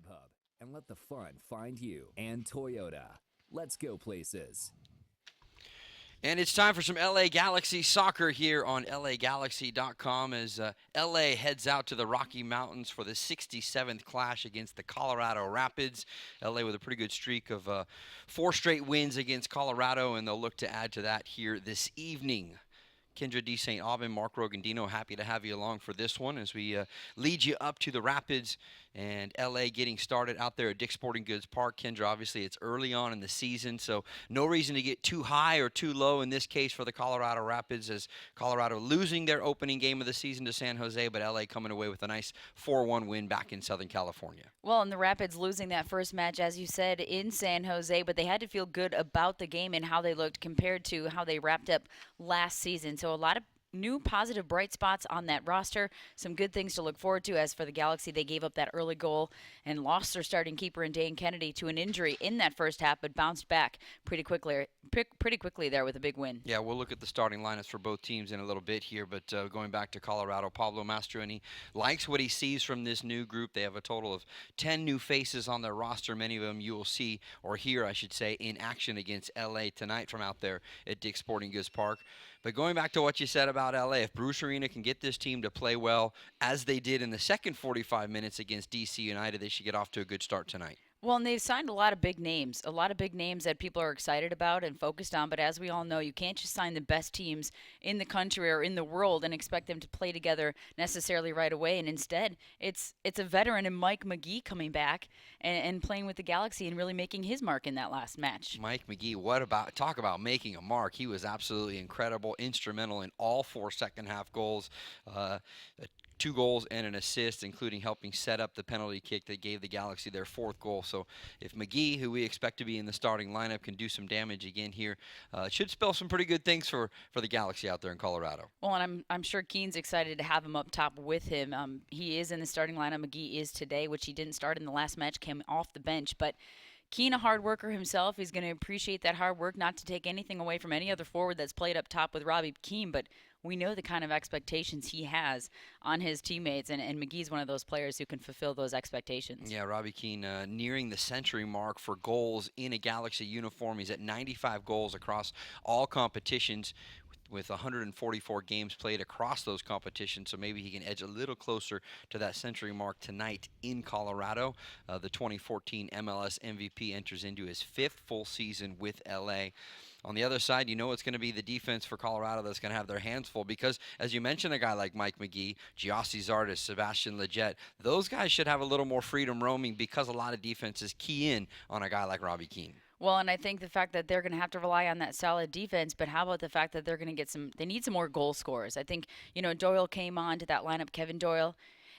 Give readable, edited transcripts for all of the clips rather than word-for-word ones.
StubHub and let the fun find you. And Toyota. Let's go places. And it's time for some LA Galaxy soccer here on LAGalaxy.com as LA heads out to the Rocky Mountains for the 67th clash against the Colorado Rapids. LA with a pretty good streak of 4 straight wins against Colorado, and they'll look to add to that here this evening. Kendra D. St. Aubin, Mark Rogandino, happy to have you along for this one as we lead you up to the Rapids and LA getting started out there at Dick's Sporting Goods Park. Kendra, obviously it's early on in the season, so no reason to get too high or too low in this case for the Colorado Rapids, as Colorado losing their opening game of the season to San Jose, but LA coming away with a nice 4-1 win back in Southern California. Well, and the Rapids losing that first match, as you said, in San Jose, but they had to feel good about the game and how they looked compared to how they wrapped up last season. So a lot of new positive bright spots on that roster. Some good things to look forward to. As for the Galaxy, they gave up that early goal and lost their starting keeper in Dane Kennedy to an injury in that first half, but bounced back pretty quickly there with a big win. Yeah, we'll look at the starting lineups for both teams in a little bit here, but going back to Colorado, Pablo Mastroeni likes what he sees from this new group. They have a total of 10 new faces on their roster. Many of them you will see, or hear, I should say, in action against LA tonight from out there at Dick's Sporting Goods Park. But going back to what you said about LA, if Bruce Arena can get this team to play well, as they did in the second 45 minutes against DC United, they should get off to a good start tonight. Well, and they've signed a lot of big names that people are excited about and focused on. But as we all know, you can't just sign the best teams in the country or in the world and expect them to play together necessarily right away. And instead, it's a veteran in Mike McGee coming back and playing with the Galaxy and really making his mark in that last match. Mike McGee, talk about making a mark. He was absolutely incredible, instrumental in all 4 second-half goals. 2 goals and an assist, including helping set up the penalty kick that gave the Galaxy their 4th goal. So if McGee, who we expect to be in the starting lineup, can do some damage again here, it should spell some pretty good things for the Galaxy out there in Colorado. Well, and I'm sure Keane's excited to have him up top with him. He is in the starting lineup. McGee is today, which he didn't start in the last match, came off the bench. But Keane, a hard worker himself, he's going to appreciate that hard work, not to take anything away from any other forward that's played up top with Robbie Keane, but we know the kind of expectations he has on his teammates, and McGee's one of those players who can fulfill those expectations. Yeah, Robbie Keane nearing the century mark for goals in a Galaxy uniform. He's at 95 goals across all competitions, with 144 games played across those competitions, so maybe he can edge a little closer to that century mark tonight in Colorado. The 2014 MLS MVP enters into his 5th full season with LA. On the other side, you know it's going to be the defense for Colorado that's going to have their hands full because, as you mentioned, a guy like Mike McGee, Giassi Zardes, Sebastian Lletget, those guys should have a little more freedom roaming because a lot of defenses key in on a guy like Robbie Keane. Well, and I think the fact that they're going to have to rely on that solid defense, but how about the fact that they're going to get they need some more goal scorers. I think, Doyle came on to that lineup, Kevin Doyle,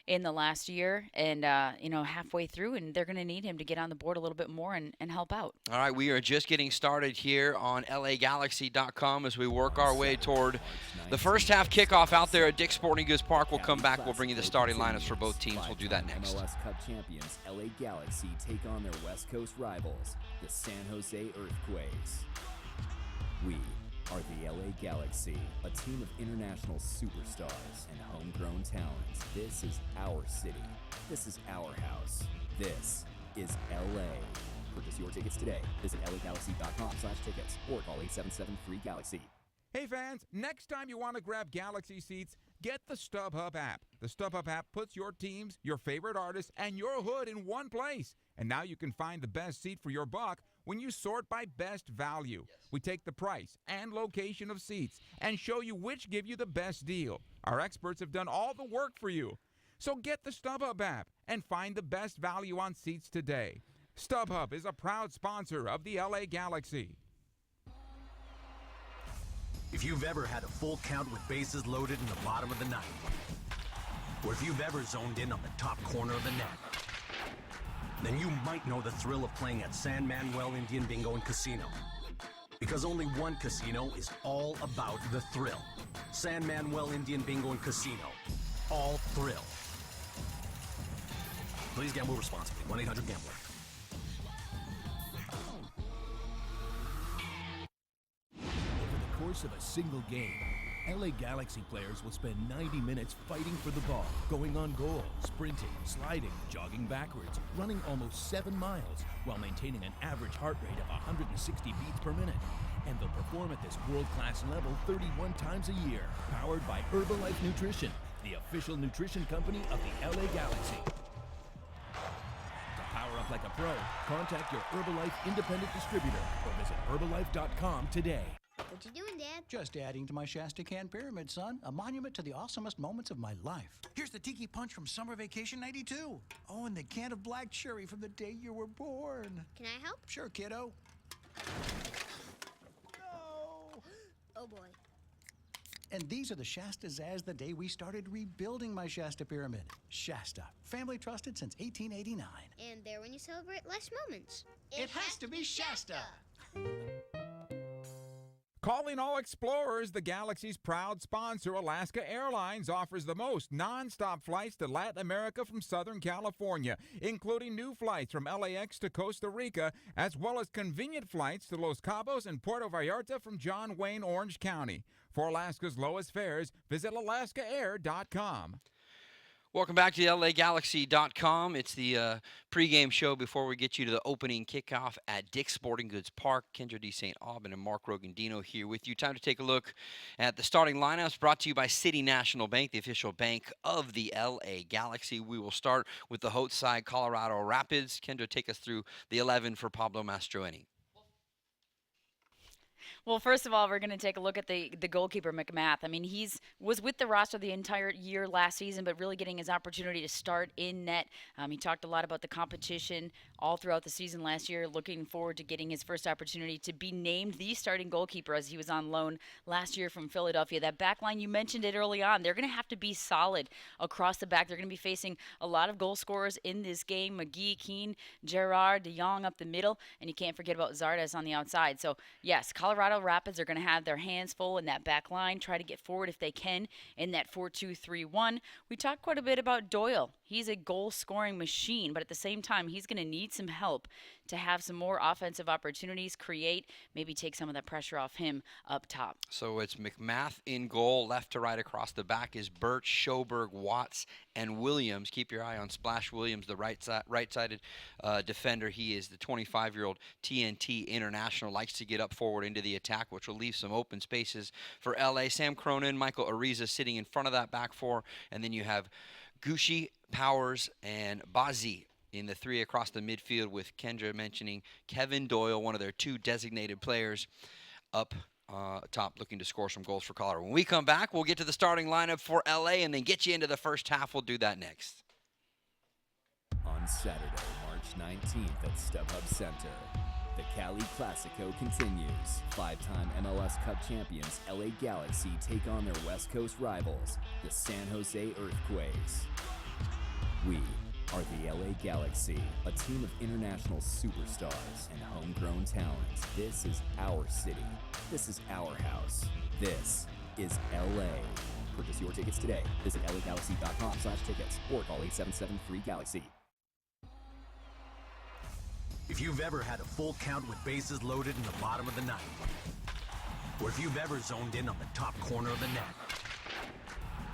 in the last year and, halfway through, and they're going to need him to get on the board a little bit more and help out. All right, we are just getting started here on LAGalaxy.com as we work our way toward the first half kickoff out there at Dick's Sporting Goods Park. We'll come back. We'll bring you the starting lineups for both teams. We'll do that next. MLS Cup champions LA Galaxy take on their West Coast rivals, the San Jose Earthquakes. We are the LA Galaxy, a team of international superstars and homegrown talents. This is our city. This is our house. This is LA. Purchase your tickets today. Visit LAGalaxy.com/tickets or call 877-3GALAXY. Hey fans, next time you want to grab Galaxy seats, get the StubHub app. The StubHub app puts your teams, your favorite artists, and your hood in one place. And now you can find the best seat for your buck when you sort by best value. We take the price and location of seats and show you which give you the best deal. Our experts have done all the work for you. So get the StubHub app and find the best value on seats today. StubHub is a proud sponsor of the LA Galaxy. If you've ever had a full count with bases loaded in the bottom of the ninth, or if you've ever zoned in on the top corner of the net, then you might know the thrill of playing at San Manuel Indian Bingo and Casino. Because only one casino is all about the thrill. San Manuel Indian Bingo and Casino. All thrill. Please gamble responsibly. 1-800-GAMBLER. Over the course of a single game, LA Galaxy players will spend 90 minutes fighting for the ball, going on goal, sprinting, sliding, jogging backwards, running almost 7 miles, while maintaining an average heart rate of 160 beats per minute. And they'll perform at this world-class level 31 times a year, powered by Herbalife Nutrition, the official nutrition company of the LA Galaxy. To power up like a pro, contact your Herbalife independent distributor or visit Herbalife.com today. What you doing, Dad? Just adding to my Shasta Can Pyramid, son. A monument to the awesomest moments of my life. Here's the Tiki Punch from Summer Vacation 92. Oh, and the can of black cherry from the day you were born. Can I help? Sure, kiddo. Oh, boy. And these are the Shasta Zaz the day we started rebuilding my Shasta Pyramid. Shasta, family trusted since 1889. And there when you celebrate life's moments. It has to be Shasta. Calling all explorers, the Galaxy's proud sponsor, Alaska Airlines, offers the most non-stop flights to Latin America from Southern California, including new flights from LAX to Costa Rica, as well as convenient flights to Los Cabos and Puerto Vallarta from John Wayne, Orange County. For Alaska's lowest fares, visit alaskaair.com. Welcome back to the LAGalaxy.com. It's the pregame show before we get you to the opening kickoff at Dick's Sporting Goods Park. Kendra D. St. Aubin and Mark Rogandino here with you. Time to take a look at the starting lineups brought to you by City National Bank, the official bank of the LA Galaxy. We will start with the Holt side, Colorado Rapids. Kendra, take us through the 11 for Pablo Mastroeni. Well, first of all, we're going to take a look at the goalkeeper, McMath. I mean, was with the roster the entire year last season, but really getting his opportunity to start in net. He talked a lot about the competition all throughout the season last year, looking forward to getting his first opportunity to be named the starting goalkeeper as he was on loan last year from Philadelphia. That back line, you mentioned it early on, they're going to have to be solid across the back. They're going to be facing a lot of goal scorers in this game. McGee, Keane, Gerard, De Jong up the middle, and you can't forget about Zardes on the outside. So, yes, Colorado Rapids are going to have their hands full in that back line, try to get forward if they can in that 4-2-3-1. We talked quite a bit about Doyle. He's a goal-scoring machine, but at the same time, he's going to need some help to have some more offensive opportunities, create, maybe take some of that pressure off him up top. So it's McMath in goal. Left to right across the back is Birch, Schoberg, Watts, and Williams. Keep your eye on Splash Williams, the right-sided defender. He is the 25-year-old TNT international, likes to get up forward into the attack, which will leave some open spaces for LA. Sam Cronin, Michael Ariza sitting in front of that back four, and then you have Gucci, Powers, and Bazzi in the three across the midfield, with Kendra mentioning Kevin Doyle, one of their two designated players, up top looking to score some goals for Colorado. When we come back, we'll get to the starting lineup for LA and then get you into the first half. We'll do that next. On Saturday, March 19th at StubHub Center, the Cali Classico continues. 5-time MLS Cup champions LA Galaxy take on their West Coast rivals, the San Jose Earthquakes. We are the LA Galaxy, a team of international superstars and homegrown talent. This is our city. This is our house. This is LA. Purchase your tickets today. Visit LAGalaxy.com/tickets or call 877-3GALAXY. If you've ever had a full count with bases loaded in the bottom of the ninth, or if you've ever zoned in on the top corner of the net,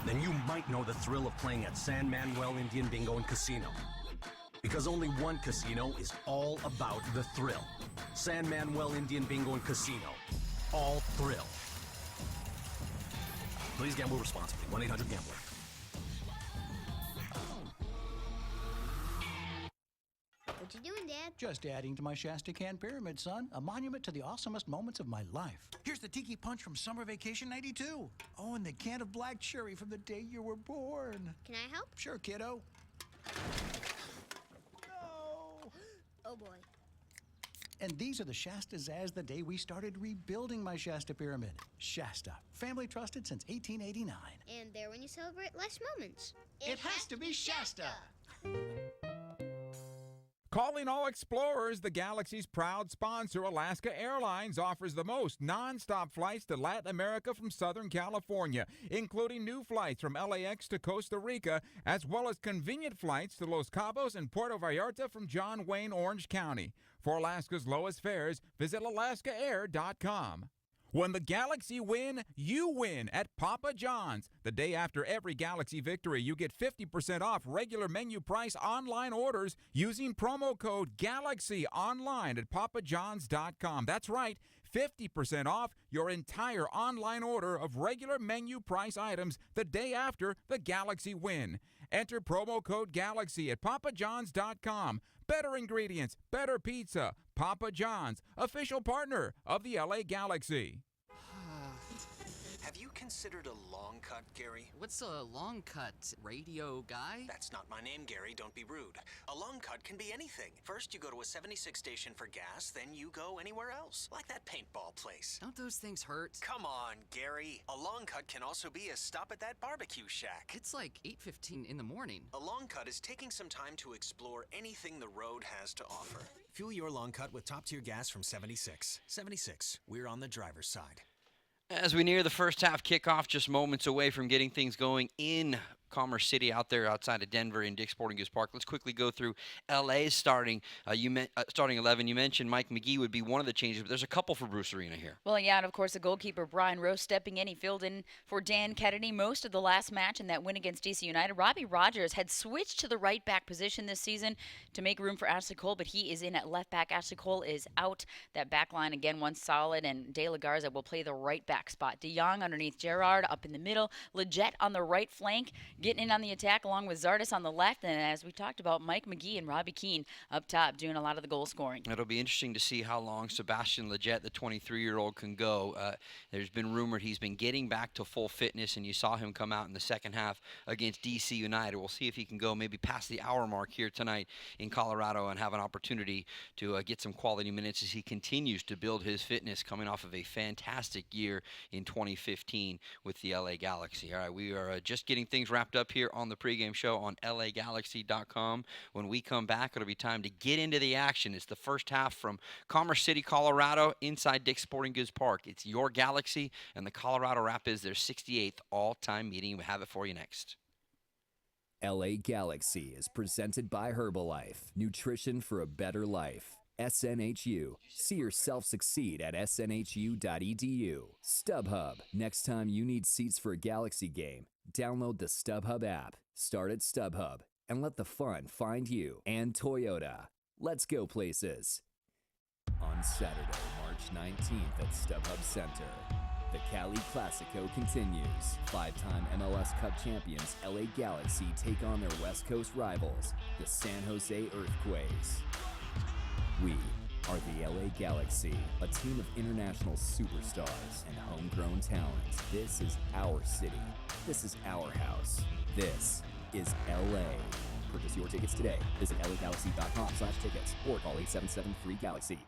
then you might know the thrill of playing at San Manuel Indian Bingo and Casino. Because only one casino is all about the thrill. San Manuel Indian Bingo and Casino. All thrill. Please gamble responsibly. 1-800-GAMBLER. What you doing, Dad? Just adding to my Shasta Can Pyramid, son. A monument to the awesomest moments of my life. Here's the Tiki Punch from Summer Vacation 92. Oh, and the can of black cherry from the day you were born. Can I help? Sure, kiddo. Oh, boy. And these are the Shasta Zaz the day we started rebuilding my Shasta Pyramid. Shasta, family trusted since 1889. And there when you celebrate life's moments. It has to be Shasta. Calling all explorers, the Galaxy's proud sponsor, Alaska Airlines, offers the most non-stop flights to Latin America from Southern California, including new flights from LAX to Costa Rica, as well as convenient flights to Los Cabos and Puerto Vallarta from John Wayne, Orange County. For Alaska's lowest fares, visit alaskaair.com. When the Galaxy win, you win at Papa John's. The day after every Galaxy victory, you get 50% off regular menu price online orders using promo code GALAXY online at papajohns.com. That's right, 50% off your entire online order of regular menu price items the day after the Galaxy win. Enter promo code GALAXY at papajohns.com. Better ingredients, better pizza. Papa John's, official partner of the LA Galaxy. Have you considered a long cut, Gary? What's a long cut? Radio guy? That's not my name, Gary. Don't be rude. A long cut can be anything. First, you go to a 76 station for gas, then you go anywhere else. Like that paintball place. Don't those things hurt? Come on, Gary. A long cut can also be a stop at that barbecue shack. It's like 8:15 in the morning. A long cut is taking some time to explore anything the road has to offer. Fuel your long cut with top-tier gas from 76. 76, we're on the driver's side. As we near the first half kickoff, just moments away from getting things going in Commerce City out there outside of Denver in Dick's Sporting Goods Park. Let's quickly go through LA's starting 11. You mentioned Mike McGee would be one of the changes, but there's a couple for Bruce Arena here. Well, yeah, and of course the goalkeeper Brian Rose stepping in. He filled in for Dan Kennedy most of the last match in that win against DC United. Robbie Rogers had switched to the right back position this season to make room for Ashley Cole, but he is in at left back. Ashley Cole is out. That back line again once solid, and De La Garza will play the right back spot. De Jong underneath Gerard up in the middle. Leggett on the right flank, getting in on the attack along with Zardes on the left, and as we talked about, Mike McGee and Robbie Keane up top doing a lot of the goal scoring. It'll be interesting to see how long Sebastian Leggett, the 23-year-old, can go. There's been rumored he's been getting back to full fitness, and you saw him come out in the second half against DC United. We'll see if he can go maybe past the hour mark here tonight in Colorado and have an opportunity to get some quality minutes as he continues to build his fitness, coming off of a fantastic year in 2015 with the LA Galaxy. All right, we are just getting things wrapped up here on the pregame show on LAGalaxy.com. When we come back, it'll be time to get into the action. It's the first half from Commerce City, Colorado, inside Dick's Sporting Goods Park. It's your Galaxy and the Colorado Rapids, their 68th all-time meeting. We have it for you next. LA Galaxy is presented by Herbalife, nutrition for a better life. SNHU. See yourself succeed at snhu.edu. StubHub. Next time you need seats for a Galaxy game, download the StubHub app. Start at StubHub and let the fun find you. And Toyota. Let's go places. On Saturday, March 19th at StubHub Center, the Cali Classico continues. Five-time MLS Cup champions LA Galaxy take on their West Coast rivals, the San Jose Earthquakes. We are the LA Galaxy, a team of international superstars and homegrown talent. This is our city. This is our house. This is LA. Purchase your tickets today. Visit LAGalaxy.com/tickets or call 877-3GALAXY.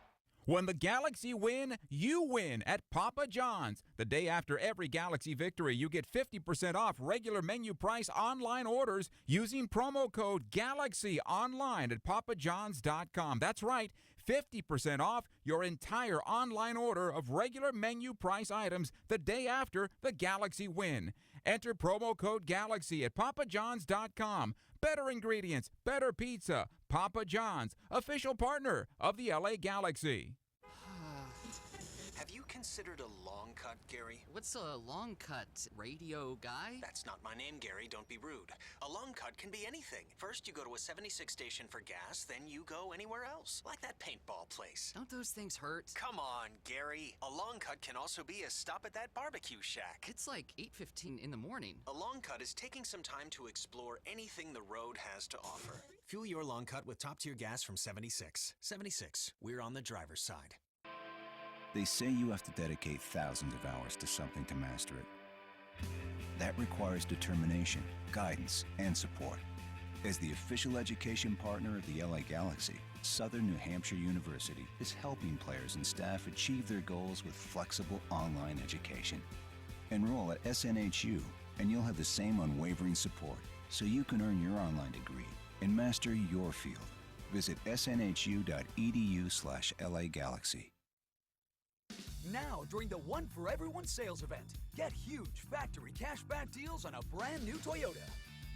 When the Galaxy win, you win at Papa John's. The day after every Galaxy victory, you get 50% off regular menu price online orders using promo code GALAXY online at papajohns.com. That's right, 50% off your entire online order of regular menu price items the day after the Galaxy win. Enter promo code GALAXY at papajohns.com. Better ingredients, better pizza. Papa John's, official partner of the LA Galaxy. Have you considered a long cut, Gary? What's a long cut? Radio guy? That's not my name, Gary. Don't be rude. A long cut can be anything. First, you go to a 76 station for gas, then you go anywhere else. Like that paintball place. Don't those things hurt? Come on, Gary. A long cut can also be a stop at that barbecue shack. It's like 8:15 in the morning. A long cut is taking some time to explore anything the road has to offer. Fuel your long cut with top-tier gas from 76. 76, we're on the driver's side. They say you have to dedicate thousands of hours to something to master it. That requires determination, guidance, and support. As the official education partner of the LA Galaxy, Southern New Hampshire University is helping players and staff achieve their goals with flexible online education. Enroll at SNHU, and you'll have the same unwavering support so you can earn your online degree and master your field. Visit snhu.edu/LAGalaxy. Now, during the One for Everyone sales event, get huge factory cashback deals on a brand new Toyota.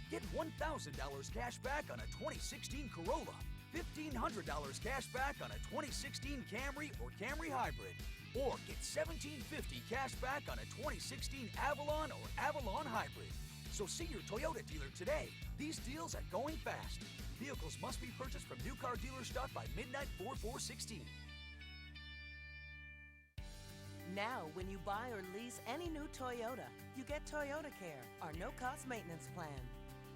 Get $1,000 cash back on a 2016 Corolla, $1,500 cash back on a 2016 Camry or Camry Hybrid. Or get $1,750 cash back on a 2016 Avalon or Avalon Hybrid. So see your Toyota dealer today. These deals are going fast. Vehicles must be purchased from new car dealer stock by midnight 4/4/16. Now, when you buy or lease any new Toyota, you get Toyota Care, our no-cost maintenance plan.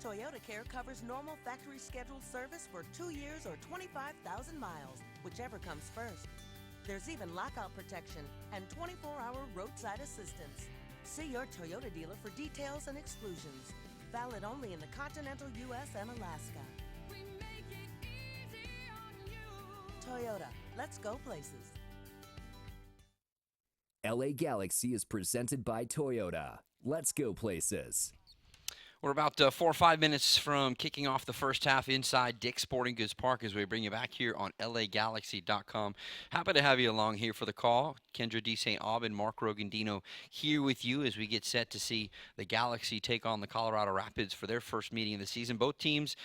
Toyota Care covers normal factory scheduled service for 2 years or 25,000 miles, whichever comes first. There's even lockout protection and 24-hour roadside assistance. See your Toyota dealer for details and exclusions. Valid only in the continental U.S. and Alaska. We make it easy on you. Toyota, let's go places. LA Galaxy is presented by Toyota. Let's go places. We're about 4 or 5 minutes from kicking off the first half inside Dick's Sporting Goods Park as we bring you back here on LAGalaxy.com. Happy to have you along here for the call. Kendra D. St. Aubin, Mark Rogandino here with you as we get set to see the Galaxy take on the Colorado Rapids for their first meeting of the season. Both teams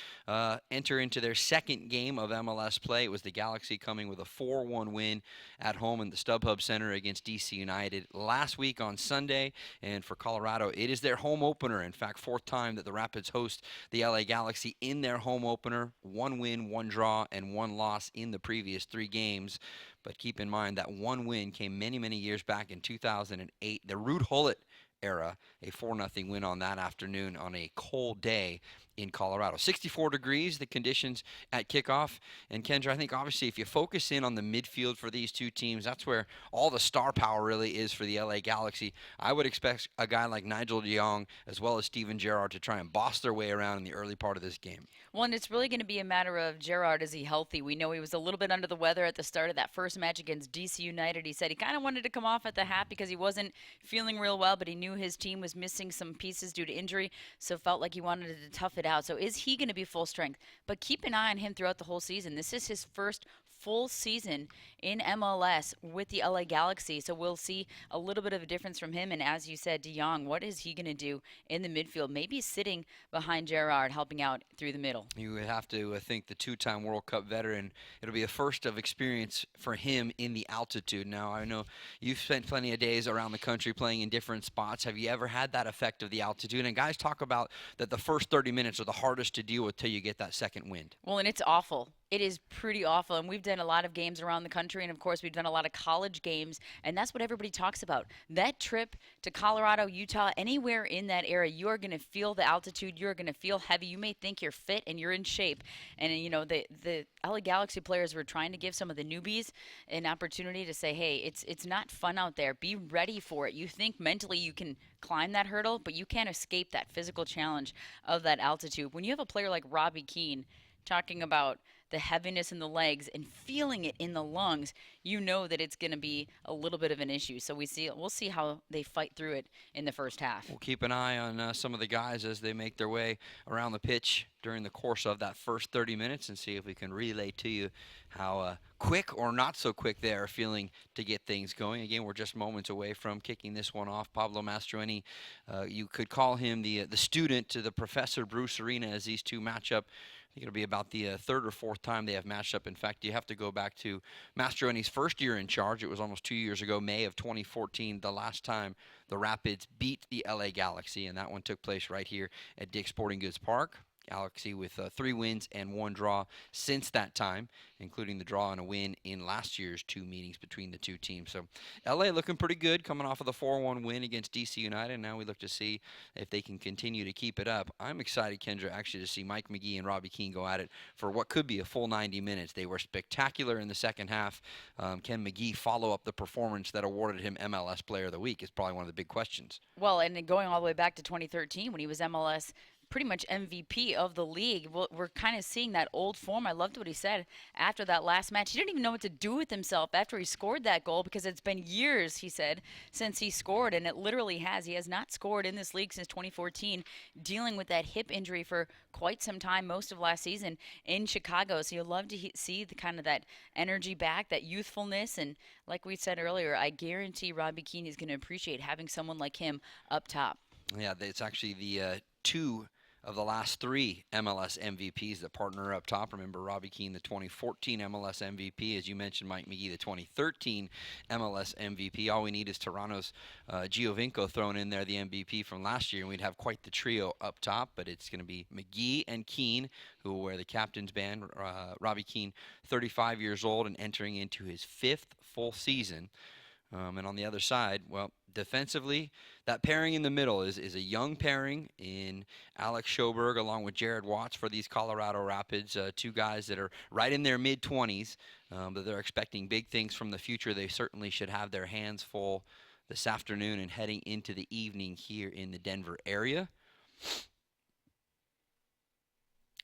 enter into their second game of MLS play. It was the Galaxy coming with a 4-1 win at home in the StubHub Center against DC United last week on Sunday. And for Colorado, it is their home opener. In fact, fourth time that the Rapids host the LA Galaxy in their home opener. 1 win, 1 draw, and 1 loss in the previous 3 games. But keep in mind that 1 win came many, many years back in 2008. The Ruud Gullit era, a 4-0 win on that afternoon on a cold day in Colorado. 64 degrees, the conditions at kickoff. And Kendra, I think obviously if you focus in on the midfield for these two teams, that's where all the star power really is for the LA Galaxy. I would expect a guy like Nigel de Jong as well as Steven Gerrard to try and boss their way around in the early part of this game. Well, and it's really going to be a matter of Gerrard, is he healthy? We know he was a little bit under the weather at the start of that first match against DC United. He said he kind of wanted to come off at the half because he wasn't feeling real well, but he knew his team was missing some pieces due to injury, so felt like he wanted to tough it out. So is he going to be full strength? But keep an eye on him throughout the whole season. This is his first full season in MLS with the LA Galaxy, so we'll see a little bit of a difference from him. And as you said, de Jong, what is he going to do in the midfield? Maybe sitting behind Gerrard, helping out through the middle. You would have to think the 2-time World Cup veteran, it'll be a first of experience for him in the altitude. Now, I know you've spent plenty of days around the country playing in different spots. Have you ever had that effect of the altitude? And guys talk about that the first 30 minutes are the hardest to deal with till you get that second wind. Well, and it's awful. It is pretty awful, and we've done a lot of games around the country, and of course we've done a lot of college games, and that's what everybody talks about. That trip to Colorado, Utah, anywhere in that area, you're going to feel the altitude, you're going to feel heavy. You may think you're fit and you're in shape, and you know the LA Galaxy players were trying to give some of the newbies an opportunity to say, hey, it's not fun out there. Be ready for it. You think mentally you can climb that hurdle, but you can't escape that physical challenge of that altitude. When you have a player like Robbie Keane talking about the heaviness in the legs and feeling it in the lungs, you know that it's going to be a little bit of an issue. So we'll see how they fight through it in the first half. We'll keep an eye on some of the guys as they make their way around the pitch during the course of that first 30 minutes and see if we can relay to you how quick or not so quick they are feeling to get things going. Again, we're just moments away from kicking this one off. Pablo Mastroeni, you could call him the student to the Professor Bruce Arena as these two match up. I think it'll be about the third or fourth time they have matched up. In fact, you have to go back to Mastroeni's first year in charge. It was almost 2 years ago, May of 2014, the last time the Rapids beat the LA Galaxy, and that one took place right here at Dick's Sporting Goods Park. Galaxy with 3 wins and 1 draw since that time, including the draw and a win in last year's 2 meetings between the two teams. So LA looking pretty good, coming off of the 4-1 win against DC United. Now we look to see if they can continue to keep it up. I'm excited, Kendra, actually to see Mike McGee and Robbie Keane go at it for what could be a full 90 minutes. They were spectacular in the second half. Can McGee follow up the performance that awarded him MLS Player of the Week is probably one of the big questions. Well, and then going all the way back to 2013 when he was MLS pretty much MVP of the league. We're kind of seeing that old form. I loved what he said after that last match. He didn't even know what to do with himself after he scored that goal because it's been years, he said, since he scored, and it literally has. He has not scored in this league since 2014, dealing with that hip injury for quite some time, most of last season in Chicago. So you'll love to see the kind of that energy back, that youthfulness, and like we said earlier, I guarantee Robbie Keane is going to appreciate having someone like him up top. Yeah, it's actually the two of the last 3 MLS MVPs that partner up top. Remember Robbie Keane, the 2014 MLS MVP. As you mentioned, Mike McGee, the 2013 MLS MVP. All we need is Toronto's Giovinco thrown in there, the MVP from last year, and we'd have quite the trio up top. But it's going to be McGee and Keane, who will wear the captain's band. Robbie Keane, 35 years old and entering into his 5th full season. And on the other side, well, defensively, that pairing in the middle is a young pairing in Alex Schoberg along with Jared Watts for these Colorado Rapids. 2 guys that are right in their mid-20s, but they're expecting big things from the future. They certainly should have their hands full this afternoon and heading into the evening here in the Denver area.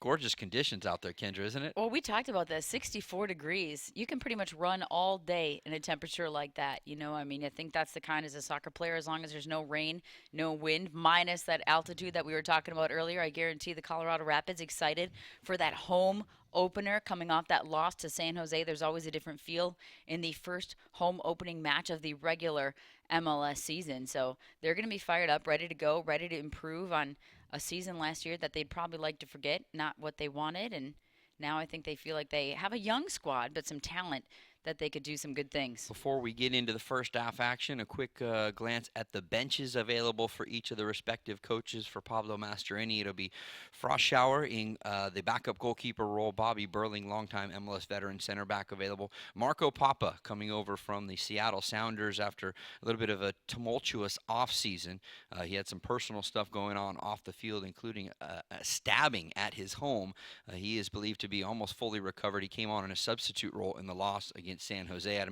Gorgeous conditions out there, Kendra, isn't it? Well, we talked about that. 64 degrees. You can pretty much run all day in a temperature like that. You know, I mean, I think that's the kind as a soccer player, as long as there's no rain, no wind, minus that altitude that we were talking about earlier. I guarantee the Colorado Rapids excited for that home opener coming off that loss to San Jose. There's always a different feel in the first home opening match of the regular MLS season. So they're going to be fired up, ready to go, ready to improve on a season last year that they'd probably like to forget, not what they wanted. And now I think they feel like they have a young squad, but some talent that they could do some good things. Before we get into the first half action, a quick glance at the benches available for each of the respective coaches. For Pablo Mastroeni, it'll be Froschauer in the backup goalkeeper role, Bobby Burling, longtime MLS veteran center back available. Marco Papa coming over from the Seattle Sounders after a little bit of a tumultuous offseason. He had some personal stuff going on off the field, including a stabbing at his home. He is believed to be almost fully recovered. He came on in a substitute role in the loss against San Jose. I'd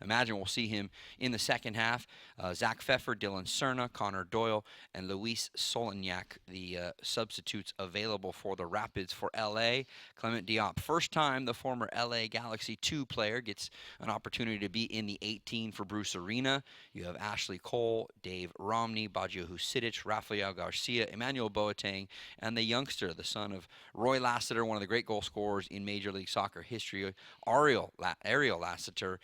imagine we'll see him in the second half. Zach Pfeffer, Dylan Cerna, Connor Doyle, and Luis Solignac, the substitutes available for the Rapids. For LA, Clement Diop. First time the former LA Galaxy 2 player gets an opportunity to be in the 18 for Bruce Arena. You have Ashley Cole, Dave Romney, Baggio Husidic, Rafael Garcia, Emmanuel Boateng, and the youngster, the son of Roy Lassiter, one of the great goal scorers in Major League Soccer history, Ariel Lassiter,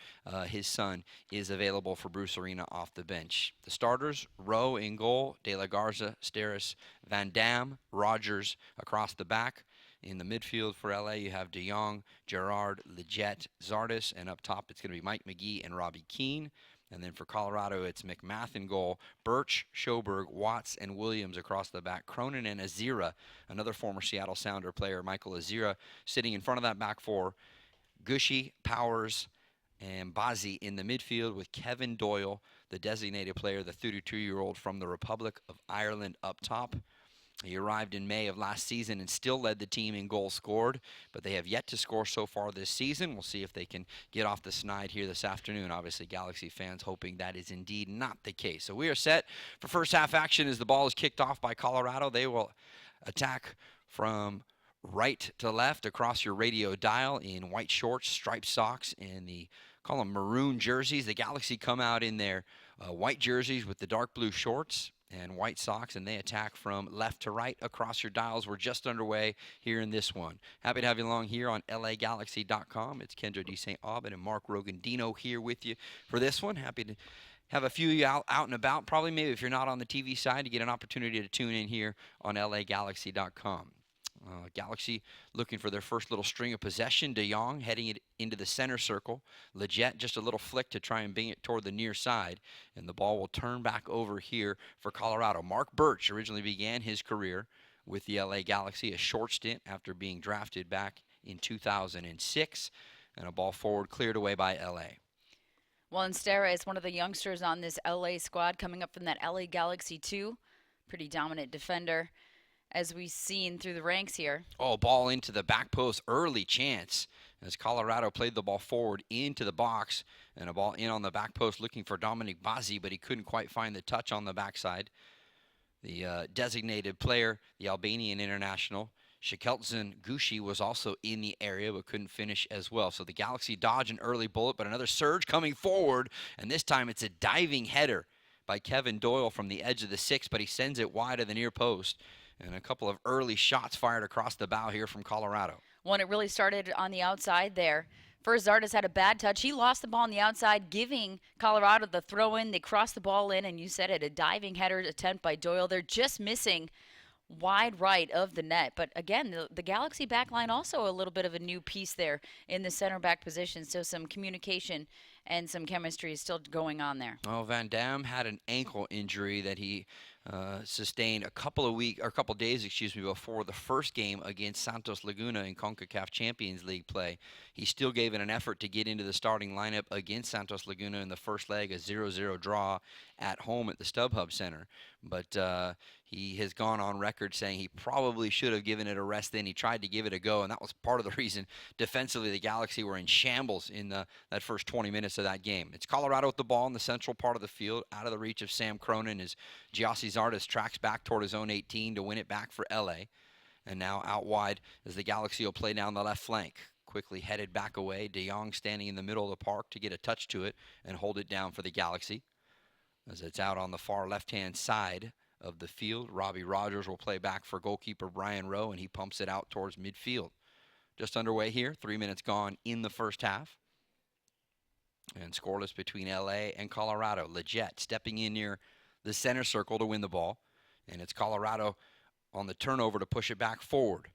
his son, is available for Bruce Arena off the bench. The starters, Rowe in goal, De La Garza, Steris, Van Dam, Rogers across the back. In the midfield for LA, you have De Jong, Gerard, Leggett, Zardes, and up top it's going to be Mike McGee and Robbie Keane. And then for Colorado, it's McMath in goal, Birch, Schoberg, Watts, and Williams across the back. Cronin and Azira, another former Seattle Sounder player, Michael Azira, sitting in front of that back four. Gushy, Powers, and Bazzi in the midfield with Kevin Doyle, the designated player, the 32-year-old from the Republic of Ireland, up top. He arrived in May of last season and still led the team in goals scored, but they have yet to score so far this season. We'll see if they can get off the snide here this afternoon. Obviously, Galaxy fans hoping that is indeed not the case. So we are set for first half action as the ball is kicked off by Colorado. They will attack from right to left across your radio dial in white shorts, striped socks, and call them maroon jerseys. The Galaxy come out in their white jerseys with the dark blue shorts and white socks, and they attack from left to right across your dials. We're just underway here in this one. Happy to have you along here on LAGalaxy.com. It's Kendra D. St. Aubin and Mark Rogandino here with you for this one. Happy to have a few of you out and about. Probably maybe if you're not on the TV side, to get an opportunity to tune in here on LAGalaxy.com. Galaxy looking for their first little string of possession. De Jong heading it into the center circle. Leggett just a little flick to try and bring it toward the near side. And the ball will turn back over here for Colorado. Mark Birch originally began his career with the LA Galaxy, a short stint after being drafted back in 2006. And a ball forward cleared away by LA. Well, and Stera is one of the youngsters on this LA squad coming up from that LA Galaxy 2. Pretty dominant defender, as we've seen through the ranks here. Oh, ball into the back post. Early chance as Colorado played the ball forward into the box. And a ball in on the back post looking for Dominic Bazzi, but he couldn't quite find the touch on the backside. The designated player, the Albanian international, Shekeltsin Gushy, was also in the area but couldn't finish as well. So the Galaxy dodge an early bullet, but another surge coming forward. And this time it's a diving header by Kevin Doyle from the edge of the six, but he sends it wide of the near post. And a couple of early shots fired across the bow here from Colorado. When it really started on the outside there. First, Zardes had a bad touch. He lost the ball on the outside, giving Colorado the throw-in. They crossed the ball in, and you said it, a diving header attempt by Doyle. They're just missing wide right of the net. But again, the Galaxy back line also a little bit of a new piece there in the center back position. So some communication and some chemistry is still going on there. Oh, Van Dam had an ankle injury that he sustained a couple of days, before the first game against Santos Laguna in CONCACAF Champions League play. He still gave it an effort to get into the starting lineup against Santos Laguna in the first leg, a 0-0 draw at home at the StubHub Center. But he has gone on record saying he probably should have given it a rest then. He tried to give it a go, and that was part of the reason defensively the Galaxy were in shambles in that first 20 minutes of that game. It's Colorado with the ball in the central part of the field, out of the reach of Sam Cronin as Giassi Zardes tracks back toward his own 18 to win it back for LA. And now out wide as the Galaxy will play down the left flank. Quickly headed back away. De Jong standing in the middle of the park to get a touch to it and hold it down for the Galaxy. As it's out on the far left-hand side of the field, Robbie Rogers will play back for goalkeeper Brian Rowe, and he pumps it out towards midfield. Just underway here, 3 minutes gone in the first half. And scoreless between LA and Colorado. Leggett stepping in near the center circle to win the ball. And it's Colorado on the turnover to push it back forward.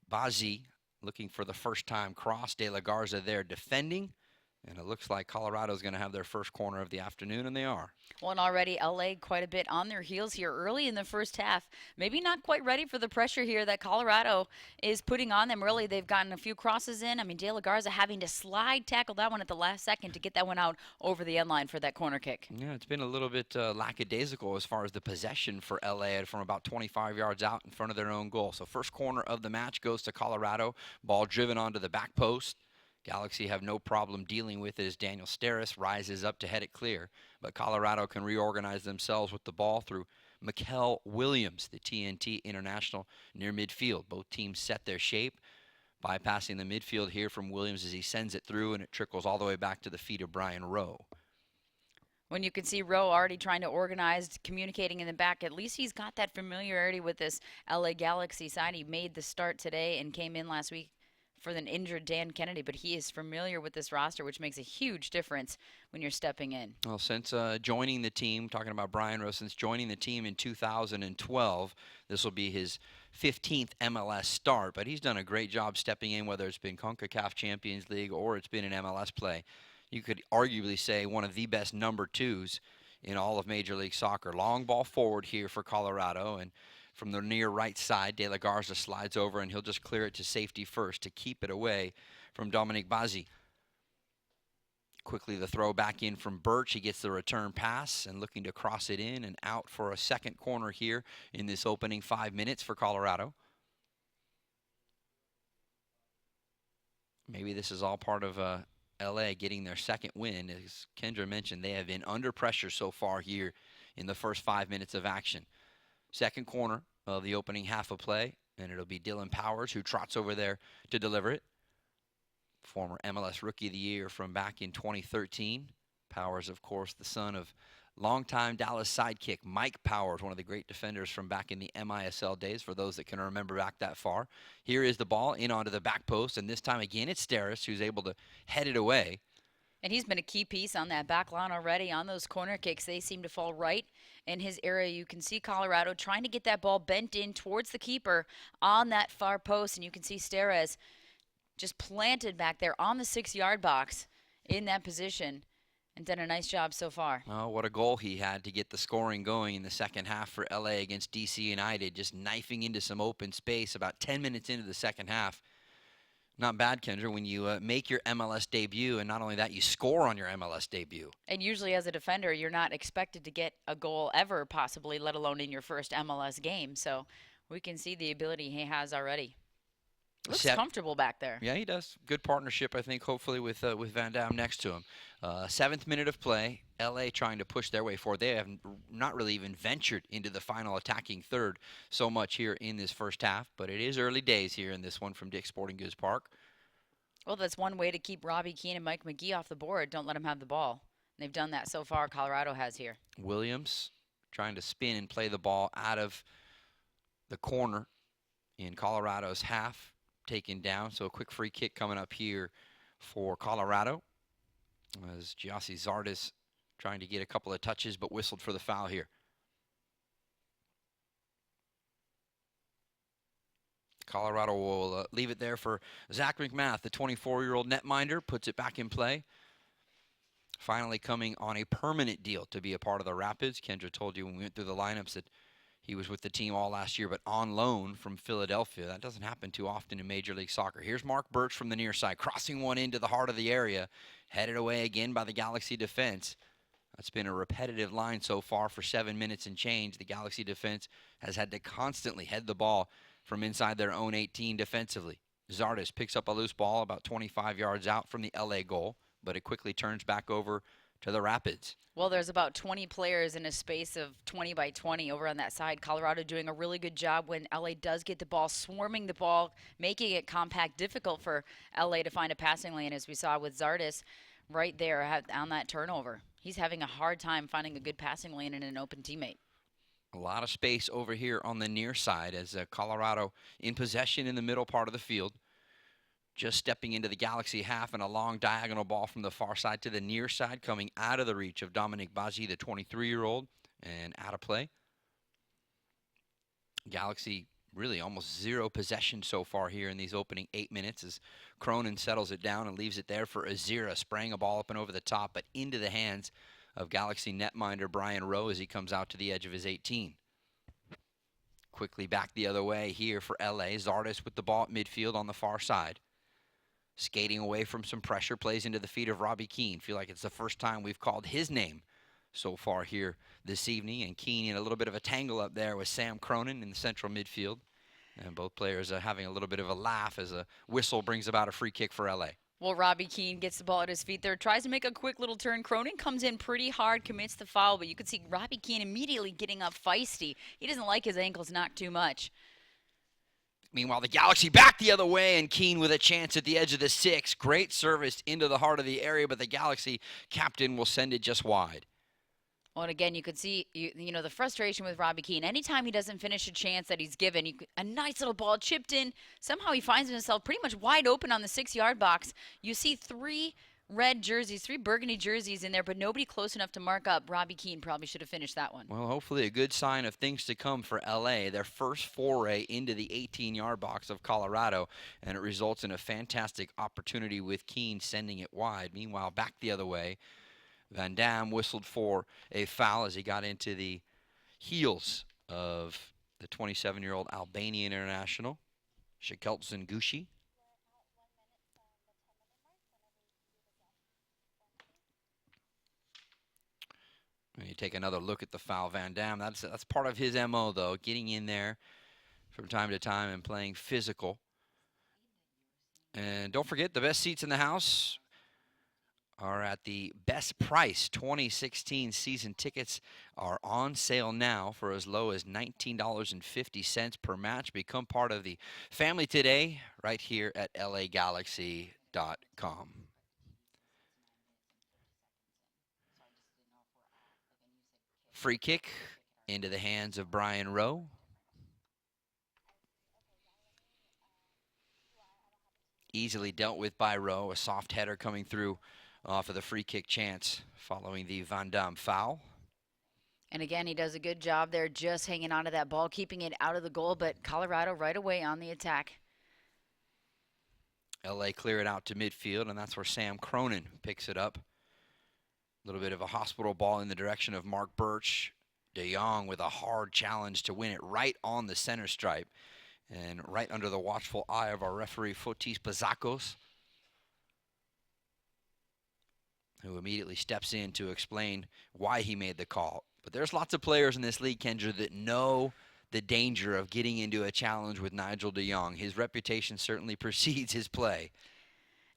Bazzi looking for the first time cross. De La Garza there defending. And it looks like Colorado's going to have their first corner of the afternoon, and they are. Well, and already LA quite a bit on their heels here early in the first half. Maybe not quite ready for the pressure here that Colorado is putting on them. Really, they've gotten a few crosses in. I mean, De La Garza having to slide tackle that one at the last second to get that one out over the end line for that corner kick. Yeah, it's been a little bit lackadaisical as far as the possession for LA from about 25 yards out in front of their own goal. So first corner of the match goes to Colorado. Ball driven onto the back post. Galaxy have no problem dealing with it as Daniel Steris rises up to head it clear. But Colorado can reorganize themselves with the ball through Mikel Williams, the TNT international, near midfield. Both teams set their shape, bypassing the midfield here from Williams as he sends it through, and it trickles all the way back to the feet of Brian Rowe. When you can see Rowe already trying to organize, communicating in the back, at least he's got that familiarity with this LA Galaxy side. He made the start today and came in last week for an injured Dan Kennedy, but he is familiar with this roster, which makes a huge difference when you're stepping in. Well, since joining the team, talking about Brian Rowe, since joining the team in 2012, this will be his 15th MLS start, but he's done a great job stepping in, whether it's been CONCACAF Champions League or it's been in MLS play. You could arguably say one of the best number twos in all of Major League Soccer. Long ball forward here for Colorado, and from the near right side, De La Garza slides over, and he'll just clear it to safety first to keep it away from Dominic Bazzi. Quickly the throw back in from Birch. He gets the return pass and looking to cross it in and out for a second corner here in this opening 5 minutes for Colorado. Maybe this is all part of LA getting their second win. As Kendra mentioned, they have been under pressure so far here in the first 5 minutes of action. Second corner of the opening half of play, and it'll be Dylan Powers who trots over there to deliver it. Former MLS Rookie of the Year from back in 2013. Powers, of course, the son of longtime Dallas sidekick Mike Powers, one of the great defenders from back in the MISL days, for those that can remember back that far. Here is the ball in onto the back post, and this time again it's Steris who's able to head it away. And he's been a key piece on that back line already on those corner kicks. They seem to fall right in his area. You can see Colorado trying to get that ball bent in towards the keeper on that far post. And you can see Steres just planted back there on the 6-yard box in that position and done a nice job so far. Oh, what a goal he had to get the scoring going in the second half for LA against DC United. Just knifing into some open space about 10 minutes into the second half. Not bad, Kendra, when you make your MLS debut, and not only that, you score on your MLS debut. And usually as a defender, you're not expected to get a goal ever, possibly, let alone in your first MLS game. So we can see the ability he has already. Looks comfortable back there. Yeah, he does. Good partnership, I think, hopefully, with Van Dam next to him. 7th minute of play, LA trying to push their way forward. They have not really even ventured into the final attacking third so much here in this first half, but it is early days here in this one from Dick's Sporting Goods Park. Well, that's one way to keep Robbie Keane and Mike McGee off the board. Don't let them have the ball. They've done that so far, Colorado has here. Williams trying to spin and play the ball out of the corner in Colorado's half. Taken down, so a quick free kick coming up here for Colorado as Giassi Zardes trying to get a couple of touches but whistled for the foul here. Colorado will leave it there for Zach McMath, the 24-year-old netminder, puts it back in play. Finally coming on a permanent deal to be a part of the Rapids. Kendra told you when we went through the lineups that he was with the team all last year, but on loan from Philadelphia. That doesn't happen too often in Major League Soccer. Here's Mark Birch from the near side, crossing one into the heart of the area, headed away again by the Galaxy defense. That's been a repetitive line so far for 7 minutes and change. The Galaxy defense has had to constantly head the ball from inside their own 18 defensively. Zardes picks up a loose ball about 25 yards out from the LA goal, but it quickly turns back over to the Rapids. Well, there's about 20 players in a space of 20 by 20 over on that side. Colorado doing a really good job when LA does get the ball, swarming the ball, making it compact, difficult for LA to find a passing lane, as we saw with Zardes right there on that turnover. He's having a hard time finding a good passing lane and an open teammate. A lot of space over here on the near side as Colorado in possession in the middle part of the field. Just stepping into the Galaxy half, and a long diagonal ball from the far side to the near side coming out of the reach of Dominic Baji, the 23-year-old, and out of play. Galaxy really almost zero possession so far here in these opening 8 minutes as Cronin settles it down and leaves it there for Azira, spraying a ball up and over the top, but into the hands of Galaxy netminder Brian Rowe as he comes out to the edge of his 18. Quickly back the other way here for LA. Zardes with the ball at midfield on the far side. Skating away from some pressure, plays into the feet of Robbie Keane. Feel like it's the first time we've called his name so far here this evening. And Keane in a little bit of a tangle up there with Sam Cronin in the central midfield. And both players are having a little bit of a laugh as a whistle brings about a free kick for LA. Well, Robbie Keane gets the ball at his feet there, tries to make a quick little turn. Cronin comes in pretty hard, commits the foul, but you could see Robbie Keane immediately getting up feisty. He doesn't like his ankles knocked too much. Meanwhile, the Galaxy back the other way, and Keane with a chance at the edge of the 6. Great service into the heart of the area, but the Galaxy captain will send it just wide. Well, and again, you could see, you know, the frustration with Robbie Keane. Anytime he doesn't finish a chance that he's given, a nice little ball chipped in, somehow he finds himself pretty much wide open on the 6-yard box. You see 3 red jerseys, 3 burgundy jerseys in there, but nobody close enough to mark up. Robbie Keane probably should have finished that one. Well, hopefully a good sign of things to come for LA, their first foray into the 18-yard box of Colorado, and it results in a fantastic opportunity with Keane sending it wide. Meanwhile, back the other way, Van Dam whistled for a foul as he got into the heels of the 27-year-old Albanian international, Shekeltsin Gushi. When you take another look at the foul, Van Dam, that's part of his MO, though, getting in there from time to time and playing physical. And don't forget, the best seats in the house are at the best price. 2016 season tickets are on sale now for as low as $19.50 per match. Become part of the family today right here at LAGalaxy.com. Free kick into the hands of Brian Rowe. Easily dealt with by Rowe. A soft header coming through off of the free kick chance following the Van Dam foul. And again, he does a good job there just hanging on to that ball, keeping it out of the goal, but Colorado right away on the attack. LA clear it out to midfield, and that's where Sam Cronin picks it up. A little bit of a hospital ball in the direction of Mark Birch. De Jong with a hard challenge to win it right on the center stripe and right under the watchful eye of our referee, Fotis Pazakos, who immediately steps in to explain why he made the call. But there's lots of players in this league, Kendra, that know the danger of getting into a challenge with Nigel de Jong. His reputation certainly precedes his play.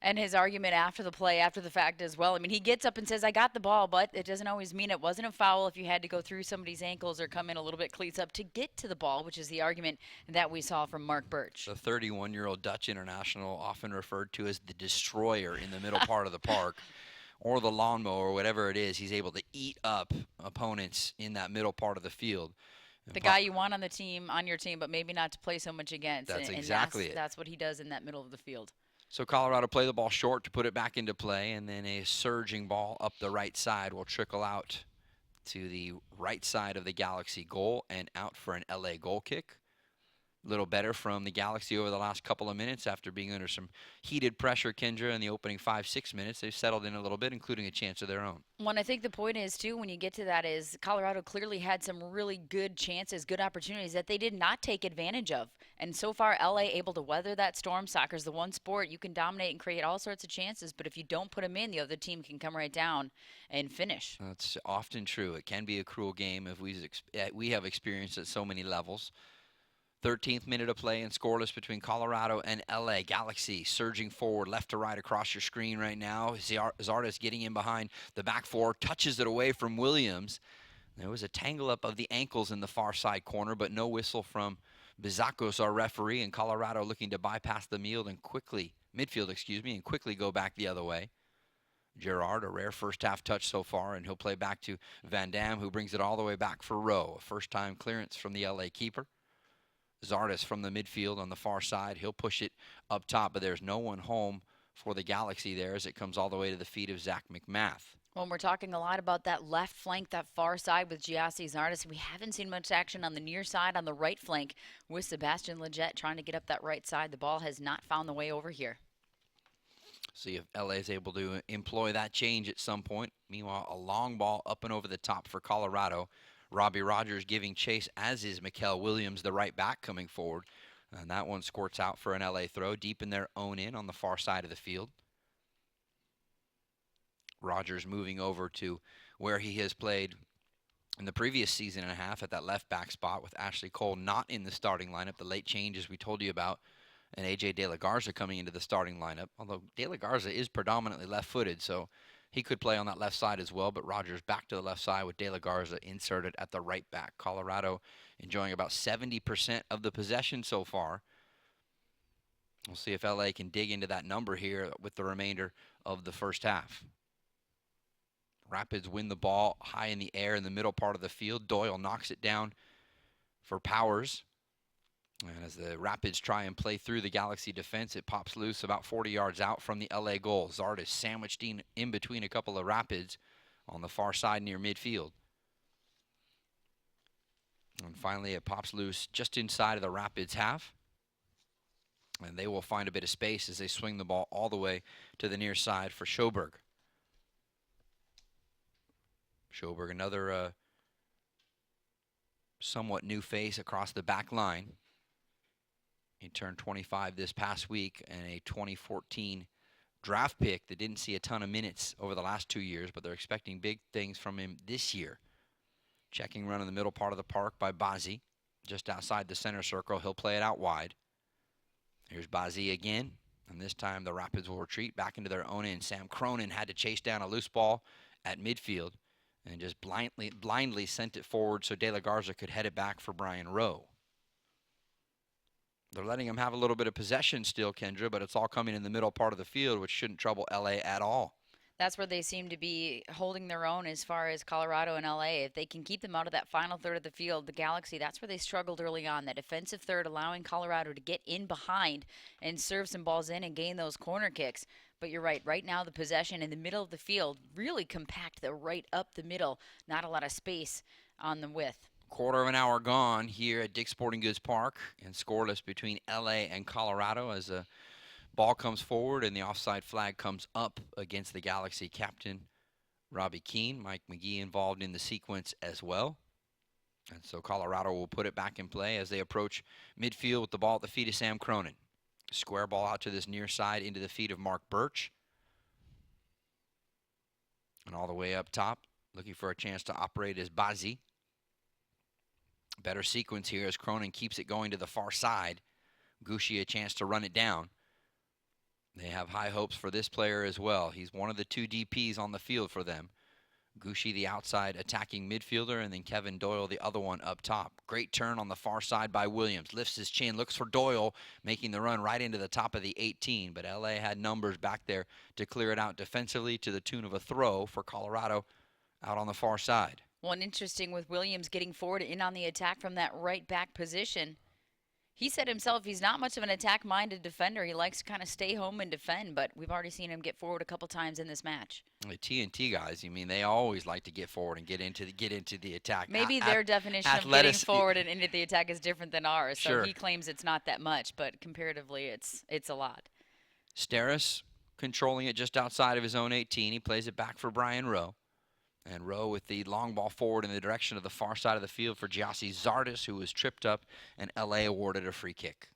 And his argument after the play, after the fact as well. I mean, he gets up and says, I got the ball, but it doesn't always mean it wasn't a foul if you had to go through somebody's ankles or come in a little bit cleats up to get to the ball, which is the argument that we saw from Mark Birch. The 31-year-old Dutch international, often referred to as the destroyer in the middle part of the park, or the lawnmower, or whatever it is. He's able to eat up opponents in that middle part of the field. The guy you want on the team, on your team, but maybe not to play so much against. That's exactly it. That's what he does in that middle of the field. So Colorado play the ball short to put it back into play, and then a surging ball up the right side will trickle out to the right side of the Galaxy goal and out for an LA goal kick. little better from the Galaxy over the last couple of minutes after being under some heated pressure, Kendra, in the opening 5-6 minutes. They've settled in a little bit, including a chance of their own. Well, and I think the point is, too, when you get to that is Colorado clearly had some really good chances, good opportunities that they did not take advantage of. And so far, LA able to weather that storm. Soccer's the one sport you can dominate and create all sorts of chances, but if you don't put them in, the other team can come right down and finish. That's often true. It can be a cruel game if we have experienced at so many levels. 13th minute of play and scoreless between Colorado and LA. Galaxy surging forward left to right across your screen right now. Zardes getting in behind the back four, touches it away from Williams. There was a tangle up of the ankles in the far side corner, but no whistle from Bizakos, our referee, and Colorado looking to bypass the midfield and quickly go back the other way. Gerard, a rare first half touch so far, and he'll play back to Van Dam, who brings it all the way back for Rowe. A first time clearance from the LA keeper. Zardes from the midfield on the far side. He'll push it up top, but there's no one home for the Galaxy there as it comes all the way to the feet of Zach McMath. Well, we're talking a lot about that left flank, that far side with Giassi Zardes. We haven't seen much action on the near side, on the right flank, with Sebastian Lletget trying to get up that right side. The ball has not found the way over here. See if LA is able to employ that change at some point. Meanwhile, a long ball up and over the top for Colorado. Robbie Rogers giving chase, as is Mikel Williams, the right back, coming forward. And that one squirts out for an LA throw deep in their own end on the far side of the field. Rogers moving over to where he has played in the previous season and a half at that left back spot, with Ashley Cole not in the starting lineup. The late changes we told you about, and A.J. De La Garza coming into the starting lineup. Although De La Garza is predominantly left-footed, so he could play on that left side as well, but Rogers back to the left side with De La Garza inserted at the right back. Colorado enjoying about 70% of the possession so far. We'll see if LA can dig into that number here with the remainder of the first half. Rapids win the ball high in the air in the middle part of the field. Doyle knocks it down for Powers. And as the Rapids try and play through the Galaxy defense, it pops loose about 40 yards out from the LA goal. Zardes sandwiched in between a couple of Rapids on the far side near midfield. And finally, it pops loose just inside of the Rapids half. And they will find a bit of space as they swing the ball all the way to the near side for Schoberg. Schoberg, another somewhat new face across the back line. He turned 25 this past week, and a 2014 draft pick that didn't see a ton of minutes over the last 2 years, but they're expecting big things from him this year. Checking run in the middle part of the park by Bazzi, just outside the center circle. He'll play it out wide. Here's Bazzi again, and this time the Rapids will retreat back into their own end. Sam Cronin had to chase down a loose ball at midfield and just blindly sent it forward so De La Garza could head it back for Brian Rowe. They're letting him have a little bit of possession still, Kendra, but it's all coming in the middle part of the field, which shouldn't trouble LA at all. That's where they seem to be holding their own as far as Colorado and LA. If they can keep them out of that final third of the field, the Galaxy, that's where they struggled early on. That defensive third allowing Colorado to get in behind and serve some balls in and gain those corner kicks. But you're right. Right now, the possession in the middle of the field, really compact, the right up the middle. Not a lot of space on the width. Quarter of an hour gone here at Dick's Sporting Goods Park, and scoreless between LA and Colorado as a ball comes forward and the offside flag comes up against the Galaxy captain, Robbie Keane. Mike McGee involved in the sequence as well. And so Colorado will put it back in play as they approach midfield with the ball at the feet of Sam Cronin. Square ball out to this near side into the feet of Mark Birch. And all the way up top, looking for a chance to operate is Bazzi. Better sequence here as Cronin keeps it going to the far side. Gouchy a chance to run it down. They have high hopes for this player as well. He's one of the two DPs on the field for them. Gouchy, the outside attacking midfielder, and then Kevin Doyle, the other one up top. Great turn on the far side by Williams. Lifts his chin, looks for Doyle, making the run right into the top of the 18. But LA had numbers back there to clear it out defensively to the tune of a throw for Colorado out on the far side. Well, and interesting with Williams getting forward in on the attack from that right back position. He said himself he's not much of an attack-minded defender. He likes to kind of stay home and defend, but we've already seen him get forward a couple times in this match. The TNT guys, I mean, they always like to get forward and get into the attack. Maybe their definition of getting forward and into the attack is different than ours. Sure. So he claims it's not that much, but comparatively it's a lot. Steris controlling it just outside of his own 18. He plays it back for Brian Rowe. And Rowe with the long ball forward in the direction of the far side of the field for Giassi Zardes, who was tripped up, and LA awarded a free kick.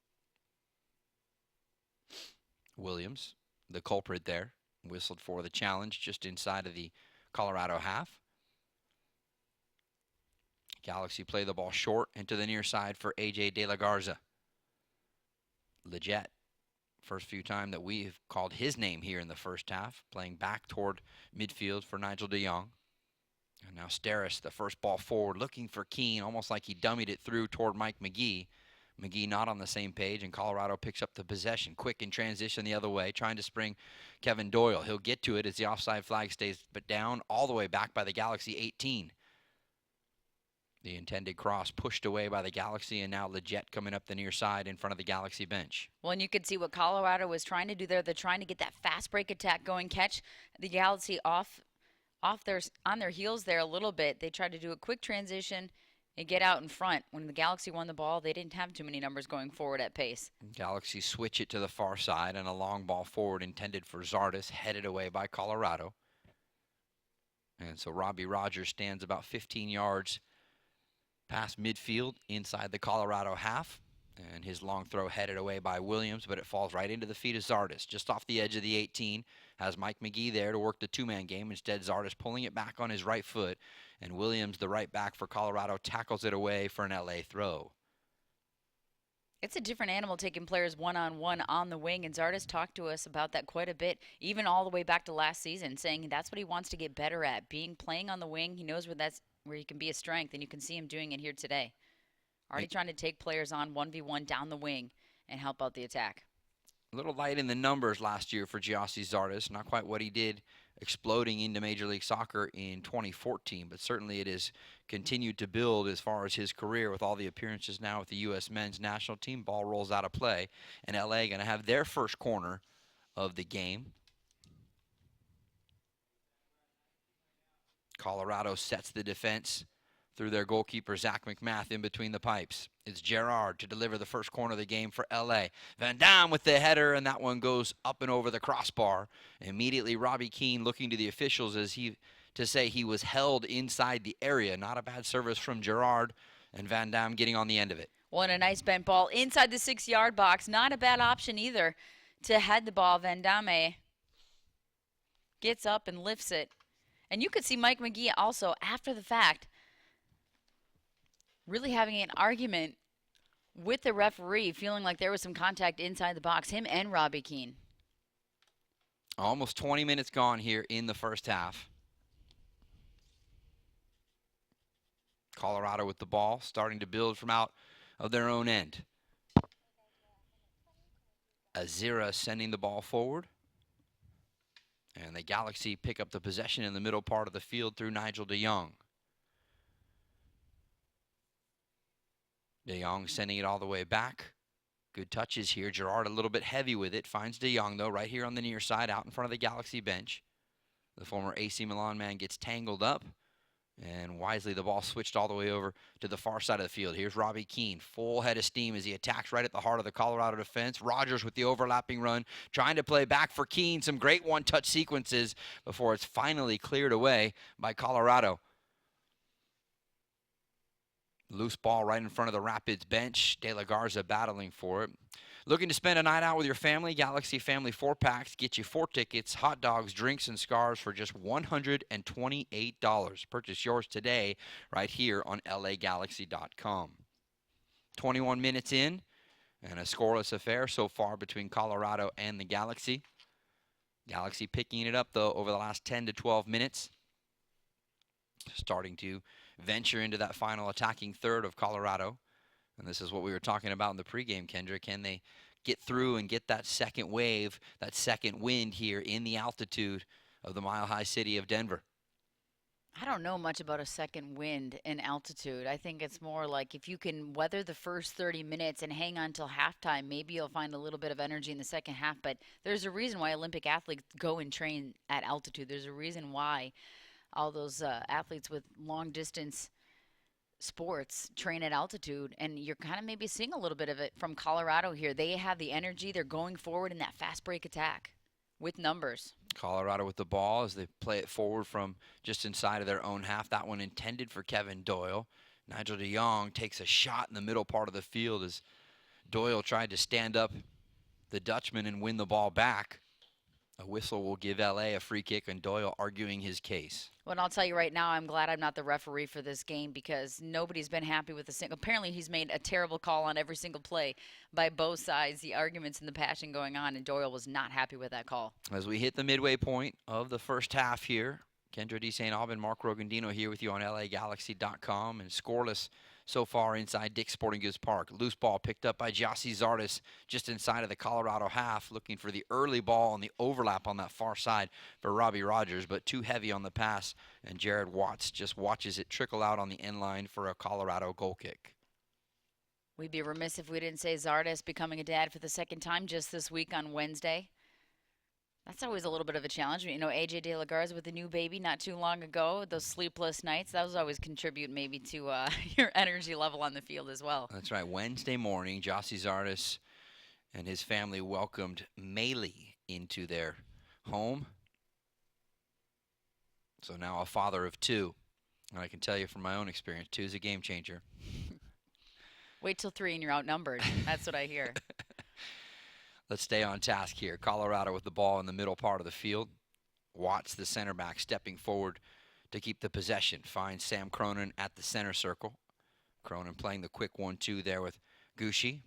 Williams, the culprit there, whistled for the challenge just inside of the Colorado half. Galaxy play the ball short into the near side for A.J. De La Garza. Leggett, first few time that we've called his name here in the first half, playing back toward midfield for Nigel de Jong. And now Steris, the first ball forward, looking for Keene, almost like he dummied it through toward Mike McGee. McGee not on the same page, and Colorado picks up the possession. Quick in transition the other way, trying to spring Kevin Doyle. He'll get to it as the offside flag stays but down all the way back by the Galaxy 18. The intended cross pushed away by the Galaxy, and now Leggett coming up the near side in front of the Galaxy bench. Well, and you could see what Colorado was trying to do there. They're trying to get that fast break attack going, catch the Galaxy on their heels there a little bit. They tried to do a quick transition and get out in front. When the Galaxy won the ball, they didn't have too many numbers going forward at pace. Galaxy switch it to the far side, and a long ball forward intended for Zardes, headed away by Colorado. And so Robbie Rogers stands about 15 yards past midfield inside the Colorado half. And his long throw headed away by Williams, but it falls right into the feet of Zardes, just off the edge of the 18. Has Mike McGee there to work the two-man game. Instead, Zardes pulling it back on his right foot, and Williams, the right back for Colorado, tackles it away for an LA throw. It's a different animal taking players one-on-one on the wing, and Zardes talked to us about that quite a bit, even all the way back to last season, saying that's what he wants to get better at, playing on the wing. He knows where he can be a strength, and you can see him doing it here today. Already trying to take players on 1v1 down the wing and help out the attack. A little light in the numbers last year for Giassi Zardes. Not quite what he did exploding into Major League Soccer in 2014, but certainly it has continued to build as far as his career with all the appearances now with the U.S. men's national team. Ball rolls out of play, and L.A. going to have their first corner of the game. Colorado sets the defense through their goalkeeper, Zach McMath, in between the pipes. It's Gerard to deliver the first corner of the game for L.A. Van Dam with the header, and that one goes up and over the crossbar. Immediately, Robbie Keane looking to the officials to say he was held inside the area. Not a bad service from Gerard, and Van Dam getting on the end of it. Well, and a nice bent ball inside the 6-yard box. Not a bad option either to head the ball. Van Dam gets up and lifts it. And you could see Mike McGee also, after the fact, really having an argument with the referee, feeling like there was some contact inside the box, him and Robbie Keane. Almost 20 minutes gone here in the first half. Colorado with the ball, starting to build from out of their own end. Azira sending the ball forward. And the Galaxy pick up the possession in the middle part of the field through Nigel de Jong. De Jong sending it all the way back. Good touches here. Gerard a little bit heavy with it. Finds De Jong, though, right here on the near side, out in front of the Galaxy bench. The former AC Milan man gets tangled up. And wisely, the ball switched all the way over to the far side of the field. Here's Robbie Keane, full head of steam as he attacks right at the heart of the Colorado defense. Rogers with the overlapping run, trying to play back for Keane. Some great one-touch sequences before it's finally cleared away by Colorado. Loose ball right in front of the Rapids bench. De La Garza battling for it. Looking to spend a night out with your family? Galaxy Family 4-packs get you 4 tickets, hot dogs, drinks, and scarves for just $128. Purchase yours today right here on LAGalaxy.com. 21 minutes in, and a scoreless affair so far between Colorado and the Galaxy. Galaxy picking it up, though, over the last 10 to 12 minutes. Starting to venture into that final attacking third of Colorado. And this is what we were talking about in the pregame, Kendra. Can they get through and get that second wave, that second wind here in the altitude of the mile-high city of Denver? I don't know much about a second wind in altitude. I think it's more like if you can weather the first 30 minutes and hang on till halftime, maybe you'll find a little bit of energy in the second half. But there's a reason why Olympic athletes go and train at altitude. There's a reason why all those athletes with long distance sports train at altitude. And you're kind of maybe seeing a little bit of it from Colorado here. They have the energy. They're going forward in that fast break attack with numbers. Colorado with the ball as they play it forward from just inside of their own half. That one intended for Kevin Doyle. Nigel de Jong takes a shot in the middle part of the field as Doyle tried to stand up the Dutchman and win the ball back. A whistle will give LA a free kick, and Doyle arguing his case. Well, and I'll tell you right now, I'm glad I'm not the referee for this game because nobody's been happy with the single. Apparently, he's made a terrible call on every single play by both sides, the arguments and the passion going on, and Doyle was not happy with that call. As we hit the midway point of the first half here, Kendra D. St. Aubin, Mark Rogandino here with you on LAGalaxy.com, and scoreless so far inside Dick's Sporting Goods Park. Loose ball picked up by Jossie Zardes just inside of the Colorado half, looking for the early ball on the overlap on that far side for Robbie Rogers, but too heavy on the pass, and Jared Watts just watches it trickle out on the end line for a Colorado goal kick. We'd be remiss if we didn't say Zardes becoming a dad for the second time just this week on Wednesday. That's always a little bit of a challenge. You know, AJ De La Garza with a new baby not too long ago, those sleepless nights, that was always contribute maybe to your energy level on the field as well. That's right. Wednesday morning, Jossie Zardes and his family welcomed Maylee into their home. So now a father of two. And I can tell you from my own experience, 2 is a game changer. Wait till 3 and you're outnumbered. That's what I hear. Let's stay on task here. Colorado with the ball in the middle part of the field. Watts, the center back, stepping forward to keep the possession. Finds Sam Cronin at the center circle. Cronin playing the quick 1-2 there with Gucci.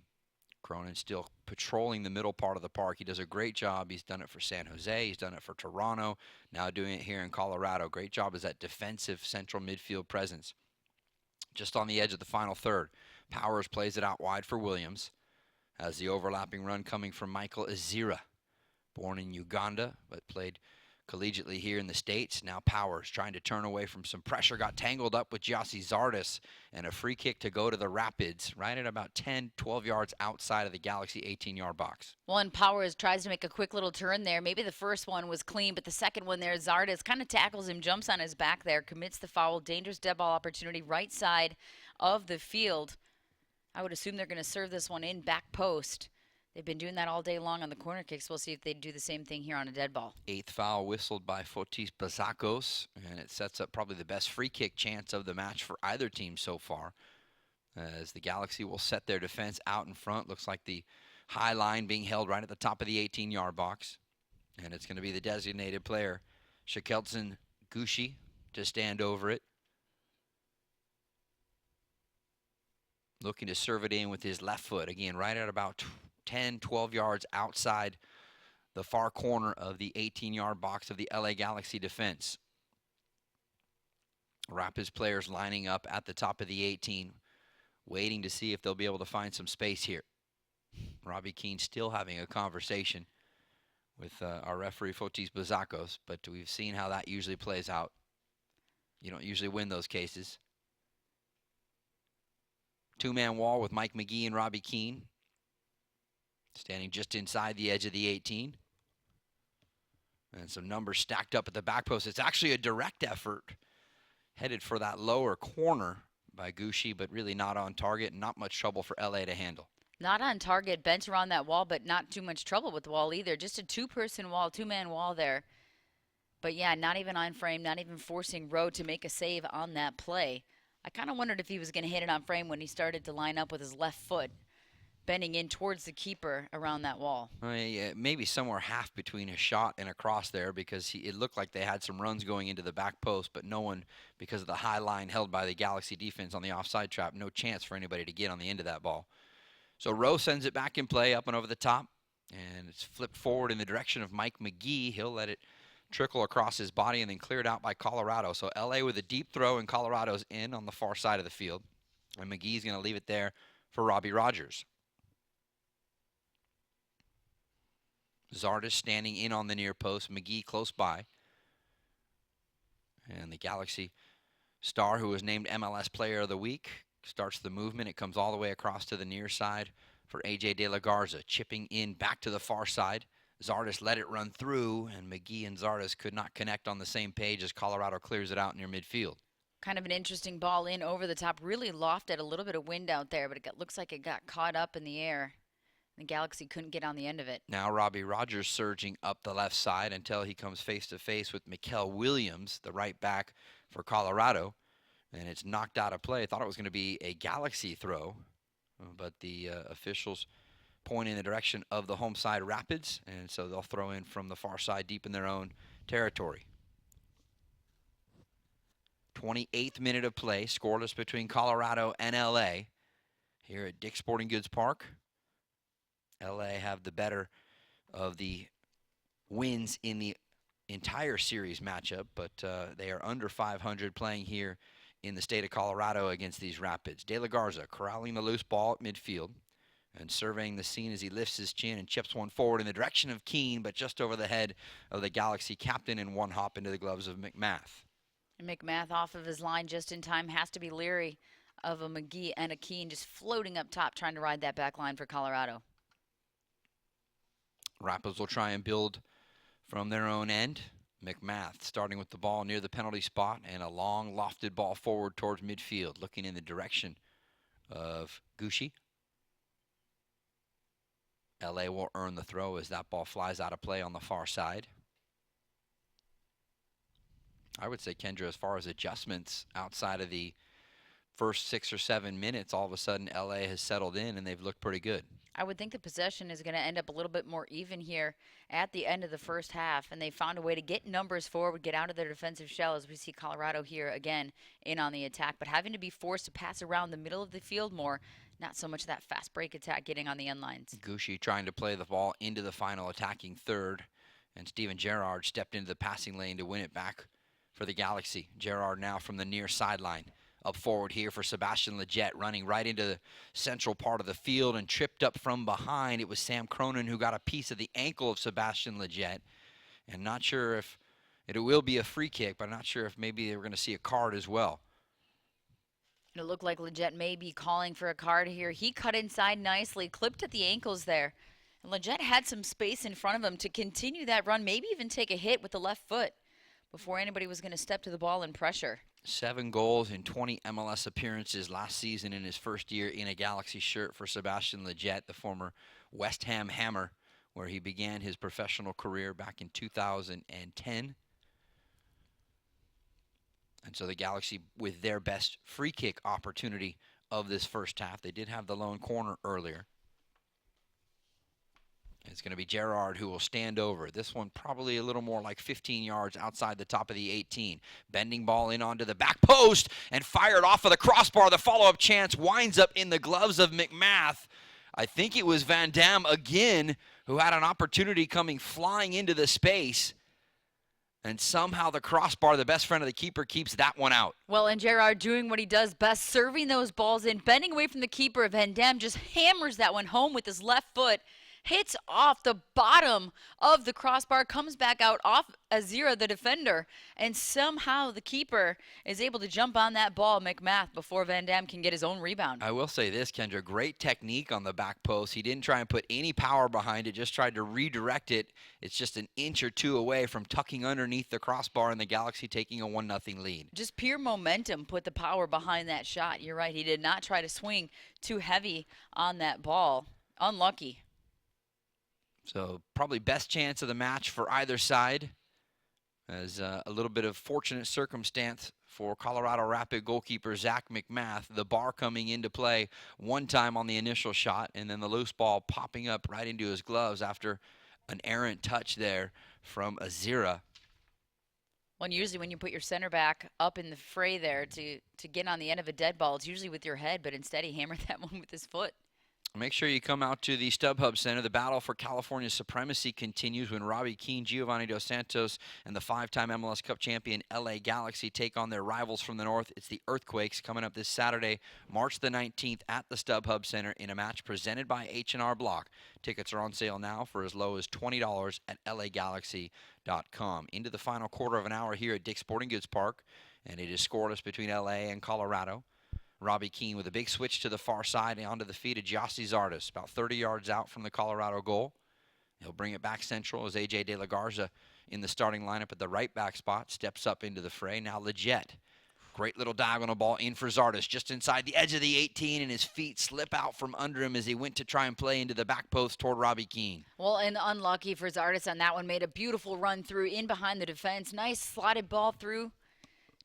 Cronin still patrolling the middle part of the park. He does a great job. He's done it for San Jose. He's done it for Toronto. Now doing it here in Colorado. Great job as that defensive central midfield presence. Just on the edge of the final third. Powers plays it out wide for Williams. As the overlapping run coming from Michael Azira, born in Uganda, but played collegiately here in the States. Now Powers trying to turn away from some pressure, got tangled up with Jossie Zardes, and a free kick to go to the Rapids, right at about 10, 12 yards outside of the Galaxy 18-yard box. Well, and Powers tries to make a quick little turn there. Maybe the first one was clean, but the second one there, Zardes kind of tackles him, jumps on his back there, commits the foul, dangerous dead ball opportunity right side of the field. I would assume they're going to serve this one in back post. They've been doing that all day long on the corner kicks. We'll see if they do the same thing here on a dead ball. 8th foul whistled by Fotis Bazakos, and it sets up probably the best free kick chance of the match for either team so far, as the Galaxy will set their defense out in front. Looks like the high line being held right at the top of the 18-yard box, and it's going to be the designated player, Shakeltson Gucci, to stand over it. Looking to serve it in with his left foot. Again, right at about 10, 12 yards outside the far corner of the 18-yard box of the LA Galaxy defense. Rapids players lining up at the top of the 18, waiting to see if they'll be able to find some space here. Robbie Keane still having a conversation with our referee, Fotis Bazakos, but we've seen how that usually plays out. You don't usually win those cases. 2-man wall with Mike McGee and Robbie Keane. Standing just inside the edge of the 18. And some numbers stacked up at the back post. It's actually a direct effort headed for that lower corner by Gucci, but really not on target and not much trouble for LA to handle. Not on target, bent around that wall, but not too much trouble with the wall either. Just a 2-person wall, 2-man wall there. But yeah, not even on frame, not even forcing Rowe to make a save on that play. I kind of wondered if he was going to hit it on frame when he started to line up with his left foot, bending in towards the keeper around that wall. Yeah, maybe somewhere half between a shot and a cross there, because it looked like they had some runs going into the back post, but no one, because of the high line held by the Galaxy defense on the offside trap, no chance for anybody to get on the end of that ball. So Rowe sends it back in play up and over the top, and it's flipped forward in the direction of Mike McGee. He'll let it trickle across his body and then cleared out by Colorado. So LA with a deep throw, and Colorado's in on the far side of the field. And McGee's going to leave it there for Robbie Rogers. Zardes standing in on the near post. McGee close by. And the Galaxy star, who was named MLS Player of the Week, starts the movement. It comes all the way across to the near side for A.J. De La Garza, chipping in back to the far side. Zardes let it run through, and McGee and Zardes could not connect on the same page as Colorado clears it out near midfield. Kind of an interesting ball in over the top. Really lofted, a little bit of wind out there, but looks like it got caught up in the air. The Galaxy couldn't get on the end of it. Now Robbie Rogers surging up the left side until he comes face-to-face with Mikel Williams, the right back for Colorado. And it's knocked out of play. I thought it was going to be a Galaxy throw, but the officials point in the direction of the home side Rapids, and so they'll throw in from the far side deep in their own territory. 28th minute of play, scoreless between Colorado and LA here at Dick's Sporting Goods Park. LA have the better of the wins in the entire series matchup, but they are under 500 playing here in the state of Colorado against these Rapids. De La Garza corralling the loose ball at midfield and surveying the scene as he lifts his chin and chips one forward in the direction of Keene, but just over the head of the Galaxy captain in one hop into the gloves of McMath. And McMath off of his line just in time. Has to be leery of a McGee and a Keene just floating up top trying to ride that back line for Colorado. Rapids will try and build from their own end. McMath starting with the ball near the penalty spot and a long lofted ball forward towards midfield, looking in the direction of Gucci. LA will earn the throw as that ball flies out of play on the far side. I would say, Kendra, as far as adjustments outside of the first 6 or 7 minutes, all of a sudden LA has settled in and they've looked pretty good. I would think the possession is going to end up a little bit more even here at the end of the first half, and they found a way to get numbers forward, get out of their defensive shell as we see Colorado here again in on the attack, but having to be forced to pass around the middle of the field more, not so much that fast break attack getting on the end lines. Gucci trying to play the ball into the final attacking third, and Steven Gerrard stepped into the passing lane to win it back for the Galaxy. Gerrard now from the near sideline. Up forward here for Sebastian Lletget, running right into the central part of the field and tripped up from behind. It was Sam Cronin who got a piece of the ankle of Sebastian Lletget. And not sure if it will be a free kick, but I'm not sure if maybe we're going to see a card as well. It looked like Lletget may be calling for a card here. He cut inside nicely, clipped at the ankles there. And Lletget had some space in front of him to continue that run, maybe even take a hit with the left foot before anybody was going to step to the ball and pressure. 7 goals in 20 MLS appearances last season in his first year in a Galaxy shirt for Sebastian Lletget, the former West Ham Hammer, where he began his professional career back in 2010. And so the Galaxy, with their best free kick opportunity of this first half, they did have the lone corner earlier. It's going to be Gerrard who will stand over. This one probably a little more like 15 yards outside the top of the 18. Bending ball in onto the back post and fired off of the crossbar. The follow-up chance winds up in the gloves of McMath. I think it was Van Dam again who had an opportunity coming flying into the space. And somehow the crossbar, the best friend of the keeper, keeps that one out. Well, and Gerrard doing what he does best, serving those balls in, bending away from the keeper. Van Dam just hammers that one home with his left foot. Hits off the bottom of the crossbar, comes back out off Azira, the defender, and somehow the keeper is able to jump on that ball, McMath, before Van Dam can get his own rebound. I will say this, Kendra, great technique on the back post. He didn't try and put any power behind it, just tried to redirect it. It's just an inch or two away from tucking underneath the crossbar and the Galaxy taking a 1-0 lead. Just pure momentum put the power behind that shot. You're right, he did not try to swing too heavy on that ball. Unlucky. So probably best chance of the match for either side, as a little bit of fortunate circumstance for Colorado Rapid goalkeeper Zach McMath. The bar coming into play one time on the initial shot, and then the loose ball popping up right into his gloves after an errant touch there from Azira. Well, and usually when you put your center back up in the fray there to get on the end of a dead ball, it's usually with your head, but instead he hammered that one with his foot. Make sure you come out to the StubHub Center. The battle for California supremacy continues when Robbie Keane, Giovanni Dos Santos, and the 5-time MLS Cup champion LA Galaxy take on their rivals from the north. It's the Earthquakes coming up this Saturday, March the 19th at the StubHub Center in a match presented by H&R Block. Tickets are on sale now for as low as $20 at lagalaxy.com. Into the final quarter of an hour here at Dick's Sporting Goods Park, and it is scoreless between LA and Colorado. Robbie Keane with a big switch to the far side onto the feet of Gyasi Zardes, about 30 yards out from the Colorado goal. He'll bring it back central as A.J. De La Garza in the starting lineup at the right back spot steps up into the fray. Now Leggett. Great little diagonal ball in for Zardes just inside the edge of the 18, and his feet slip out from under him as he went to try and play into the back post toward Robbie Keane. Well, and unlucky for Zardes on that one. Made a beautiful run through in behind the defense. Nice slotted ball through.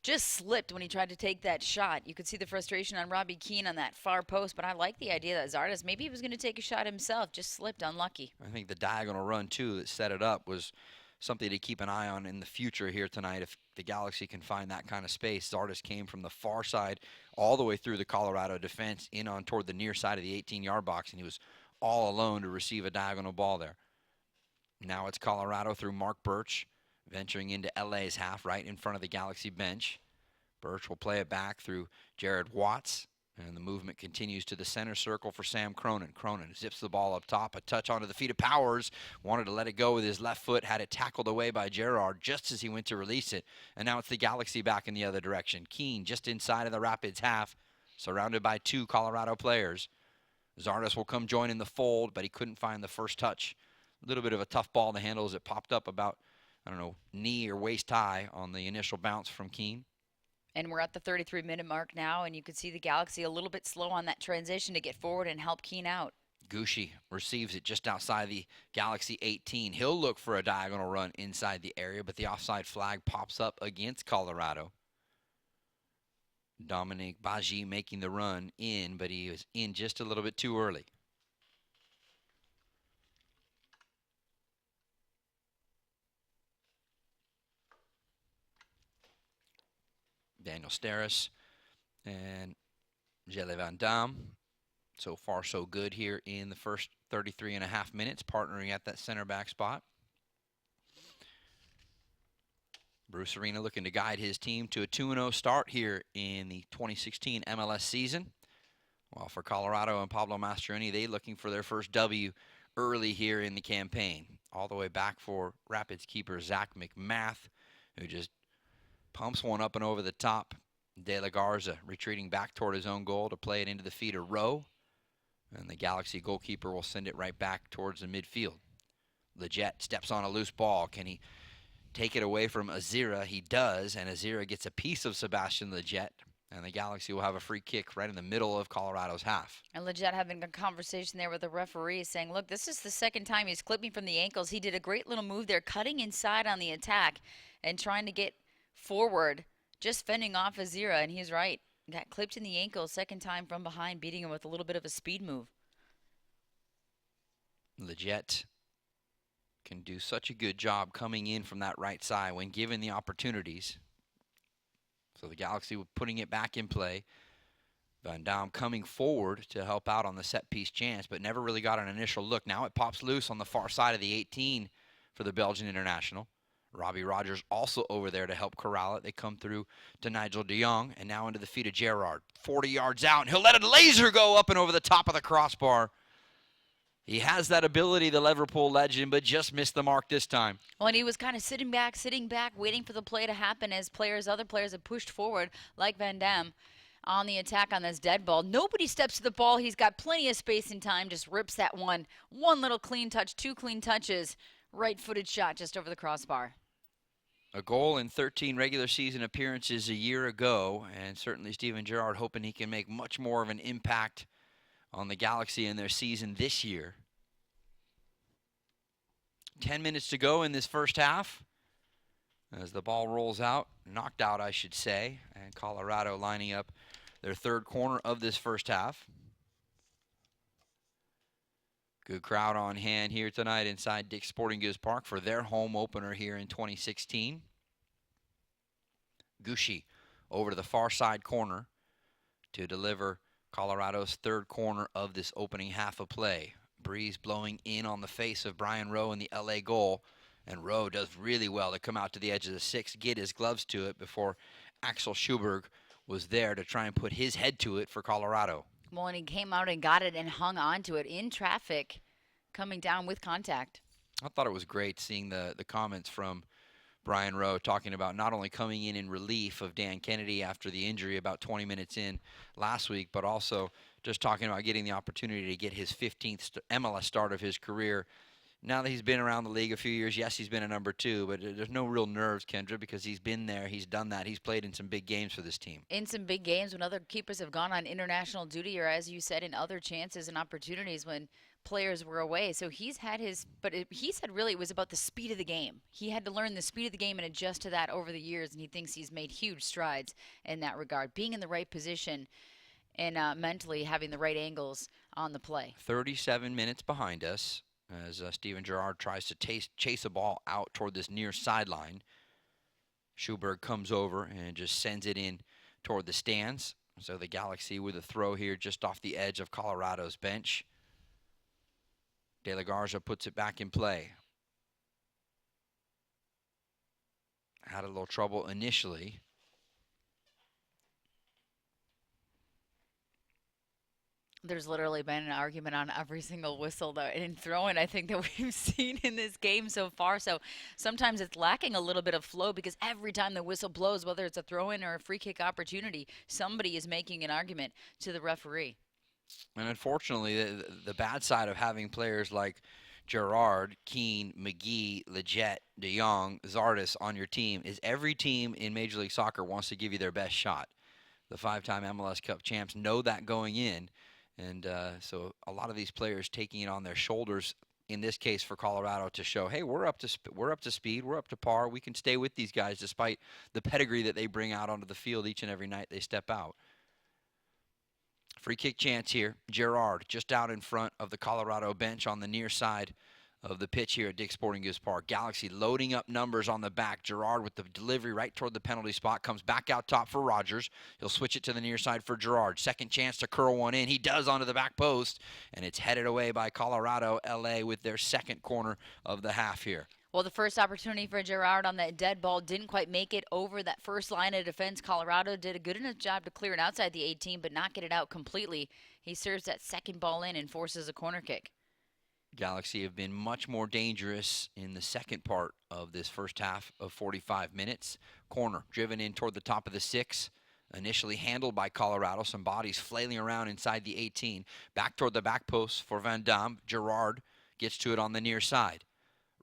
Just slipped when he tried to take that shot. You could see the frustration on Robbie Keane on that far post, but I like the idea that Zardes, maybe he was going to take a shot himself, just slipped, unlucky. I think the diagonal run, too, that set it up was something to keep an eye on in the future here tonight if the Galaxy can find that kind of space. Zardes came from the far side all the way through the Colorado defense in on toward the near side of the 18-yard box, and he was all alone to receive a diagonal ball there. Now it's Colorado through Mark Birch, venturing into LA's half right in front of the Galaxy bench. Birch will play it back through Jared Watts, and the movement continues to the center circle for Sam Cronin. Cronin zips the ball up top, a touch onto the feet of Powers, wanted to let it go with his left foot, had it tackled away by Gerard just as he went to release it, and now it's the Galaxy back in the other direction. Keane just inside of the Rapids half, surrounded by 2 Colorado players. Zardes will come join in the fold, but he couldn't find the first touch. A little bit of a tough ball to handle as it popped up about, knee or waist high on the initial bounce from Keane. And we're at the 33-minute mark now, and you can see the Galaxy a little bit slow on that transition to get forward and help Keane out. Gucci receives it just outside the Galaxy 18. He'll look for a diagonal run inside the area, but the offside flag pops up against Colorado. Dominic Baji making the run in, but he was in just a little bit too early. Daniel Steres and Jelle Van Dam. So far, so good here in the first 33 and a half minutes, partnering at that center back spot. Bruce Arena looking to guide his team to a 2-0 start here in the 2016 MLS season. While for Colorado and Pablo Mastroeni, they looking for their first W early here in the campaign. All the way back for Rapids keeper Zach McMath, who just pumps one up and over the top. De La Garza retreating back toward his own goal to play it into the feet of Rowe. And the Galaxy goalkeeper will send it right back towards the midfield. Leggett steps on a loose ball. Can he take it away from Azira? He does, and Azira gets a piece of Sebastian Leggett. And the Galaxy will have a free kick right in the middle of Colorado's half. And Leggett having a conversation there with the referee saying, look, this is the second time he's clipped me from the ankles. He did a great little move there, cutting inside on the attack and trying to get forward, just fending off Azira, and he's right. Got clipped in the ankle second time from behind, beating him with a little bit of a speed move. Leggett can do such a good job coming in from that right side when given the opportunities. So the Galaxy putting it back in play. Van Dam coming forward to help out on the set-piece chance, but never really got an initial look. Now it pops loose on the far side of the 18 for the Belgian international. Robbie Rogers also over there to help corral it. They come through to Nigel de Jong, and now into the feet of Gerard. 40 yards out, and he'll let a laser go up and over the top of the crossbar. He has that ability, the Liverpool legend, but just missed the mark this time. Well, and he was kind of sitting back, waiting for the play to happen as other players have pushed forward, like Van Dam, on the attack on this dead ball. Nobody steps to the ball. He's got plenty of space and time, just rips that one. One little clean touch, 2 clean touches, right-footed shot just over the crossbar. A goal in 13 regular season appearances a year ago, and certainly Steven Gerrard hoping he can make much more of an impact on the Galaxy in their season this year. 10 minutes to go in this first half as the ball rolls out, knocked out I should say, and Colorado lining up their third corner of this first half. Good crowd on hand here tonight inside Dick's Sporting Goods Park for their home opener here in 2016. Gucci over to the far side corner to deliver Colorado's third corner of this opening half of play. Breeze blowing in on the face of Brian Rowe in the LA goal. And Rowe does really well to come out to the edge of the 6, get his gloves to it before Axel Schuberg was there to try and put his head to it for Colorado. Well, and he came out and got it and hung on to it in traffic, coming down with contact. I thought it was great seeing the comments from Brian Rowe talking about not only coming in relief of Dan Kennedy after the injury about 20 minutes in last week, but also just talking about getting the opportunity to get his 15th MLS start of his career. Now that he's been around the league a few years, yes, he's been a number 2, but there's no real nerves, Kendra, because he's been there, he's done that, he's played in some big games for this team. In some big games when other keepers have gone on international duty, or as you said, in other chances and opportunities when players were away. So he's had his, but he said really it was about the speed of the game. He had to learn the speed of the game and adjust to that over the years, and he thinks he's made huge strides in that regard, being in the right position and mentally having the right angles on the play. 37 minutes behind us as Steven Gerrard tries to chase a ball out toward this near sideline. Schuberg comes over and just sends it in toward the stands. So the Galaxy with a throw here just off the edge of Colorado's bench. De La Garza puts it back in play. Had a little trouble initially. There's literally been an argument on every single whistle though, and in throwing, I think, that we've seen in this game so far. So sometimes it's lacking a little bit of flow because every time the whistle blows, whether it's a throw-in or a free kick opportunity, somebody is making an argument to the referee. And unfortunately, the bad side of having players like Gerrard, Keane, McGee, Leggett, De Jong, Zardes on your team is every team in Major League Soccer wants to give you their best shot. The 5-time MLS Cup champs know that going in. And so a lot of these players taking it on their shoulders, in this case for Colorado, to show, hey, we're up to speed, we're up to par, we can stay with these guys despite the pedigree that they bring out onto the field each and every night they step out. Free kick chance here. Gerrard just out in front of the Colorado bench on the near side of the pitch here at Dick's Sporting Goods Park. Galaxy loading up numbers on the back. Gerrard with the delivery right toward the penalty spot. Comes back out top for Rogers. He'll switch it to the near side for Gerrard. Second chance to curl one in. He does onto the back post, and it's headed away by Colorado. LA with their second corner of the half here. Well, the first opportunity for Gerrard on that dead ball didn't quite make it over that first line of defense. Colorado did a good enough job to clear it outside the 18, but not get it out completely. He serves that second ball in and forces a corner kick. Galaxy have been much more dangerous in the second part of this first half of 45 minutes. Corner driven in toward the top of the 6. Initially handled by Colorado. Some bodies flailing around inside the 18. Back toward the back post for Van Damme. Gerrard gets to it on the near side.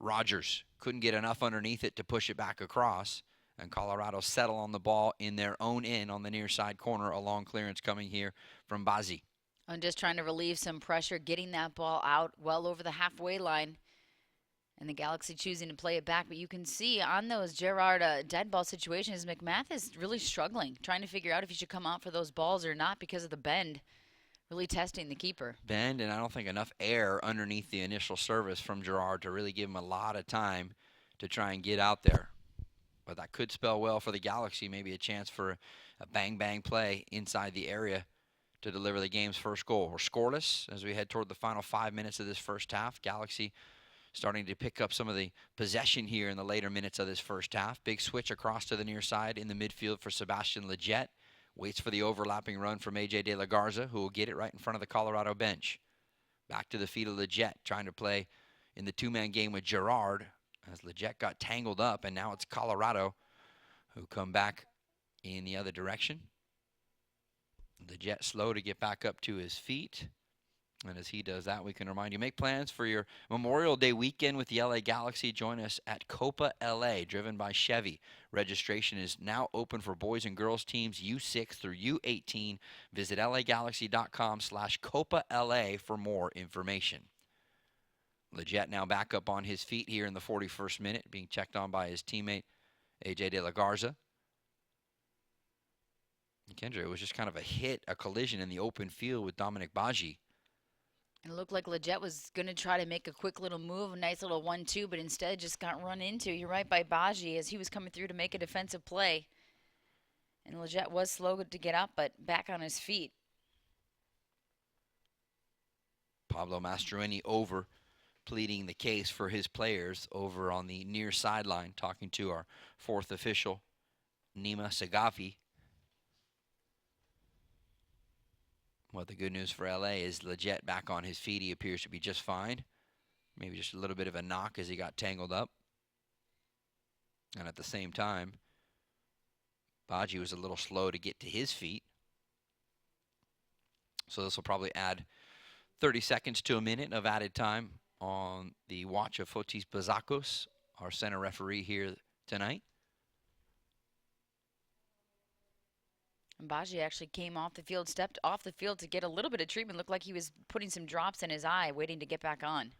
Rogers couldn't get enough underneath it to push it back across. And Colorado settle on the ball in their own end on the near side corner. A long clearance coming here from Bazzi. I'm just trying to relieve some pressure, getting that ball out well over the halfway line. And the Galaxy choosing to play it back. But you can see on those Gerrard dead ball situations, McMath is really struggling, trying to figure out if he should come out for those balls or not because of the bend. Really testing the keeper. Bend, and I don't think enough air underneath the initial service from Gerrard to really give him a lot of time to try and get out there. But that could spell well for the Galaxy, maybe a chance for a bang-bang play inside the area to deliver the game's first goal. We're scoreless as we head toward the final 5 minutes of this first half. Galaxy starting to pick up some of the possession here in the later minutes of this first half. Big switch across to the near side in the midfield for Sebastian Leggett. Waits for the overlapping run from A.J. De La Garza, who will get it right in front of the Colorado bench. Back to the feet of Leggett, trying to play in the two-man game with Gerrard as Leggett got tangled up, and now it's Colorado who come back in the other direction. Leggett slow to get back up to his feet. And as he does that, we can remind you, make plans for your Memorial Day weekend with the LA Galaxy. Join us at Copa LA, driven by Chevy. Registration is now open for boys and girls teams U6 through U18. Visit lagalaxy.com/Copa LA for more information. Leggett now back up on his feet here in the 41st minute, being checked on by his teammate, A.J. De La Garza. Kendra, it was just kind of a collision in the open field with Dominic Baji. It looked like Leggett was going to try to make a quick little move, a nice little 1-2, but instead just got run into. You're right, by Baji as he was coming through to make a defensive play. And Leggett was slow to get up, but back on his feet. Pablo Mastroeni over, pleading the case for his players over on the near sideline, talking to our fourth official, Nima Sagafi. Well, the good news for LA is Leggett back on his feet. He appears to be just fine. Maybe just a little bit of a knock as he got tangled up. And at the same time, Baji was a little slow to get to his feet. So this will probably add 30 seconds to a minute of added time on the watch of Fotis Bazakos, our center referee here tonight. Baji actually came off the field, stepped off the field to get a little bit of treatment. Looked like he was putting some drops in his eye, waiting to get back on.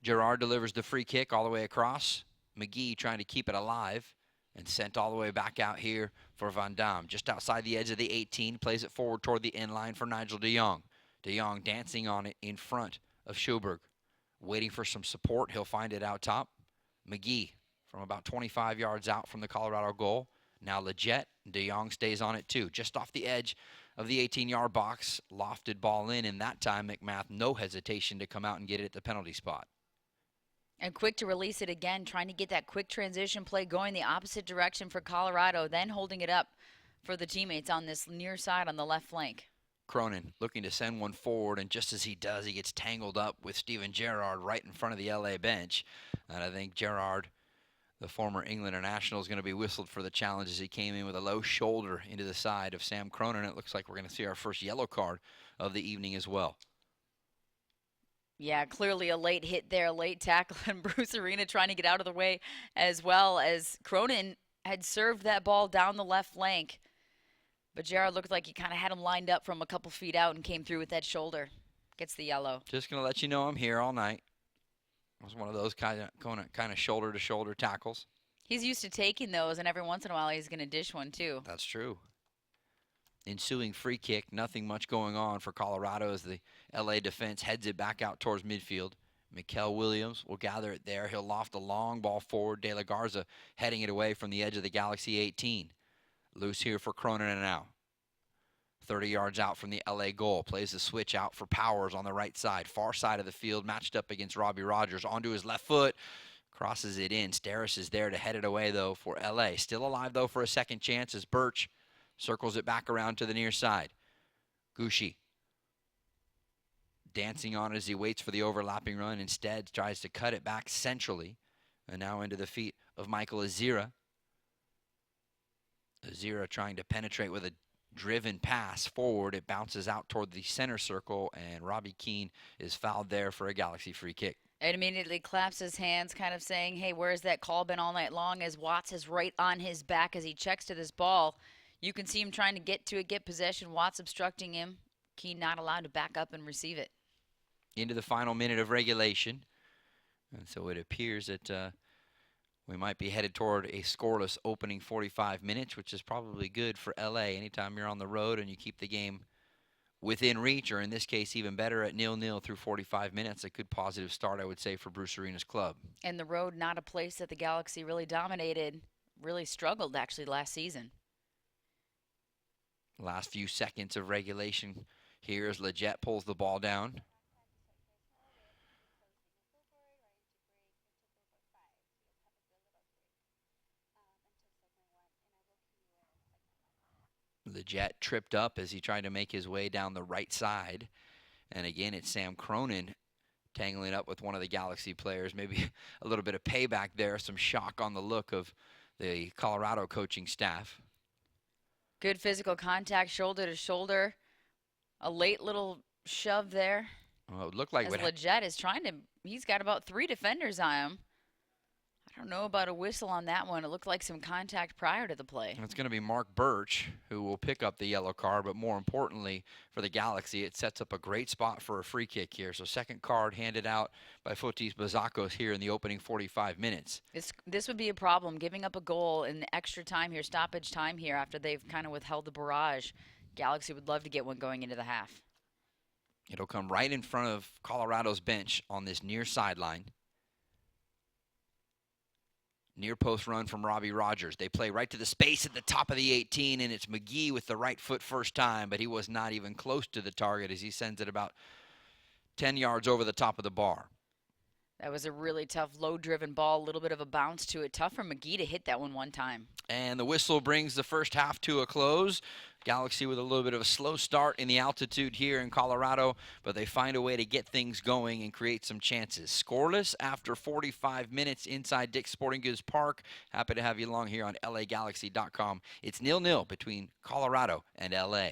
Gerard delivers the free kick all the way across. McGee trying to keep it alive and sent all the way back out here for Van Damme. Just outside the edge of the 18, plays it forward toward the end line for Nigel de Jong. De Jong dancing on it in front of Sjoberg. Waiting for some support. He'll find it out top. McGee from about 25 yards out from the Colorado goal. Now Leggett. De Jong stays on it too. Just off the edge of the 18-yard box. Lofted ball in, and that time McMath, no hesitation to come out and get it at the penalty spot. And quick to release it again, trying to get that quick transition play going the opposite direction for Colorado, then holding it up for the teammates on this near side on the left flank. Cronin looking to send one forward, and just as he does, he gets tangled up with Steven Gerrard right in front of the LA bench. And I think Gerrard, the former England international, is going to be whistled for the challenge as he came in with a low shoulder into the side of Sam Cronin. It looks like we're going to see our first yellow card of the evening as well. Yeah, clearly a late hit there, late tackle, and Bruce Arena trying to get out of the way as well, as Cronin had served that ball down the left flank. But Gerrard looked like he kind of had him lined up from a couple feet out and came through with that shoulder. Gets the yellow. Just going to let you know I'm here all night. It was one of those kind of shoulder-to-shoulder tackles. He's used to taking those, and every once in a while he's going to dish one too. That's true. Ensuing free kick, nothing much going on for Colorado as the LA defense heads it back out towards midfield. Mikel Williams will gather it there. He'll loft a long ball forward. De La Garza heading it away from the edge of the Galaxy 18. Loose here for Cronin and now. 30 yards out from the LA goal. Plays the switch out for Powers on the right side. Far side of the field, matched up against Robbie Rogers. Onto his left foot. Crosses it in. Steris is there to head it away, though, for LA. Still alive, though, for a second chance as Birch circles it back around to the near side. Gucci dancing on it as he waits for the overlapping run. Instead, tries to cut it back centrally. And now into the feet of Michael Azira. Azira trying to penetrate with a driven pass forward. It bounces out toward the center circle, and Robbie Keane is fouled there for a Galaxy free kick. And immediately claps his hands, kind of saying, hey, where's that call been all night long, as Watts is right on his back as he checks to this ball. You can see him trying to get to it, get possession. Watts obstructing him. Keane not allowed to back up and receive it. Into the final minute of regulation. And so it appears that we might be headed toward a scoreless opening 45 minutes, which is probably good for LA. Anytime you're on the road and you keep the game within reach, or in this case even better at 0-0 through 45 minutes, a good positive start, I would say, for Bruce Arena's club. And the road, not a place that the Galaxy really dominated, really struggled actually last season. Last few seconds of regulation here as Leggett pulls the ball down. Leggett tripped up as he tried to make his way down the right side. And again, it's Sam Cronin tangling up with one of the Galaxy players. Maybe a little bit of payback there, some shock on the look of the Colorado coaching staff. Good physical contact, shoulder to shoulder. A late little shove there. Well, it looked like as Leggett is trying to, he's got about 3 defenders on him. I don't know about a whistle on that one. It looked like some contact prior to the play. It's going to be Mark Birch who will pick up the yellow card, but more importantly for the Galaxy, it sets up a great spot for a free kick here. So second card handed out by Fotis Bazakos here in the opening 45 minutes. This would be a problem, giving up a goal in extra time here, stoppage time here after they've kind of withheld the barrage. Galaxy would love to get one going into the half. It'll come right in front of Colorado's bench on this near sideline. Near post run from Robbie Rogers. They play right to the space at the top of the 18, and it's McGee with the right foot first time, but he was not even close to the target as he sends it about 10 yards over the top of the bar. That was a really tough, low-driven ball, a little bit of a bounce to it. Tough for McGee to hit that one time. And the whistle brings the first half to a close. Galaxy with a little bit of a slow start in the altitude here in Colorado, but they find a way to get things going and create some chances. Scoreless after 45 minutes inside Dick's Sporting Goods Park. Happy to have you along here on LAGalaxy.com. It's 0-0 between Colorado and LA.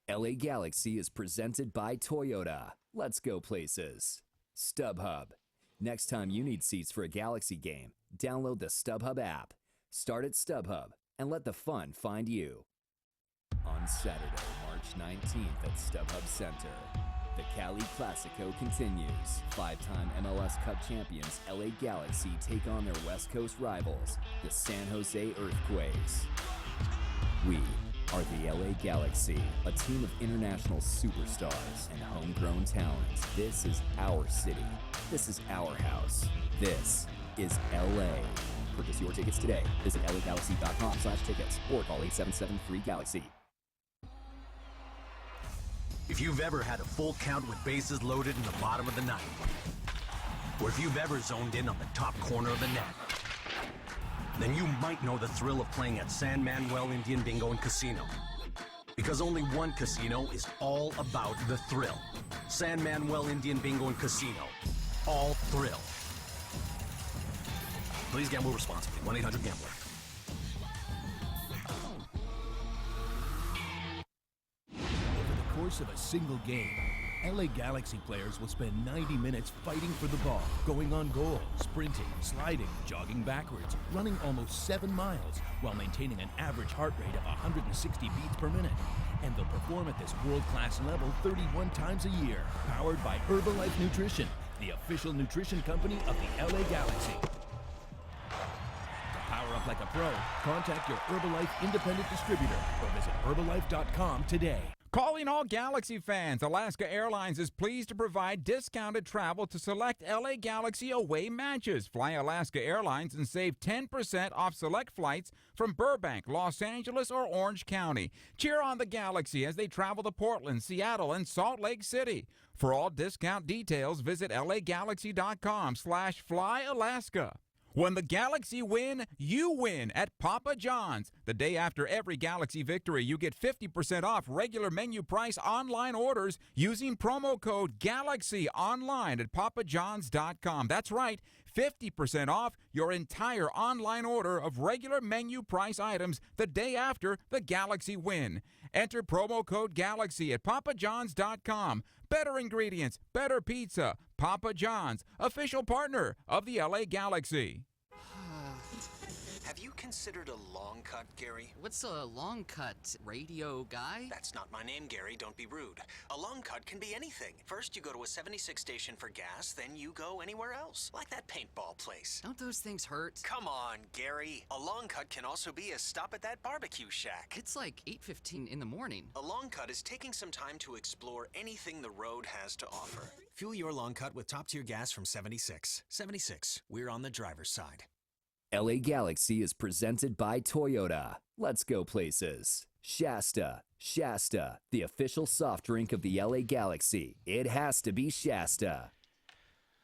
LA Galaxy is presented by Toyota. Let's go places. StubHub. Next time you need seats for a Galaxy game, download the StubHub app. Start at StubHub and let the fun find you. On Saturday, March 19th at StubHub Center, the Cali Classico continues. 5-time MLS Cup champions LA Galaxy take on their West Coast rivals, the San Jose Earthquakes. We are the LA Galaxy, a team of international superstars and homegrown talent. This is our city. This is our house. This is LA. Purchase your tickets today. Visit LAGalaxy.com/tickets or call 877-3GALAXY. If you've ever had a full count with bases loaded in the bottom of the ninth, or if you've ever zoned in on the top corner of the net, then you might know the thrill of playing at San Manuel Indian Bingo and Casino. Because only one casino is all about the thrill. San Manuel Indian Bingo and Casino. All thrill. Please gamble responsibly. 1-800-GAMBLER. Over the course of a single game, LA Galaxy players will spend 90 minutes fighting for the ball, going on goal, sprinting, sliding, jogging backwards, running almost 7 miles, while maintaining an average heart rate of 160 beats per minute. And they'll perform at this world-class level 31 times a year, powered by Herbalife Nutrition, the official nutrition company of the LA Galaxy. To power up like a pro, contact your Herbalife independent distributor or visit Herbalife.com today. Calling all Galaxy fans, Alaska Airlines is pleased to provide discounted travel to select LA Galaxy away matches. Fly Alaska Airlines and save 10% off select flights from Burbank, Los Angeles, or Orange County. Cheer on the Galaxy as they travel to Portland, Seattle, and Salt Lake City. For all discount details, visit LAGalaxy.com/flyalaska. When the Galaxy win, you win at Papa John's. The day after every Galaxy victory, you get 50% off regular menu price online orders using promo code GALAXY online at papajohns.com. That's right, 50% off your entire online order of regular menu price items the day after the Galaxy win. Enter promo code GALAXY at papajohns.com. Better ingredients, better pizza. Papa John's, official partner of the LA Galaxy. Have you considered a long cut, Gary? What's a long cut? Radio guy? That's not my name, Gary. Don't be rude. A long cut can be anything. First, you go to a 76 station for gas, then you go anywhere else. Like that paintball place. Don't those things hurt? Come on, Gary. A long cut can also be a stop at that barbecue shack. It's like 8:15 in the morning. A long cut is taking some time to explore anything the road has to offer. Fuel your long cut with top-tier gas from 76. 76. We're on the driver's side. LA Galaxy is presented by Toyota. Let's go places. Shasta, the official soft drink of the LA Galaxy. It has to be Shasta.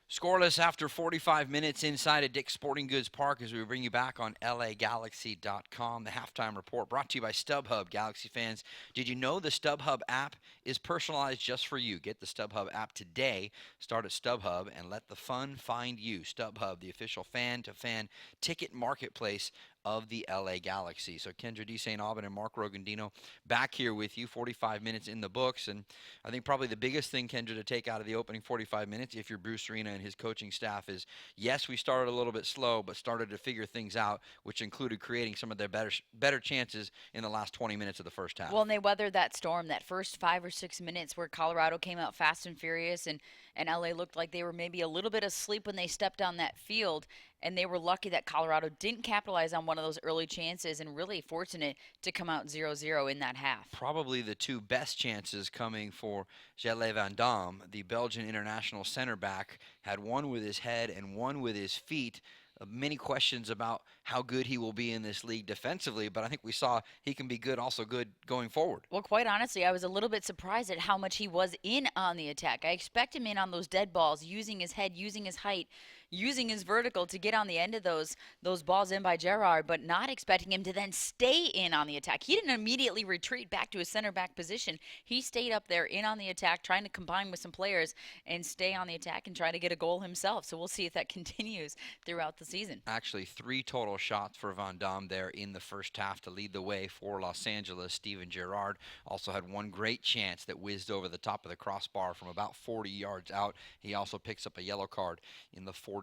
Scoreless after 45 minutes inside of Dick's Sporting Goods Park as we bring you back on LAGalaxy.com. The halftime report brought to you by StubHub. Galaxy fans, did you know the StubHub app is personalized just for you? Get the StubHub app today. Start at StubHub and let the fun find you. StubHub, the official fan-to-fan ticket marketplace of the LA Galaxy. So Kendra D. St. Aubin and Mark Rogandino back here with you, 45 minutes in the books. And I think probably the biggest thing, Kendra, to take out of the opening 45 minutes, if you're Bruce Arena and his coaching staff, is yes, we started a little bit slow, but started to figure things out, which included creating some of their better chances in the last 20 minutes of the first half. Well, and they weathered that storm, that first 5 or 6 minutes where Colorado came out fast and furious, and LA looked like they were maybe a little bit asleep when they stepped on that field. And they were lucky that Colorado didn't capitalize on one of those early chances and really fortunate to come out 0-0 in that half. Probably the two best chances coming for Jelle Van Damme, the Belgian international center back, had one with his head and one with his feet. many questions about how good he will be in this league defensively, but I think we saw he can be good, also good going forward. Well, quite honestly, I was a little bit surprised at how much he was in on the attack. I expect him in on those dead balls, using his head, using his height, using his vertical to get on the end of those balls in by Gerard, but not expecting him to then stay in on the attack. He didn't immediately retreat back to his center back position. He stayed up there in on the attack, trying to combine with some players and stay on the attack and try to get a goal himself. So we'll see if that continues throughout the season. Actually, 3 total shots for Van Damme there in the first half to lead the way for Los Angeles. Steven Gerrard also had one great chance that whizzed over the top of the crossbar from about 40 yards out. He also picks up a yellow card in the 43rd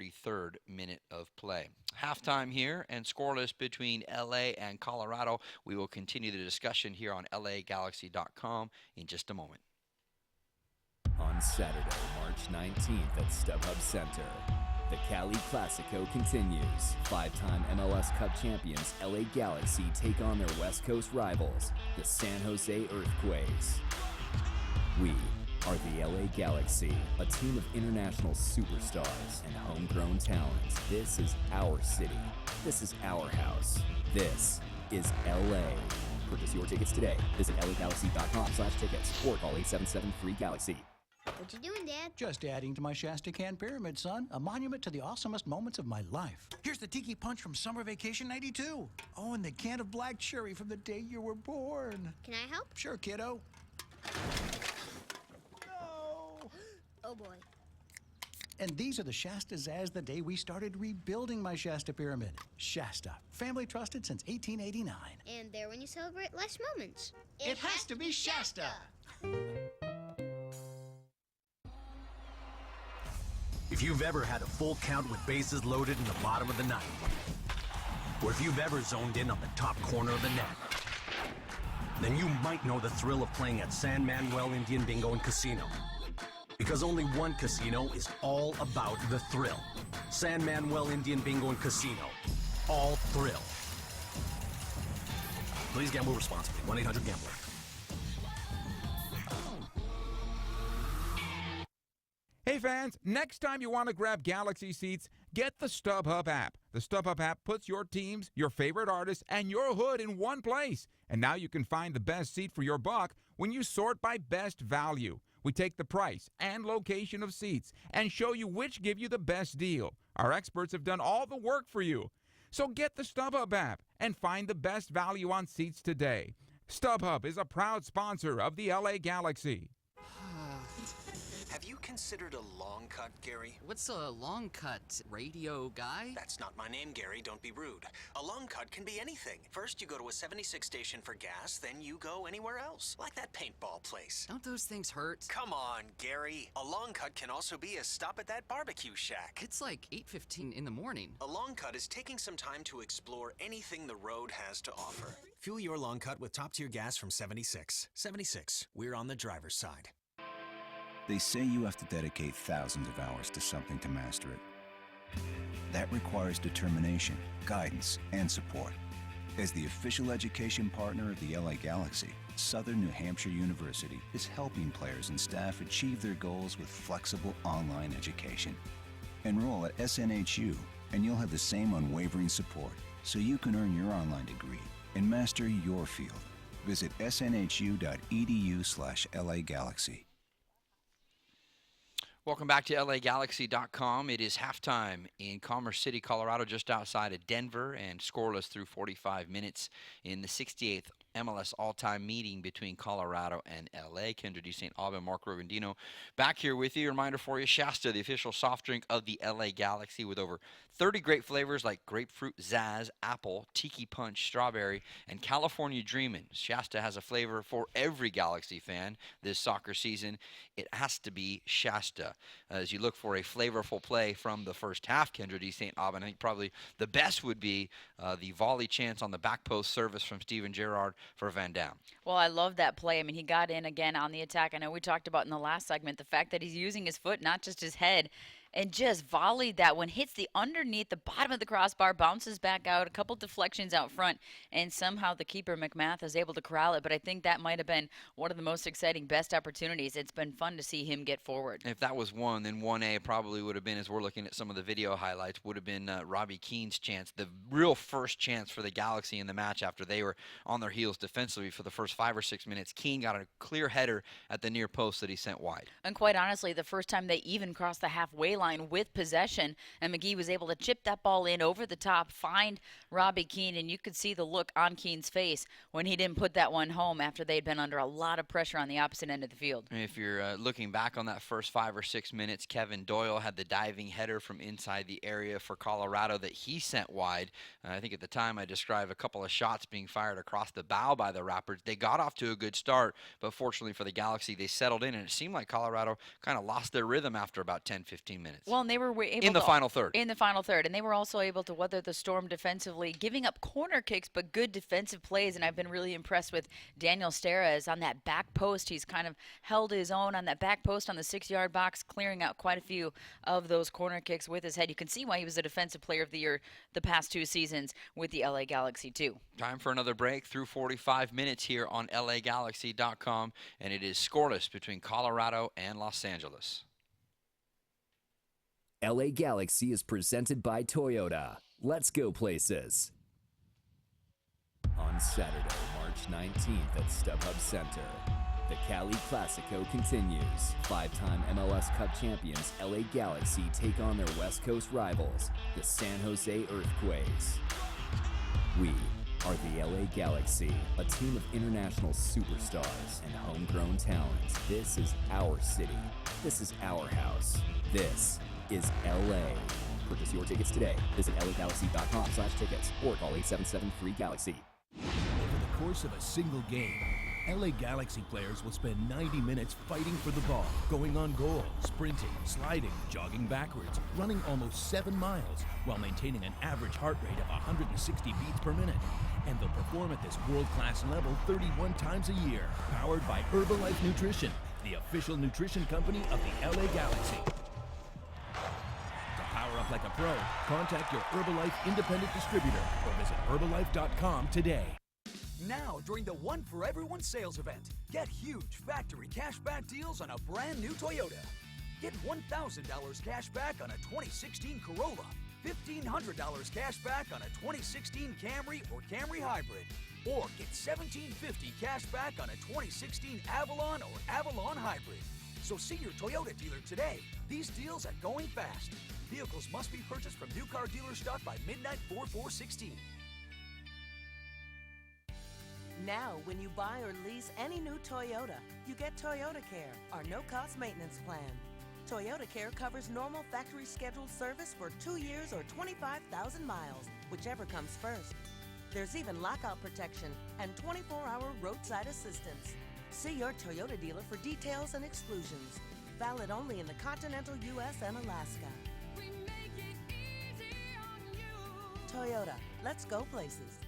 minute of play. Halftime here and scoreless between LA and Colorado. We will continue the discussion here on LAGalaxy.com in just a moment. On Saturday, March 19th at StubHub Center, the Cali Classico continues. 5-time MLS Cup champions LA Galaxy take on their West Coast rivals, the San Jose Earthquakes. We are the LA Galaxy, a team of international superstars and homegrown talent. This is our city. This is our house. This is LA. Purchase your tickets today. Visit LAGalaxy.com/tickets or call 877-3GALAXY. What you doing, Dad? Just adding to my Shasta Can Pyramid, son. A monument to the awesomest moments of my life. Here's the Tiki Punch from Summer Vacation '92. Oh, and the can of black cherry from the day you were born. Can I help? Sure, kiddo. Oh boy. And these are the Shastas as the day we started rebuilding my Shasta Pyramid. Shasta, family trusted since 1889. And there when you celebrate life's moments. It has to be Shasta. If you've ever had a full count with bases loaded in the bottom of the ninth, or if you've ever zoned in on the top corner of the net, then you might know the thrill of playing at San Manuel Indian Bingo and Casino. Because only one casino is all about the thrill. San Manuel Indian Bingo and Casino. All thrill. Please gamble responsibly. 1-800-GAMBLER. Hey fans, next time you want to grab Galaxy seats, get the StubHub app. The StubHub app puts your teams, your favorite artists, and your hood in one place. And now you can find the best seat for your buck when you sort by best value. We take the price and location of seats and show you which give you the best deal. Our experts have done all the work for you. So get the StubHub app and find the best value on seats today. StubHub is a proud sponsor of the LA Galaxy. Have you considered a long cut, Gary? What's a long cut? Radio guy? That's not my name, Gary. Don't be rude. A long cut can be anything. First, you go to a 76 station for gas, then you go anywhere else. Like that paintball place. Don't those things hurt? Come on, Gary. A long cut can also be a stop at that barbecue shack. It's like 8:15 in the morning. A long cut is taking some time to explore anything the road has to offer. Fuel your long cut with top-tier gas from 76. 76. We're on the driver's side. They say you have to dedicate thousands of hours to something to master it. That requires determination, guidance, and support. As the official education partner of the LA Galaxy, Southern New Hampshire University is helping players and staff achieve their goals with flexible online education. Enroll at SNHU, and you'll have the same unwavering support so you can earn your online degree and master your field. Visit snhu.edu/LAGalaxy. Welcome back to LAGalaxy.com. It is halftime in Commerce City, Colorado, just outside of Denver, and scoreless through 45 minutes in the 68th MLS all-time meeting between Colorado and LA. Kendra D. St. Aubin, Mark Rogandino back here with you. Reminder for you, Shasta, the official soft drink of the LA Galaxy, with over 30 great flavors like grapefruit, Zaz, apple, tiki punch, strawberry, and California Dreamin'. Shasta has a flavor for every Galaxy fan this soccer season. It has to be Shasta. As you look for a flavorful play from the first half, Kendra D. St. Aubin, I think probably the best would be the volley chance on the back post service from Steven Gerrard for Van Damme. Well, I love that play. I mean, he got in again on the attack. I know we talked about in the last segment the fact that he's using his foot, not just his head. and just volleyed that one. Hits the underneath the bottom of the crossbar, bounces back out, a couple deflections out front, and somehow the keeper McMath is able to corral it. But I think that might have been one of the most exciting, best opportunities. It's been fun to see him get forward. If that was one, then 1A probably would have been, as we're looking at some of the video highlights, would have been Robbie Keane's chance, the real first chance for the Galaxy in the match after they were on their heels defensively for the first 5 or 6 minutes. Keane got a clear header at the near post that he sent wide. And quite honestly, the first time they even crossed the halfway line with possession, and McGee was able to chip that ball in over the top, find Robbie Keane, and you could see the look on Keane's face when he didn't put that one home after they'd been under a lot of pressure on the opposite end of the field. If you're looking back on that first 5 or 6 minutes, Kevin Doyle had the diving header from inside the area for Colorado that he sent wide. I think at the time I described a couple of shots being fired across the bow by the Rapids. They got off to a good start, but fortunately for the Galaxy, they settled in, and it seemed like Colorado kind of lost their rhythm after about 10-15 minutes. Well, and they were able in the final third. In the final third, and they were also able to weather the storm defensively, giving up corner kicks, but good defensive plays, and I've been really impressed with Daniel Steres on that back post. He's kind of held his own on that back post on the 6-yard box, clearing out quite a few of those corner kicks with his head. You can see why he was a Defensive Player of the Year the past 2 seasons with the LA Galaxy, too. Time for another break through 45 minutes here on LAGalaxy.com, and it is scoreless between Colorado and Los Angeles. LA Galaxy is presented by Toyota. Let's go places. On Saturday, March 19th at StubHub Center, the Cali Classico continues. 5-time MLS Cup champions LA Galaxy take on their West Coast rivals, the San Jose Earthquakes. We are the LA Galaxy, a team of international superstars and homegrown talent. This is our city. This is our house. This is LA. Purchase your tickets today. Visit LAGalaxy.com/tickets or call 877-3GALAXY. Over the course of a single game, LA Galaxy players will spend 90 minutes fighting for the ball, going on goal, sprinting, sliding, jogging backwards, running almost 7 miles, while maintaining an average heart rate of 160 beats per minute. And they'll perform at this world-class level 31 times a year, powered by Herbalife Nutrition, the official nutrition company of the LA Galaxy. To power up like a pro, contact your Herbalife independent distributor or visit Herbalife.com today. Now, during the One for Everyone sales event, get huge factory cashback deals on a brand new Toyota. Get $1,000 cash back on a 2016 Corolla, $1,500 cash back on a 2016 Camry or Camry Hybrid, or get $1,750 cash back on a 2016 Avalon or Avalon Hybrid. So see your Toyota dealer today. These deals are going fast. Vehicles must be purchased from new car dealer stock by midnight 4/4/16. Now, when you buy or lease any new Toyota, you get Toyota Care, our no-cost maintenance plan. Toyota Care covers normal factory scheduled service for 2 years or 25,000 miles, whichever comes first. There's even lockout protection and 24-hour roadside assistance. See your Toyota dealer for details and exclusions. Valid only in the continental U.S. and Alaska. We make it easy on you. Toyota, let's go places.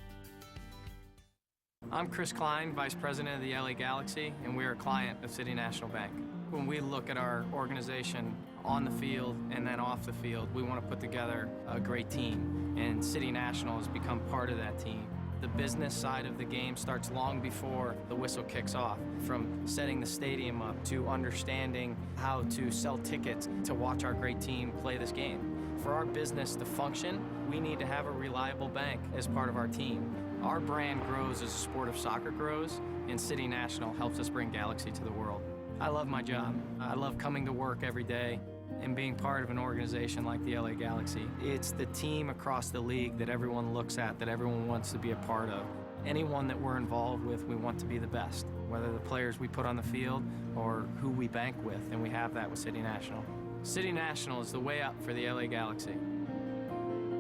I'm Chris Klein, Vice President of the LA Galaxy, and we're a client of City National Bank. When we look at our organization on the field and then off the field, we want to put together a great team, and City National has become part of that team. The business side of the game starts long before the whistle kicks off, from setting the stadium up to understanding how to sell tickets to watch our great team play this game. For our business to function, we need to have a reliable bank as part of our team. Our brand grows as the sport of soccer grows, and City National helps us bring Galaxy to the world. I love my job. I love coming to work every day and being part of an organization like the LA Galaxy. It's the team across the league that everyone looks at, that everyone wants to be a part of. Anyone that we're involved with, we want to be the best, whether the players we put on the field or who we bank with, and we have that with City National. City National is the way up for the LA Galaxy.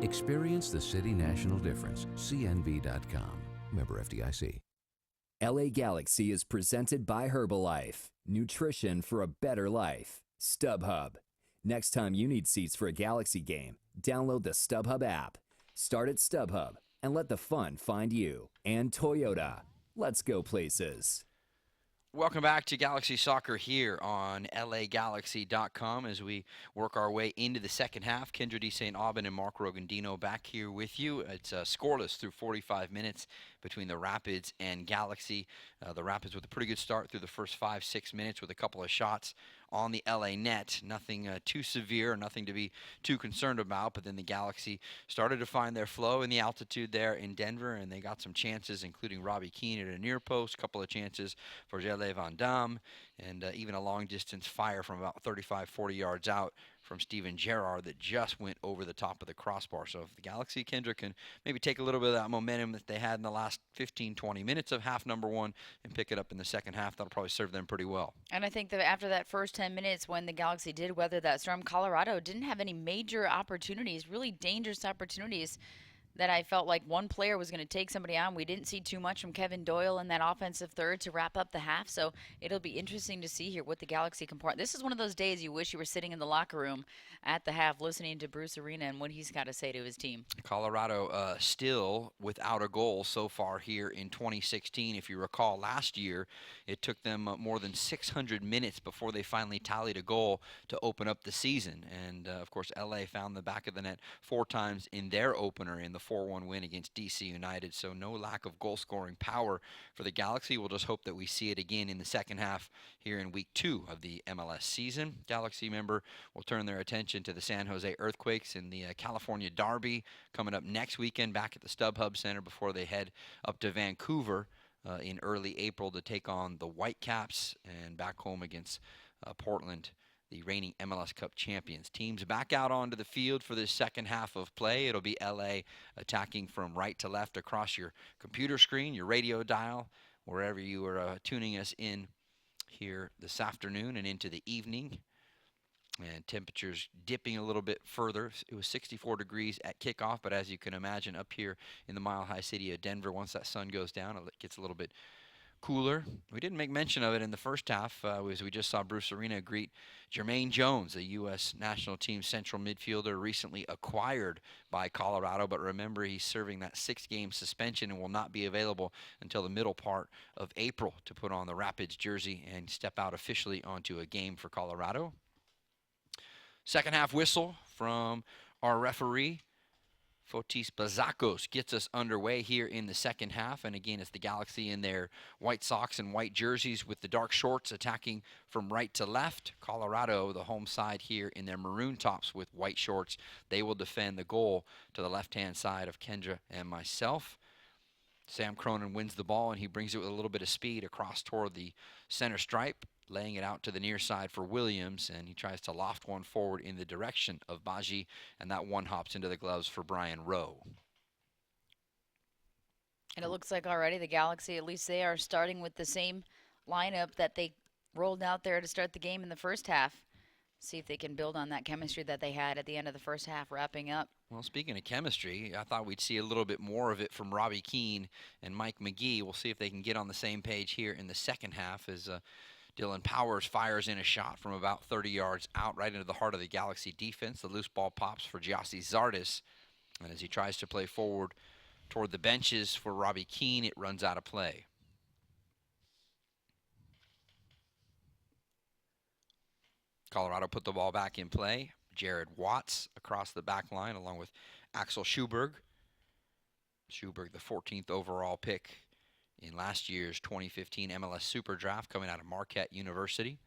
Experience the City National difference. CNB.com. Member FDIC. LA Galaxy is presented by Herbalife. Nutrition for a better life. StubHub. Next time you need seats for a Galaxy game, download the StubHub app. Start at StubHub and let the fun find you. And Toyota. Let's go places. Welcome back to Galaxy Soccer here on LAGalaxy.com as we work our way into the second half. Kendra D. St. Aubin and Mark Rogandino back here with you. It's scoreless through 45 minutes between the Rapids and Galaxy. The Rapids with a pretty good start through the first 5-6 minutes with a couple of shots on the LA net. Nothing too severe, nothing to be too concerned about, but then the Galaxy started to find their flow in the altitude there in Denver, and they got some chances, including Robbie Keane at a near post, a couple of chances for Jelle Van Dam, and even a long-distance fire from about 35, 40 yards out from Steven Gerrard that just went over the top of the crossbar. So if the Galaxy, Kendra, can maybe take a little bit of that momentum that they had in the last 15, 20 minutes of half number one and pick it up in the second half, that'll probably serve them pretty well. And I think that after that first 10 minutes when the Galaxy did weather that storm, Colorado didn't have any major opportunities, really dangerous opportunities that I felt like one player was going to take somebody on. We didn't see too much from Kevin Doyle in that offensive third to wrap up the half, so it'll be interesting to see here what the Galaxy can pour. This is one of those days you wish you were sitting in the locker room at the half listening to Bruce Arena and what he's got to say to his team. Colorado still without a goal so far here in 2016. If you recall, last year it took them more than 600 minutes before they finally tallied a goal to open up the season. And, of course, LA found the back of the net 4 times in their opener in the 4-1 win against DC United, so no lack of goal-scoring power for the Galaxy. We'll just hope that we see it again in the second half here in week 2 of the MLS season. Galaxy member will turn their attention to the San Jose Earthquakes in the California Derby coming up next weekend back at the StubHub Center before they head up to Vancouver in early April to take on the Whitecaps and back home against Portland, the reigning MLS Cup champions. Teams back out onto the field for this second half of play. It'll be LA attacking from right to left across your computer screen, your radio dial, wherever you are tuning us in here this afternoon and into the evening. And temperatures dipping a little bit further. It was 64 degrees at kickoff, but as you can imagine, up here in the mile-high city of Denver, once that sun goes down, it gets a little bit cooler. We didn't make mention of it in the first half as we just saw Bruce Arena greet Jermaine Jones, a U.S. national team central midfielder recently acquired by Colorado. But remember, he's serving that 6-game suspension and will not be available until the middle part of April to put on the Rapids jersey and step out officially onto a game for Colorado. Second half whistle from our referee. Fotis Bazakos gets us underway here in the second half. And again, it's the Galaxy in their white socks and white jerseys with the dark shorts attacking from right to left. Colorado, the home side here in their maroon tops with white shorts. They will defend the goal to the left-hand side of Kendra and myself. Sam Cronin wins the ball, and he brings it with a little bit of speed across toward the center stripe, laying it out to the near side for Williams, and he tries to loft one forward in the direction of Baji, and that one hops into the gloves for Brian Rowe. And it looks like already the Galaxy, at least they are starting with the same lineup that they rolled out there to start the game in the first half. See if they can build on that chemistry that they had at the end of the first half, wrapping up. Well, speaking of chemistry, I thought we'd see a little bit more of it from Robbie Keane and Mike McGee. We'll see if they can get on the same page here in the second half as Dylan Powers fires in a shot from about 30 yards out right into the heart of the Galaxy defense. The loose ball pops for Gyasi Zardes, and as he tries to play forward toward the benches for Robbie Keane, it runs out of play. Colorado put the ball back in play. Jared Watts across the back line along with Axel Schuberg. Schuberg, the 14th overall pick in last year's 2015 MLS Super Draft coming out of Marquette University.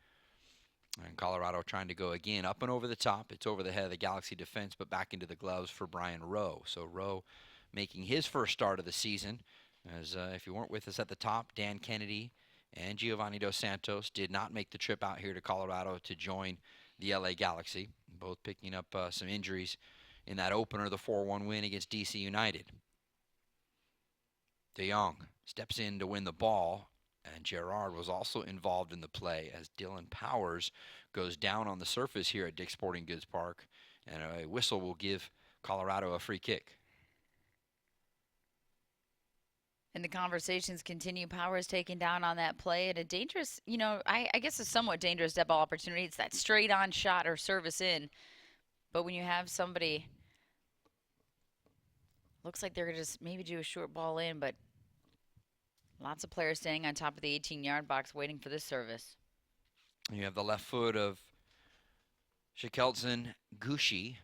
And Colorado trying to go again up and over the top. It's over the head of the Galaxy defense, but back into the gloves for Brian Rowe. So Rowe making his first start of the season. As if you weren't with us at the top, Dan Kennedy and Giovanni Dos Santos did not make the trip out here to Colorado to join the LA Galaxy, both picking up some injuries in that opener, the 4-1 win against DC United. De Jong steps in to win the ball, and Gerrard was also involved in the play as Dylan Powers goes down on the surface here at Dick's Sporting Goods Park, and a whistle will give Colorado a free kick. And the conversations continue. Powers taken down on that play at a dangerous, I guess a somewhat dangerous dead ball opportunity. It's that straight-on shot or service in. But when you have somebody, looks like they're going to just maybe do a short ball in, but Lots of players staying on top of the 18-yard box waiting for this service. You have the left foot of Shekeltson Gushi,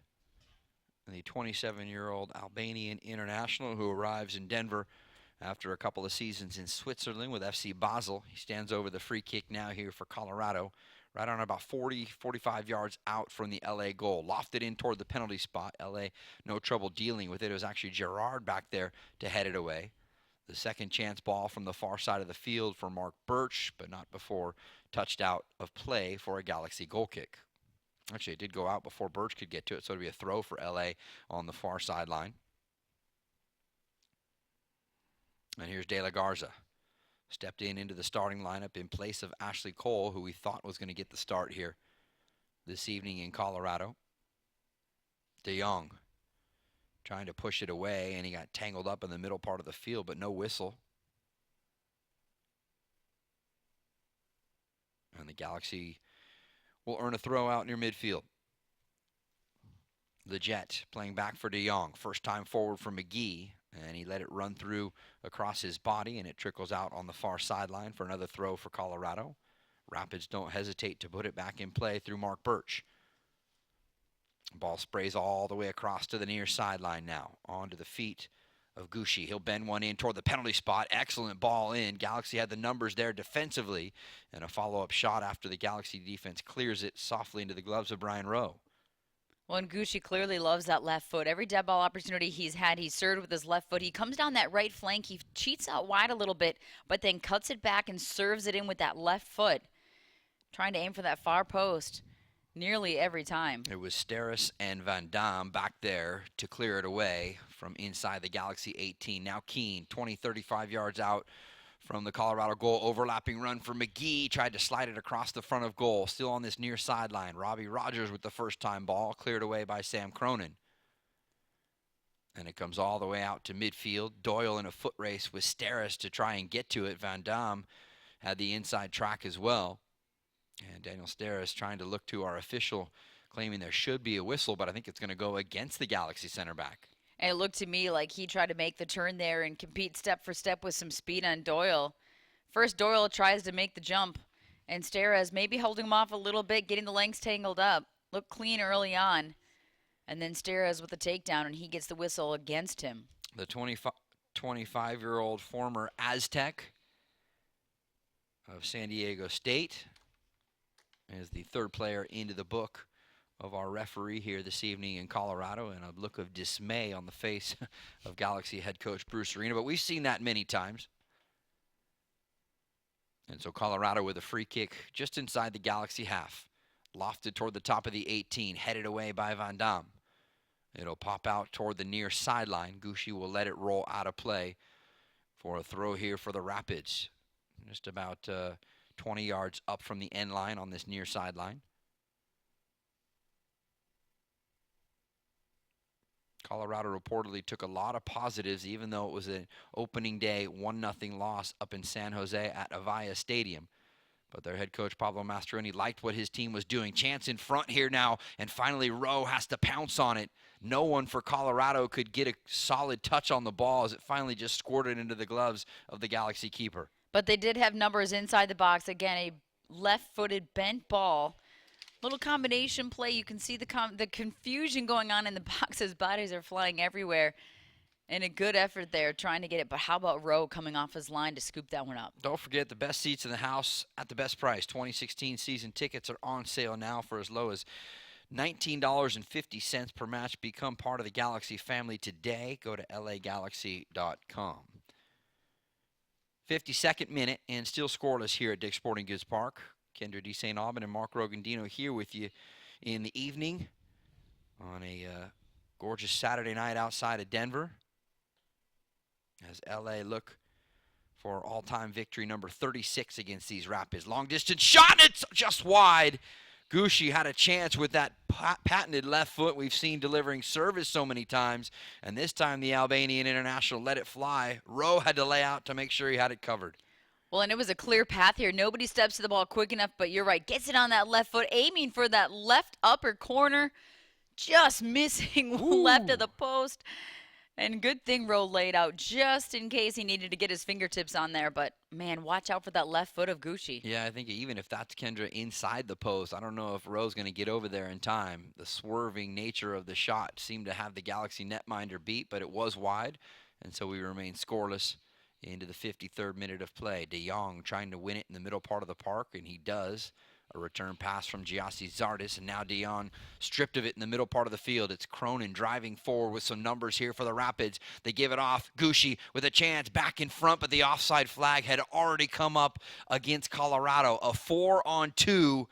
the 27-year-old Albanian international who arrives in Denver after a couple of seasons in Switzerland with FC Basel. He stands over the free kick now here for Colorado, right on about 45 yards out from the LA goal. Lofted in toward the penalty spot. LA, no trouble dealing with it. It was actually Gerard back there to head it away. The second chance ball from the far side of the field for Mark Birch, but not before touched out of play for a Galaxy goal kick. Actually, it did go out before Birch could get to it, so it'll be a throw for LA on the far sideline. And here's De La Garza. Stepped into the starting lineup in place of Ashley Cole, who we thought was going to get the start here this evening in Colorado. De Jong trying to push it away, and he got tangled up in the middle part of the field, but no whistle. And the Galaxy will earn a throw out near midfield. The Jet playing back for De Jong. First time forward for McGee, and he let it run through across his body, and it trickles out on the far sideline for another throw for Colorado. Rapids don't hesitate to put it back in play through Mark Birch. Ball sprays all the way across to the near sideline now. Onto the feet of Gushi. He'll bend one in toward the penalty spot. Excellent ball in. Galaxy had the numbers there defensively, and a follow-up shot after the Galaxy defense clears it softly into the gloves of Brian Rowe. Well, and Gushi clearly loves that left foot. Every dead ball opportunity he's had, he's served with his left foot. He comes down that right flank. He cheats out wide a little bit, but then cuts it back and serves it in with that left foot, trying to aim for that far post nearly every time. It was Steris and Van Dam back there to clear it away from inside the Galaxy 18. Now Keene, 20, 35 yards out from the Colorado goal. Overlapping run for McGee. Tried to slide it across the front of goal. Still on this near sideline. Robbie Rogers with the first-time ball. Cleared away by Sam Cronin. And it comes all the way out to midfield. Doyle in a foot race with Steris to try and get to it. Van Dam had the inside track as well. And Daniel Steris trying to look to our official, claiming there should be a whistle, but I think it's going to go against the Galaxy center back. And it looked to me like he tried to make the turn there and compete step for step with some speed on Doyle. First, Doyle tries to make the jump, and Steris maybe holding him off a little bit, getting the lengths tangled up. Looked clean early on. And then Steris with the takedown, and he gets the whistle against him. The 25-year-old former Aztec of San Diego State is the third player into the book of our referee here this evening in Colorado, and a look of dismay on the face of Galaxy head coach Bruce Arena. But we've seen that many times. And so Colorado with a free kick just inside the Galaxy half. Lofted toward the top of the 18, headed away by Van Dam. It'll pop out toward the near sideline. Gushi will let it roll out of play for a throw here for the Rapids. Just about 20 yards up from the end line on this near sideline. Colorado reportedly took a lot of positives, even though it was an opening day 1-0 loss up in San Jose at Avaya Stadium. But their head coach, Pablo Mastroeni, liked what his team was doing. Chance in front here now, and finally Rowe has to pounce on it. No one for Colorado could get a solid touch on the ball as it finally just squirted into the gloves of the Galaxy keeper. But they did have numbers inside the box. Again, a left-footed bent ball. Little combination play. You can see the confusion going on in the box as bodies are flying everywhere. And a good effort there trying to get it. But how about Rowe coming off his line to scoop that one up? Don't forget the best seats in the house at the best price. 2016 season tickets are on sale now for as low as $19.50 per match. Become part of the Galaxy family today. Go to lagalaxy.com. 52nd minute and still scoreless here at Dick's Sporting Goods Park. Kendra D. St. Aubin and Mark Rogandino here with you in the evening on a gorgeous Saturday night outside of Denver as LA look for all-time victory number 36 against these Rapids. Long distance shot, and it's just wide. Gushi had a chance with that patented left foot we've seen delivering service so many times, and this time the Albanian international let it fly. Rowe had to lay out to make sure he had it covered. Well, and it was a clear path here. Nobody steps to the ball quick enough, but you're right. Gets it on that left foot, aiming for that left upper corner, just missing left of the post. And good thing Rowe laid out just in case he needed to get his fingertips on there. But, man, watch out for that left foot of Gucci. Yeah, I think even if that's Kendra inside the post, I don't know if Rowe's going to get over there in time. The swerving nature of the shot seemed to have the Galaxy netminder beat, but it was wide, and so we remain scoreless into the 53rd minute of play. De Jong trying to win it in the middle part of the park, and he does. A return pass from Giassi Zardes, and now De Jong stripped of it in the middle part of the field. It's Cronin driving forward with some numbers here for the Rapids. They give it off. Gucci with a chance back in front, but the offside flag had already come up against Colorado. A 4-on-2,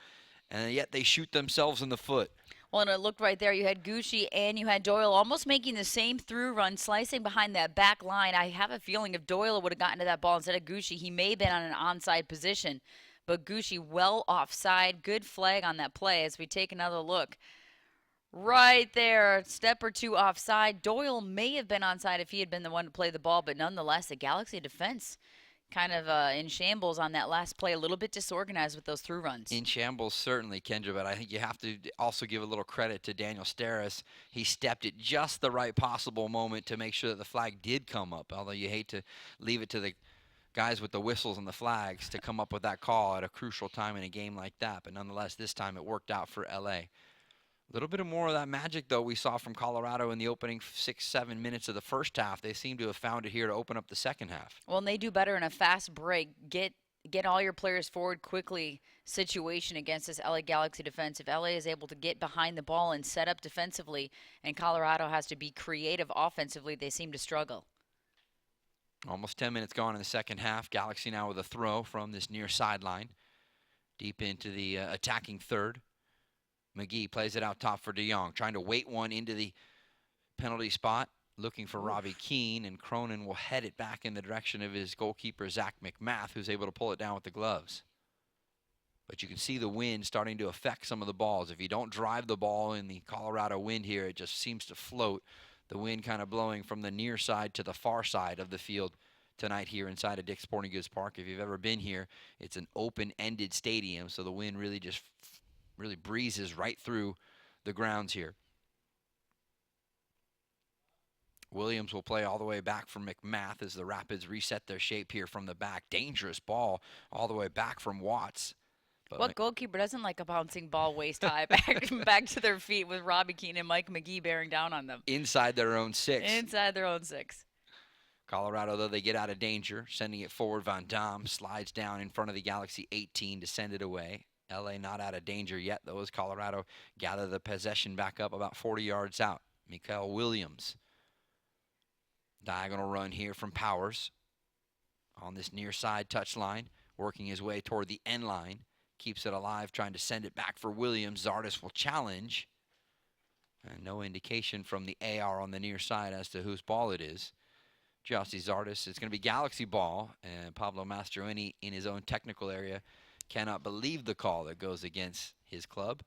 and yet they shoot themselves in the foot. Well, and it looked right there. You had Gucci and you had Doyle almost making the same through run, slicing behind that back line. I have a feeling if Doyle would have gotten to that ball instead of Gucci, he may have been on an onside position. But Gucci well offside. Good flag on that play as we take another look. Right there, a step or two offside. Doyle may have been onside if he had been the one to play the ball, but nonetheless, the Galaxy defense kind of in shambles on that last play, a little bit disorganized with those through runs. In shambles, certainly, Kendra, but I think you have to also give a little credit to Daniel Steris. He stepped at just the right possible moment to make sure that the flag did come up, although you hate to leave it to the guys with the whistles and the flags to come up with that call at a crucial time in a game like that. But nonetheless, this time it worked out for LA. A little bit more of that magic, though, we saw from Colorado in the opening 6-7 minutes of the first half. They seem to have found it here to open up the second half. Well, and they do better in a fast break. Get all your players forward quickly situation against this LA Galaxy defense. If LA is able to get behind the ball and set up defensively, and Colorado has to be creative offensively, they seem to struggle. Almost 10 minutes gone in the second half. Galaxy now with a throw from this near sideline. Deep into the attacking third. McGee plays it out top for De Jong. Trying to wait one into the penalty spot. Looking for Robbie Keane. And Cronin will head it back in the direction of his goalkeeper, Zach McMath, who's able to pull it down with the gloves. But you can see the wind starting to affect some of the balls. If you don't drive the ball in the Colorado wind here, it just seems to float. The wind kind of blowing from the near side to the far side of the field tonight here inside of Dick's Sporting Goods Park. If you've ever been here, it's an open-ended stadium, so the wind really just really breezes right through the grounds here. Williams will play all the way back from McMath as the Rapids reset their shape here from the back. Dangerous ball all the way back from Watts. But what goalkeeper doesn't like a bouncing ball waist high back to their feet with Robbie Keane and Mike McGee bearing down on them? Inside their own 6. Inside their own 6. Colorado, though, they get out of danger, sending it forward. Van Dam slides down in front of the Galaxy 18 to send it away. LA not out of danger yet, though, as Colorado gather the possession back up about 40 yards out. Mikael Williams. Diagonal run here from Powers on this near side touchline, working his way toward the end line. Keeps it alive, trying to send it back for Williams. Zardes will challenge. And no indication from the AR on the near side as to whose ball it is. Giassi Zardes, it's going to be Galaxy ball. And Pablo Mastroeni, in his own technical area, cannot believe the call that goes against his club.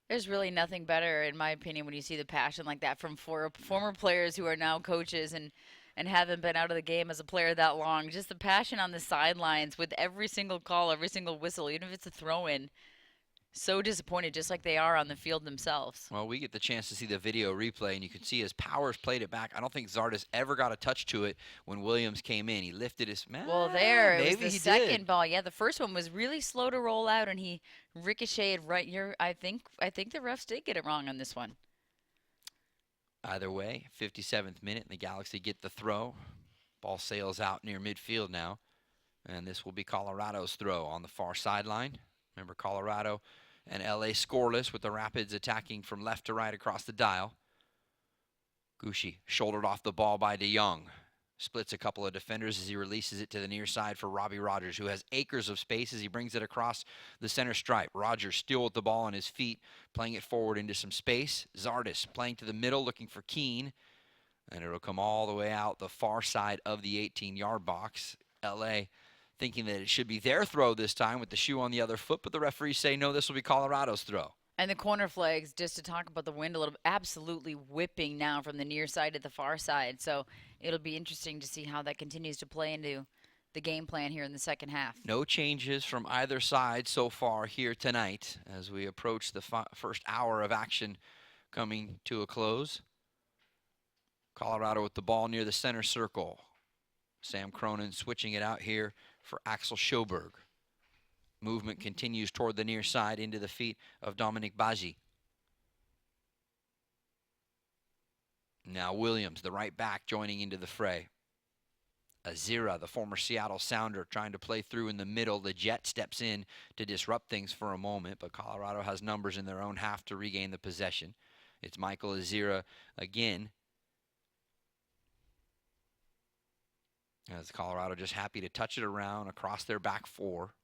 There's really nothing better, in my opinion, when you see the passion like that from former players who are now coaches and haven't been out of the game as a player that long. Just the passion on the sidelines with every single call, every single whistle, even if it's a throw-in. So disappointed, just like they are on the field themselves. Well, we get the chance to see the video replay, and you can see as Powers played it back. I don't think Zardes ever got a touch to it when Williams came in. He lifted his... Well, there, it was the second ball. Yeah, the first one was really slow to roll out, and he ricocheted right here. I think the refs did get it wrong on this one. Either way, 57th minute, and the Galaxy get the throw. Ball sails out near midfield now, and this will be Colorado's throw on the far sideline. Remember, Colorado and LA scoreless with the Rapids attacking from left to right across the dial. Gucci shouldered off the ball by De Jong. Splits a couple of defenders as he releases it to the near side for Robbie Rogers, who has acres of space as he brings it across the center stripe. Rogers still with the ball on his feet, playing it forward into some space. Zardes playing to the middle, looking for Keane. And it'll come all the way out the far side of the 18-yard box. LA thinking that it should be their throw this time with the shoe on the other foot, but the referees say, no, this will be Colorado's throw. And the corner flags, just to talk about the wind a little bit, absolutely whipping now from the near side to the far side. So it'll be interesting to see how that continues to play into the game plan here in the second half. No changes from either side so far here tonight as we approach the first hour of action coming to a close. Colorado with the ball near the center circle. Sam Cronin switching it out here for Axel Schoberg. Movement continues toward the near side into the feet of Dominic Baji. Now Williams, the right back, joining into the fray. Azira, the former Seattle Sounder, trying to play through in the middle. The Jet steps in to disrupt things for a moment, but Colorado has numbers in their own half to regain the possession. It's Michael Azira again. As Colorado just happy to touch it around across their back four.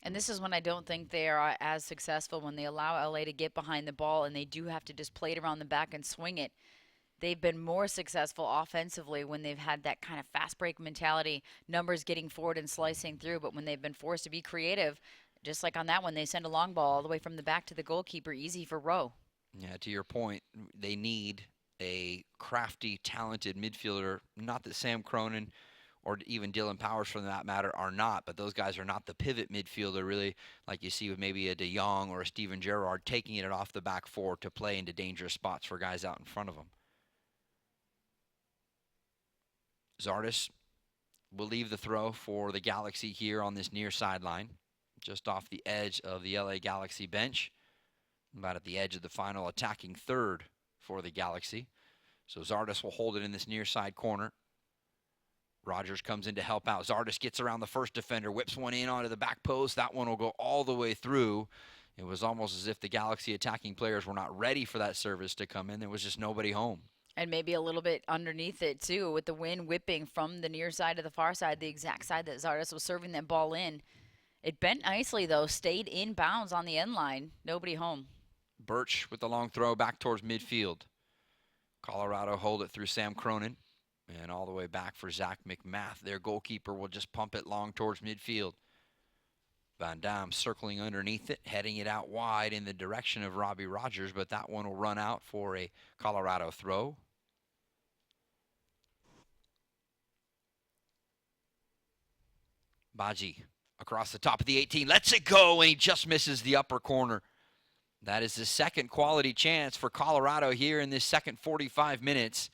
And this is when I don't think they are as successful, when they allow LA to get behind the ball and they do have to just play it around the back and swing it. They've been more successful offensively when they've had that kind of fast break mentality, numbers getting forward and slicing through. But when they've been forced to be creative, just like on that one, they send a long ball all the way from the back to the goalkeeper, easy for Rowe. Yeah, to your point, they need a crafty, talented midfielder. Not that Sam Cronin or even Dylan Powers, for that matter, are not, but those guys are not the pivot midfielder, really, like you see with maybe a De Jong or a Steven Gerrard taking it off the back four to play into dangerous spots for guys out in front of them. Zardes will leave the throw for the Galaxy here on this near sideline, just off the edge of the LA Galaxy bench, about at the edge of the final attacking third for the Galaxy. So Zardes will hold it in this near side corner. Rogers comes in to help out. Zardes gets around the first defender, whips one in onto the back post. That one will go all the way through. It was almost as if the Galaxy attacking players were not ready for that service to come in. There was just nobody home. And maybe a little bit underneath it, too, with the wind whipping from the near side to the far side, the exact side that Zardes was serving that ball in. It bent nicely, though, stayed in bounds on the end line. Nobody home. Birch with the long throw back towards midfield. Colorado hold it through Sam Cronin. And all the way back for Zach McMath. Their goalkeeper will just pump it long towards midfield. Van Dam circling underneath it, heading it out wide in the direction of Robbie Rogers, but that one will run out for a Colorado throw. Baji across the top of the 18, lets it go, and he just misses the upper corner. That is the second quality chance for Colorado here in this second 45 minutes.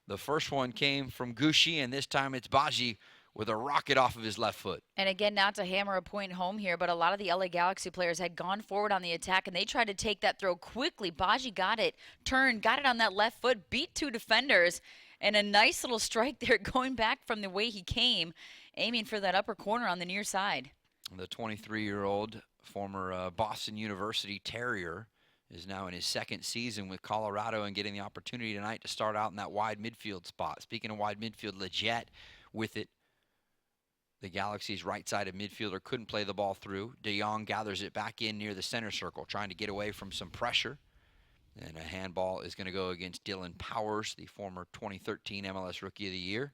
The first one came from Gushi, and this time it's Baji with a rocket off of his left foot. And again, not to hammer a point home here, but a lot of the LA Galaxy players had gone forward on the attack, and they tried to take that throw quickly. Baji got it, turned, got it on that left foot, beat two defenders, and a nice little strike there going back from the way he came, aiming for that upper corner on the near side. The 23-year-old former Boston University Terrier is now in his second season with Colorado and getting the opportunity tonight to start out in that wide midfield spot. Speaking of wide midfield, Leggett with it. The Galaxy's right-sided midfielder couldn't play the ball through. De Jong gathers it back in near the center circle, trying to get away from some pressure. And a handball is going to go against Dylan Powers, the former 2013 MLS Rookie of the Year.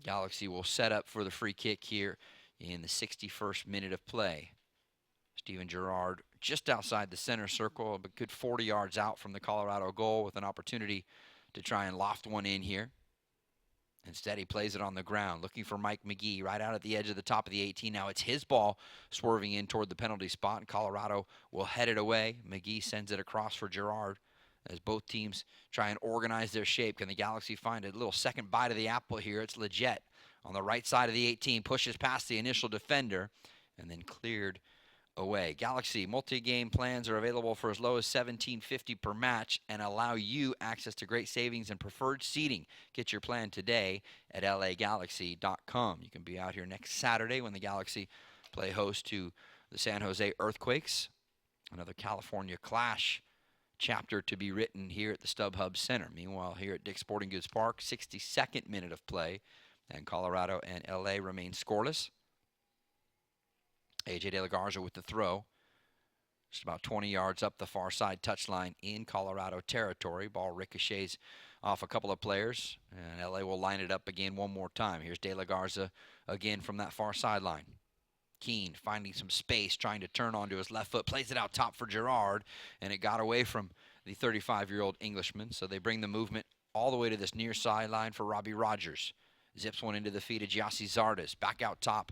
Galaxy will set up for the free kick here in the 61st minute of play. Steven Gerrard just outside the center circle, but good 40 yards out from the Colorado goal with an opportunity to try and loft one in here. Instead, he plays it on the ground, looking for Mike McGee right out at the edge of the top of the 18. Now it's his ball swerving in toward the penalty spot, and Colorado will head it away. McGee sends it across for Gerrard as both teams try and organize their shape. Can the Galaxy find a little second bite of the apple here? It's Leggett on the right side of the 18, pushes past the initial defender, and then cleared away. Galaxy multi-game plans are available for as low as $17.50 per match and allow you access to great savings and preferred seating. Get your plan today at lagalaxy.com. You can be out here next Saturday when the Galaxy play host to the San Jose Earthquakes. Another California Clash chapter to be written here at the StubHub Center. Meanwhile, here at Dick's Sporting Goods Park, 62nd minute of play, and Colorado and LA remain scoreless. A.J. De La Garza with the throw. Just about 20 yards up the far side touchline in Colorado territory. Ball ricochets off a couple of players, and L.A. will line it up again one more time. Here's De La Garza again from that far sideline. Keane finding some space, trying to turn onto his left foot. Plays it out top for Gerrard, and it got away from the 35-year-old Englishman. So they bring the movement all the way to this near sideline for Robbie Rogers. Zips one into the feet of Gyasi Zardes. Back out top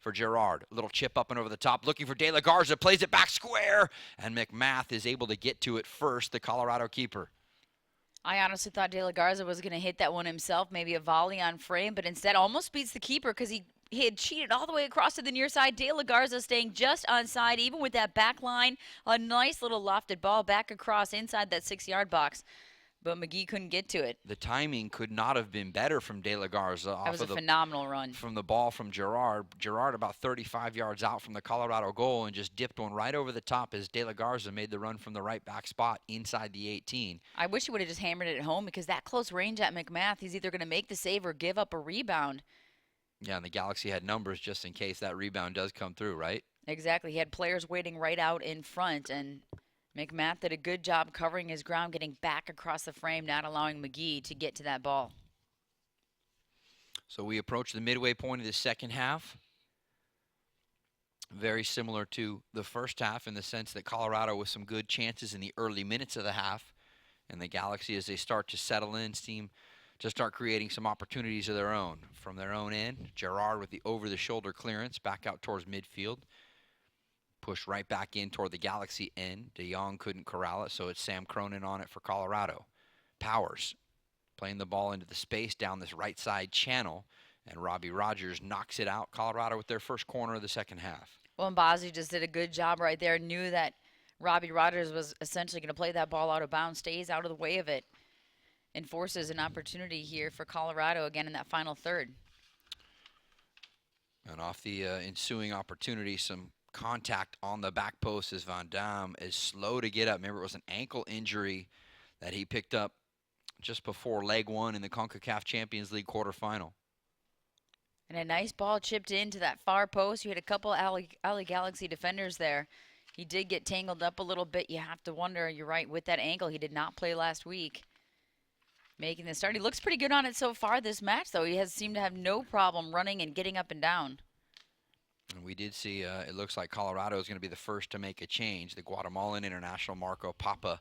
for Gerard. A little chip up and over the top, looking for De La Garza, plays it back square, and McMath is able to get to it first, the Colorado keeper. I honestly thought De La Garza was going to hit that one himself, maybe a volley on frame, but instead almost beats the keeper because he had cheated all the way across to the near side. De La Garza staying just onside, even with that back line. A nice little lofted ball back across inside that 6-yard box, but McGee couldn't get to it. The timing could not have been better from De La Garza. That was a phenomenal run. From the ball from Gerard. Gerard about 35 yards out from the Colorado goal and just dipped one right over the top as De La Garza made the run from the right back spot inside the 18. I wish he would have just hammered it at home because that close range at McMath, he's either going to make the save or give up a rebound. Yeah, and the Galaxy had numbers just in case that rebound does come through, right? Exactly. He had players waiting right out in front, and McMath did a good job covering his ground, getting back across the frame, not allowing McGee to get to that ball. So we approach the midway point of the second half. Very similar to the first half in the sense that Colorado with some good chances in the early minutes of the half, and the Galaxy, as they start to settle in, seem to start creating some opportunities of their own. From their own end, Gerard with the over-the-shoulder clearance back out towards midfield. Push right back in toward the Galaxy end. De Jong couldn't corral it, so it's Sam Cronin on it for Colorado. Powers playing the ball into the space down this right side channel, and Robbie Rogers knocks it out. Colorado with their first corner of the second half. Well, Mbazi just did a good job right there. Knew that Robbie Rogers was essentially going to play that ball out of bounds, stays out of the way of it, and forces an opportunity here for Colorado again in that final third. And off the ensuing opportunity, some contact on the back post as Van Damme is slow to get up. Remember, it was an ankle injury that he picked up just before leg one in the CONCACAF Champions League quarterfinal. And a nice ball chipped into that far post. You had a couple LA Galaxy defenders there. He did get tangled up a little bit. You have to wonder, you're right, with that ankle. He did not play last week. Making the start. He looks pretty good on it so far this match, though. He has seemed to have no problem running and getting up and down. And we did see, it looks like Colorado is going to be the first to make a change. The Guatemalan international Marco Papa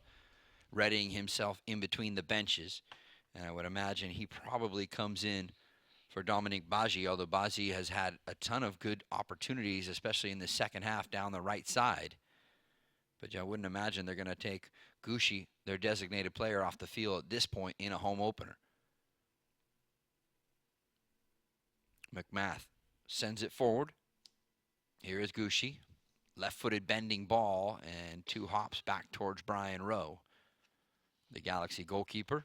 readying himself in between the benches. And I would imagine he probably comes in for Dominic Baji, although Baji has had a ton of good opportunities, especially in the second half down the right side. But I wouldn't imagine they're going to take Gushi, their designated player, off the field at this point in a home opener. McMath sends it forward. Here is Gushi. Left-footed bending ball and 2 hops back towards Brian Rowe, the Galaxy goalkeeper.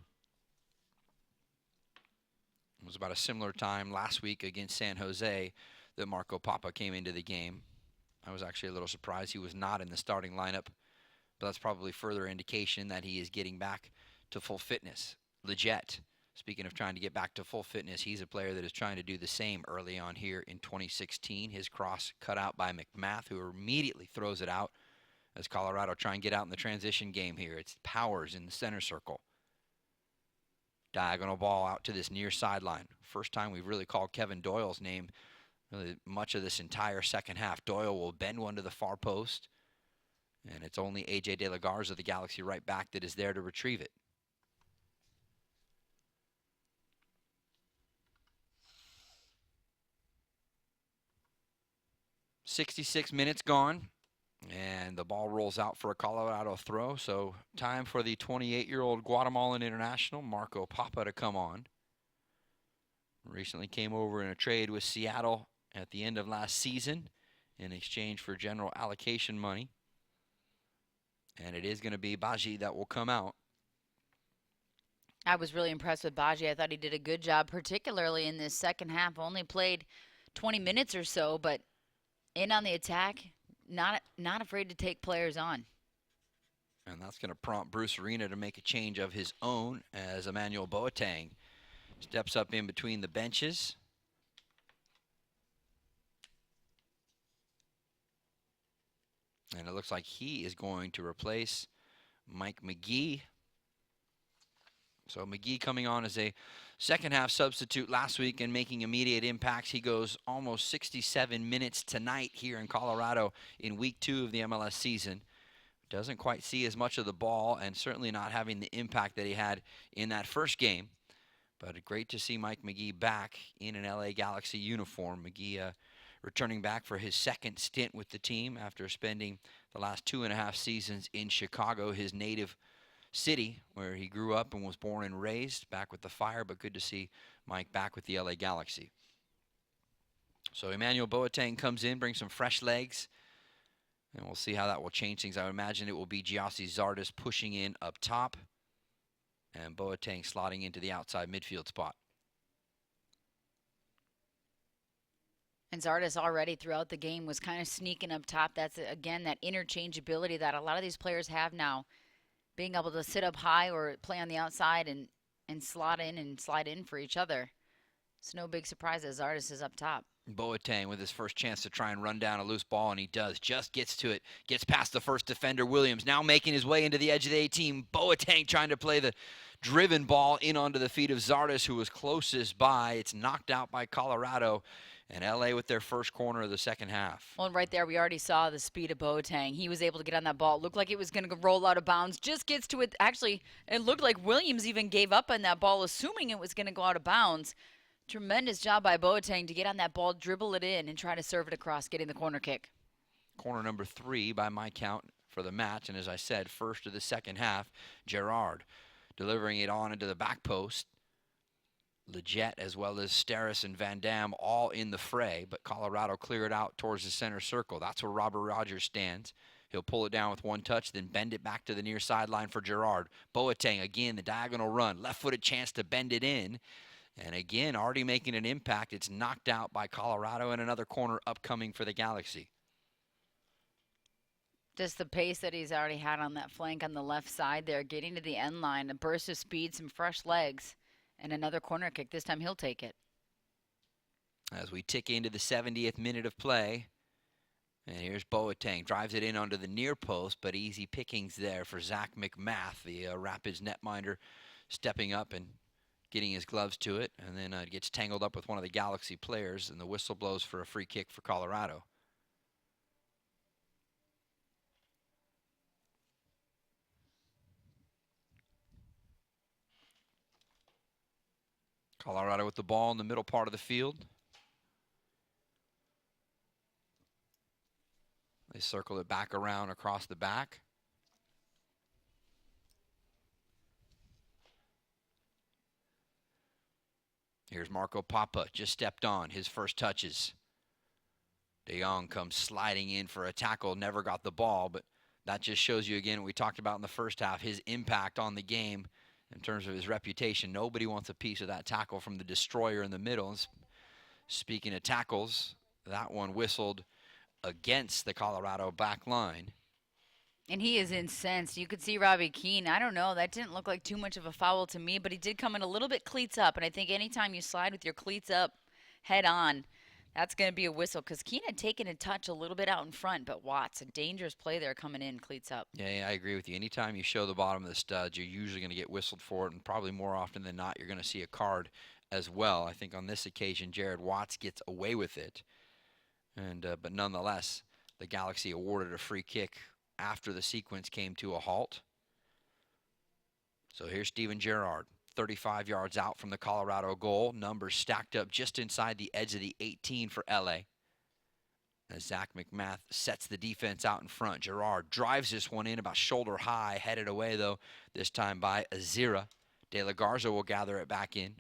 It was about a similar time last week against San Jose that Marco Papa came into the game. I was actually a little surprised he was not in the starting lineup, but that's probably further indication that he is getting back to full fitness. Leggett, speaking of trying to get back to full fitness, he's a player that is trying to do the same early on here in 2016. His cross cut out by McMath, who immediately throws it out as Colorado try and get out in the transition game here. It's Powers in the center circle. Diagonal ball out to this near sideline. First time we've really called Kevin Doyle's name really much of this entire second half. Doyle will bend one to the far post, and it's only A.J. De La Garza, the Galaxy right back, that is there to retrieve it. .66 minutes gone, and the ball rolls out for a Colorado throw. So time for the 28-year-old Guatemalan international, Marco Papa, to come on. Recently came over in a trade with Seattle at the end of last season in exchange for general allocation money. And it is going to be Baji that will come out. I was really impressed with Baji. I thought he did a good job, particularly in this second half. Only played 20 minutes or so, but in on the attack, not afraid to take players on. And that's going to prompt Bruce Arena to make a change of his own as Emmanuel Boateng steps up in between the benches. And it looks like he is going to replace Mike McGee. So McGee coming on as a second half substitute last week and making immediate impacts. He goes almost 67 minutes tonight here in Colorado in week 2 of the MLS season. Doesn't quite see as much of the ball and certainly not having the impact that he had in that first game. But great to see Mike McGee back in an LA Galaxy uniform. McGee returning back for his second stint with the team after spending the last 2.5 seasons in Chicago, his native city where he grew up and was born and raised, back with the Fire, but good to see Mike back with the LA Galaxy. So Emmanuel Boateng comes in, brings some fresh legs, and we'll see how that will change things. I would imagine it will be Giassi Zardes pushing in up top and Boateng slotting into the outside midfield spot. And Zardes already throughout the game was kind of sneaking up top. That's, again, that interchangeability that a lot of these players have now. Being able to sit up high or play on the outside and slot in and slide in for each other. It's no big surprise that Zardes is up top. Boateng with his first chance to try and run down a loose ball, and he does. Just gets to it. Gets past the first defender, Williams. Now making his way into the edge of the 18. Boateng trying to play the driven ball in onto the feet of Zardes, who was closest by. It's knocked out by Colorado. And LA with their first corner of the second half. Well, and right there, we already saw the speed of Boateng. He was able to get on that ball. It looked like it was going to roll out of bounds. Just gets to it. Actually, it looked like Williams even gave up on that ball, assuming it was going to go out of bounds. Tremendous job by Boateng to get on that ball, dribble it in, and try to serve it across, getting the corner kick. Corner number 3 by my count for the match. And as I said, first of the second half, Gerard delivering it on into the back post. Leggett as well as Steris and Van Dam all in the fray, but Colorado cleared out towards the center circle. That's where Robert Rogers stands. He'll pull it down with one touch, then bend it back to the near sideline for Gerard. Boateng, again, the diagonal run. Left-footed chance to bend it in. And again, already making an impact. It's knocked out by Colorado, and another corner upcoming for the Galaxy. Just the pace that he's already had on that flank on the left side there, getting to the end line, a burst of speed, some fresh legs. And another corner kick. This time he'll take it. As we tick into the 70th minute of play. And here's Boateng. Drives it in onto the near post, but easy pickings there for Zach McMath, the Rapids netminder, stepping up and getting his gloves to it. And then it gets tangled up with one of the Galaxy players, and the whistle blows for a free kick for Colorado. Colorado with the ball in the middle part of the field. They circle it back around across the back. Here's Marco Papa, just stepped on, his first touches. De Jong comes sliding in for a tackle, never got the ball, but that just shows you again what we talked about in the first half, his impact on the game. In terms of his reputation, nobody wants a piece of that tackle from the destroyer in the middle. And speaking of tackles, that one whistled against the Colorado back line. And he is incensed. You could see Robbie Keane. I don't know. That didn't look like too much of a foul to me, but he did come in a little bit cleats up. And I think anytime you slide with your cleats up head on, that's going to be a whistle, because Keane had taken a touch a little bit out in front, but Watts, a dangerous play there coming in, cleats up. Yeah, I agree with you. Anytime you show the bottom of the studs, you're usually going to get whistled for it, and probably more often than not, you're going to see a card as well. I think on this occasion, Jared Watts gets away with it. And but nonetheless, the Galaxy awarded a free kick after the sequence came to a halt. So here's Steven Gerrard, 35 yards out from the Colorado goal. Numbers stacked up just inside the edge of the 18 for LA. As Zach McMath sets the defense out in front. Gerrard drives this one in about shoulder high, headed away though, this time by Azira. De La Garza will gather it back in.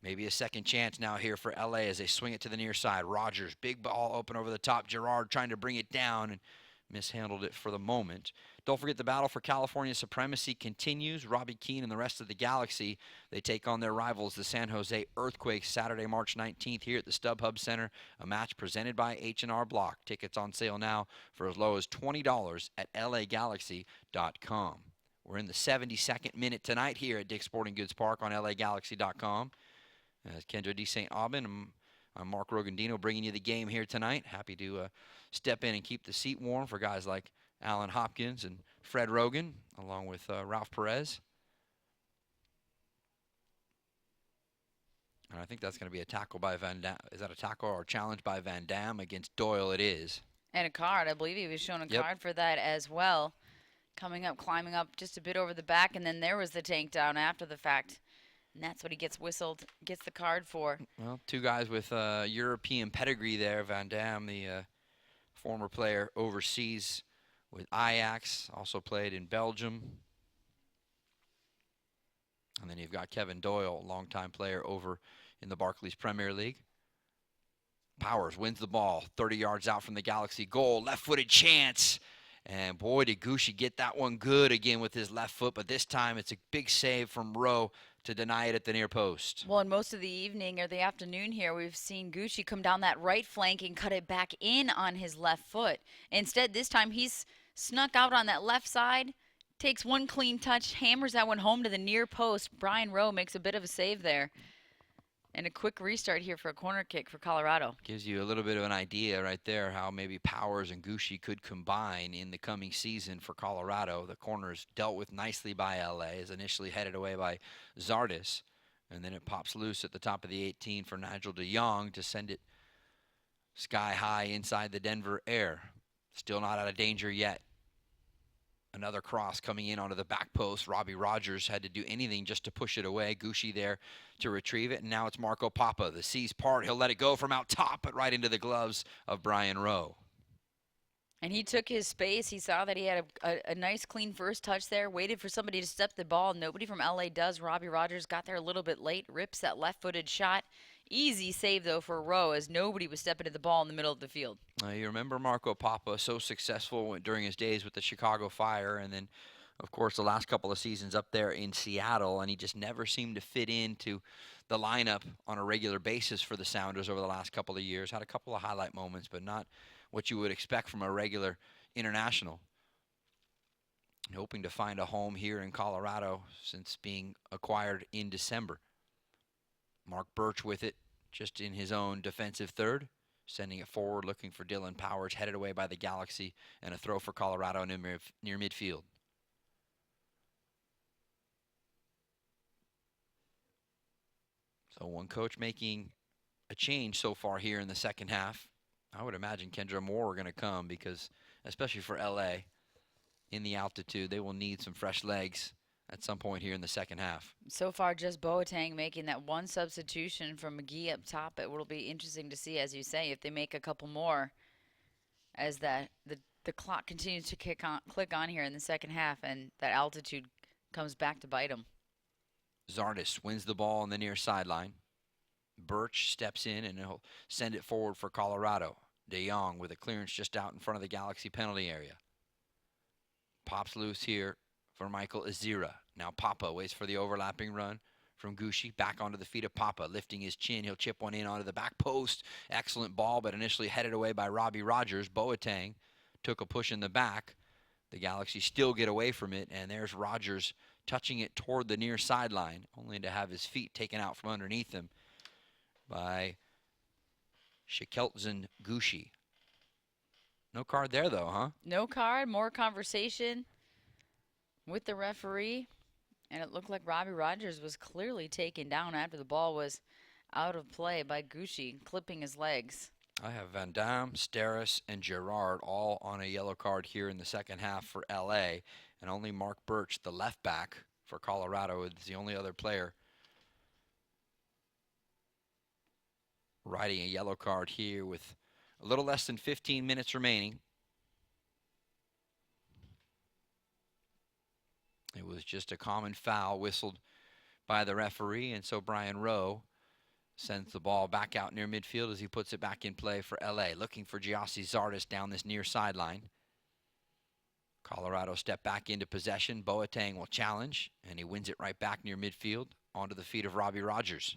Maybe a second chance now here for LA as they swing it to the near side. Rogers, big ball open over the top. Gerrard trying to bring it down and mishandled it for the moment. Don't forget the battle for California supremacy continues. Robbie Keane and the rest of the Galaxy, they take on their rivals, the San Jose Earthquakes, Saturday, March 19th here at the StubHub Center. A match presented by H&R Block. Tickets on sale now for as low as $20 at lagalaxy.com. We're in the 72nd minute tonight here at Dick's Sporting Goods Park on lagalaxy.com. As Kendra D. St. Aubin, I'm Mark Rogandino bringing you the game here tonight. Happy to step in and keep the seat warm for guys like Alan Hopkins and Fred Rogan, along with Ralph Perez. And I think that's going to be a tackle by Van Dam. Is that a tackle or a challenge by Van Dam against Doyle? It is. And a card. I believe he was shown a card for that as well. Coming up, climbing up just a bit over the back, and then there was the takedown after the fact. And that's what he gets whistled, gets the card for. Well, two guys with European pedigree there. Van Dam, the former player overseas with Ajax, also played in Belgium. And then you've got Kevin Doyle, longtime player over in the Barclays Premier League. Powers wins the ball, 30 yards out from the Galaxy goal. Left-footed chance. And boy, did Gucci get that one good again with his left foot. But this time it's a big save from Rowe to deny it at the near post. Well, in most of the evening or the afternoon here, we've seen Gucci come down that right flank and cut it back in on his left foot. Instead, this time he's snuck out on that left side, takes one clean touch, hammers that one home to the near post. Brian Rowe makes a bit of a save there. And a quick restart here for a corner kick for Colorado. Gives you a little bit of an idea right there how maybe Powers and Gucci could combine in the coming season for Colorado. The corners dealt with nicely by LA, is initially headed away by Zardis. And then it pops loose at the top of the 18 for Nigel de Jong to send it sky high inside the Denver air. Still not out of danger yet. Another cross coming in onto the back post. Robbie Rogers had to do anything just to push it away. Gucci there to retrieve it. And now it's Marco Papa. The C's part. He'll let it go from out top, but right into the gloves of Brian Rowe. And he took his space. He saw that he had a nice, clean first touch there. Waited for somebody to step the ball. Nobody from LA does. Robbie Rogers got there a little bit late. Rips that left-footed shot. Easy save, though, for Rowe, as nobody was stepping to the ball in the middle of the field. You remember Marco Papa, so successful during his days with the Chicago Fire, and then, of course, the last couple of seasons up there in Seattle, and he just never seemed to fit into the lineup on a regular basis for the Sounders over the last couple of years. Had a couple of highlight moments, but not what you would expect from a regular international. Hoping to find a home here in Colorado since being acquired in December. Mark Birch with it, just in his own defensive third, sending it forward, looking for Dylan Powers, headed away by the Galaxy, and a throw for Colorado near midfield. So one coach making a change so far here in the second half. I would imagine Kendra Moore are going to come because, especially for LA, in the altitude, they will need some fresh legs at some point here in the second half. So far, just Boateng making that one substitution from McGee up top. It will be interesting to see, as you say, if they make a couple more as the clock continues to click on here in the second half, and that altitude comes back to bite them. Zardis wins the ball on the near sideline. Birch steps in, and he'll send it forward for Colorado. De Jong with a clearance just out in front of the Galaxy penalty area. Pops loose here for Michael Azira. Now Papa waits for the overlapping run from Gucci. Back onto the feet of Papa, lifting his chin. He'll chip one in onto the back post. Excellent ball, but initially headed away by Robbie Rogers. Boateng took a push in the back. The Galaxy still get away from it, and there's Rogers touching it toward the near sideline, only to have his feet taken out from underneath him by Shekeltzen Gucci. No card there, though, huh? No card, more conversation with the referee, and it looked like Robbie Rogers was clearly taken down after the ball was out of play by Gucci, clipping his legs. I have Van Dam, Steris, and Gerard all on a yellow card here in the second half for LA, and only Mark Birch, the left back for Colorado, is the only other player riding a yellow card here with a little less than 15 minutes remaining. It was just a common foul whistled by the referee, and so Brian Rowe sends the ball back out near midfield as he puts it back in play for LA, looking for Giassi Zardis down this near sideline. Colorado step back into possession. Boateng will challenge, and he wins it right back near midfield onto the feet of Robbie Rogers.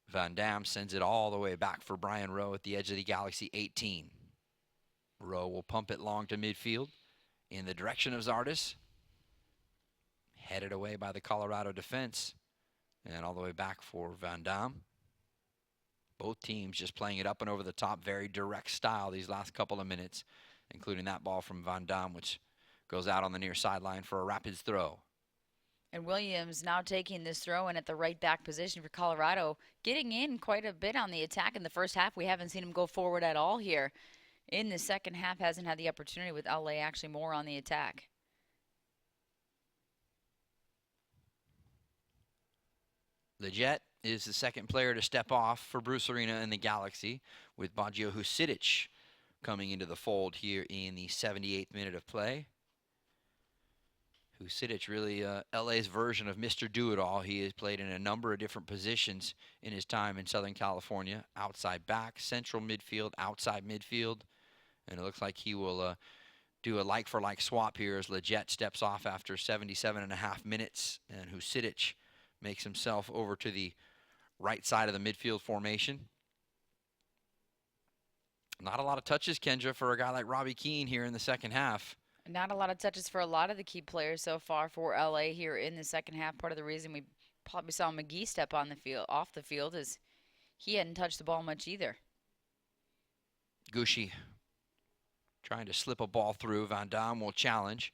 Van Dam sends it all the way back for Brian Rowe at the edge of the Galaxy 18. Rowe will pump it long to midfield in the direction of Zardis. Headed away by the Colorado defense. And all the way back for Van Dam. Both teams just playing it up and over the top, very direct style these last couple of minutes, including that ball from Van Dam, which goes out on the near sideline for a Rapids throw. And Williams now taking this throw in at the right back position for Colorado, getting in quite a bit on the attack in the first half. We haven't seen him go forward at all here. In the second half, hasn't had the opportunity with LA actually more on the attack. Leggett is the second player to step off for Bruce Arena and the Galaxy, with Baggio Husidic coming into the fold here in the 78th minute of play. Husidic really LA's version of Mr. Do-It-All. He has played in a number of different positions in his time in Southern California. Outside back, central midfield, outside midfield. And it looks like he will do a like-for-like swap here as Leggett steps off after 77.5 minutes. And Husidic makes himself over to the right side of the midfield formation. Not a lot of touches, Kendra, for a guy like Robbie Keane here in the second half. Not a lot of touches for a lot of the key players so far for LA here in the second half. Part of the reason we probably saw McGee step on the field, off the field, is he hadn't touched the ball much either. Gucci trying to slip a ball through. Van Dam will challenge.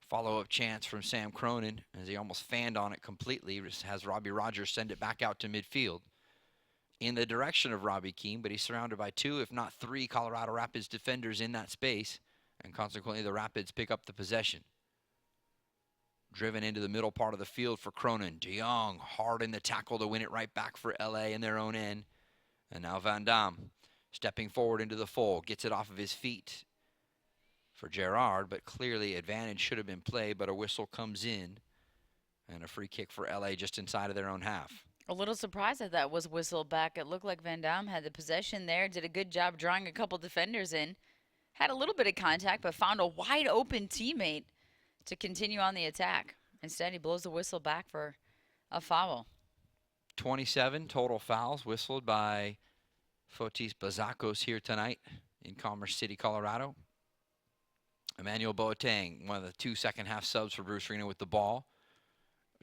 Follow-up chance from Sam Cronin as he almost fanned on it completely. Just has Robbie Rogers send it back out to midfield in the direction of Robbie Keane, but he's surrounded by 2, if not 3, Colorado Rapids defenders in that space, and consequently the Rapids pick up the possession. Driven into the middle part of the field for Cronin. De Jong hard in the tackle to win it right back for LA in their own end. And now Van Dam stepping forward into the fold, gets it off of his feet for Gerard, but clearly advantage should have been played, but a whistle comes in, and a free kick for LA just inside of their own half. A little surprised that that was whistled back. It looked like Van Dam had the possession there, did a good job drawing a couple defenders in, had a little bit of contact, but found a wide open teammate to continue on the attack. Instead, he blows the whistle back for a foul. 27 total fouls whistled by Fotis Bazakos here tonight in Commerce City, Colorado. Emmanuel Boateng, one of the 2 second-half subs for Bruce Arena with the ball,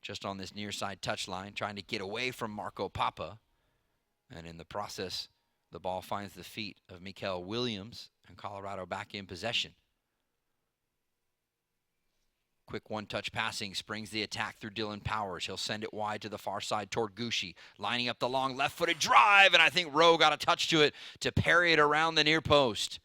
just on this near side touchline, trying to get away from Marco Papa. And in the process, the ball finds the feet of Mikael Williams, and Colorado back in possession. Quick one-touch passing springs the attack through Dylan Powers. He'll send it wide to the far side toward Gucci, lining up the long left-footed drive, and I think Rowe got a touch to it to parry it around the near post.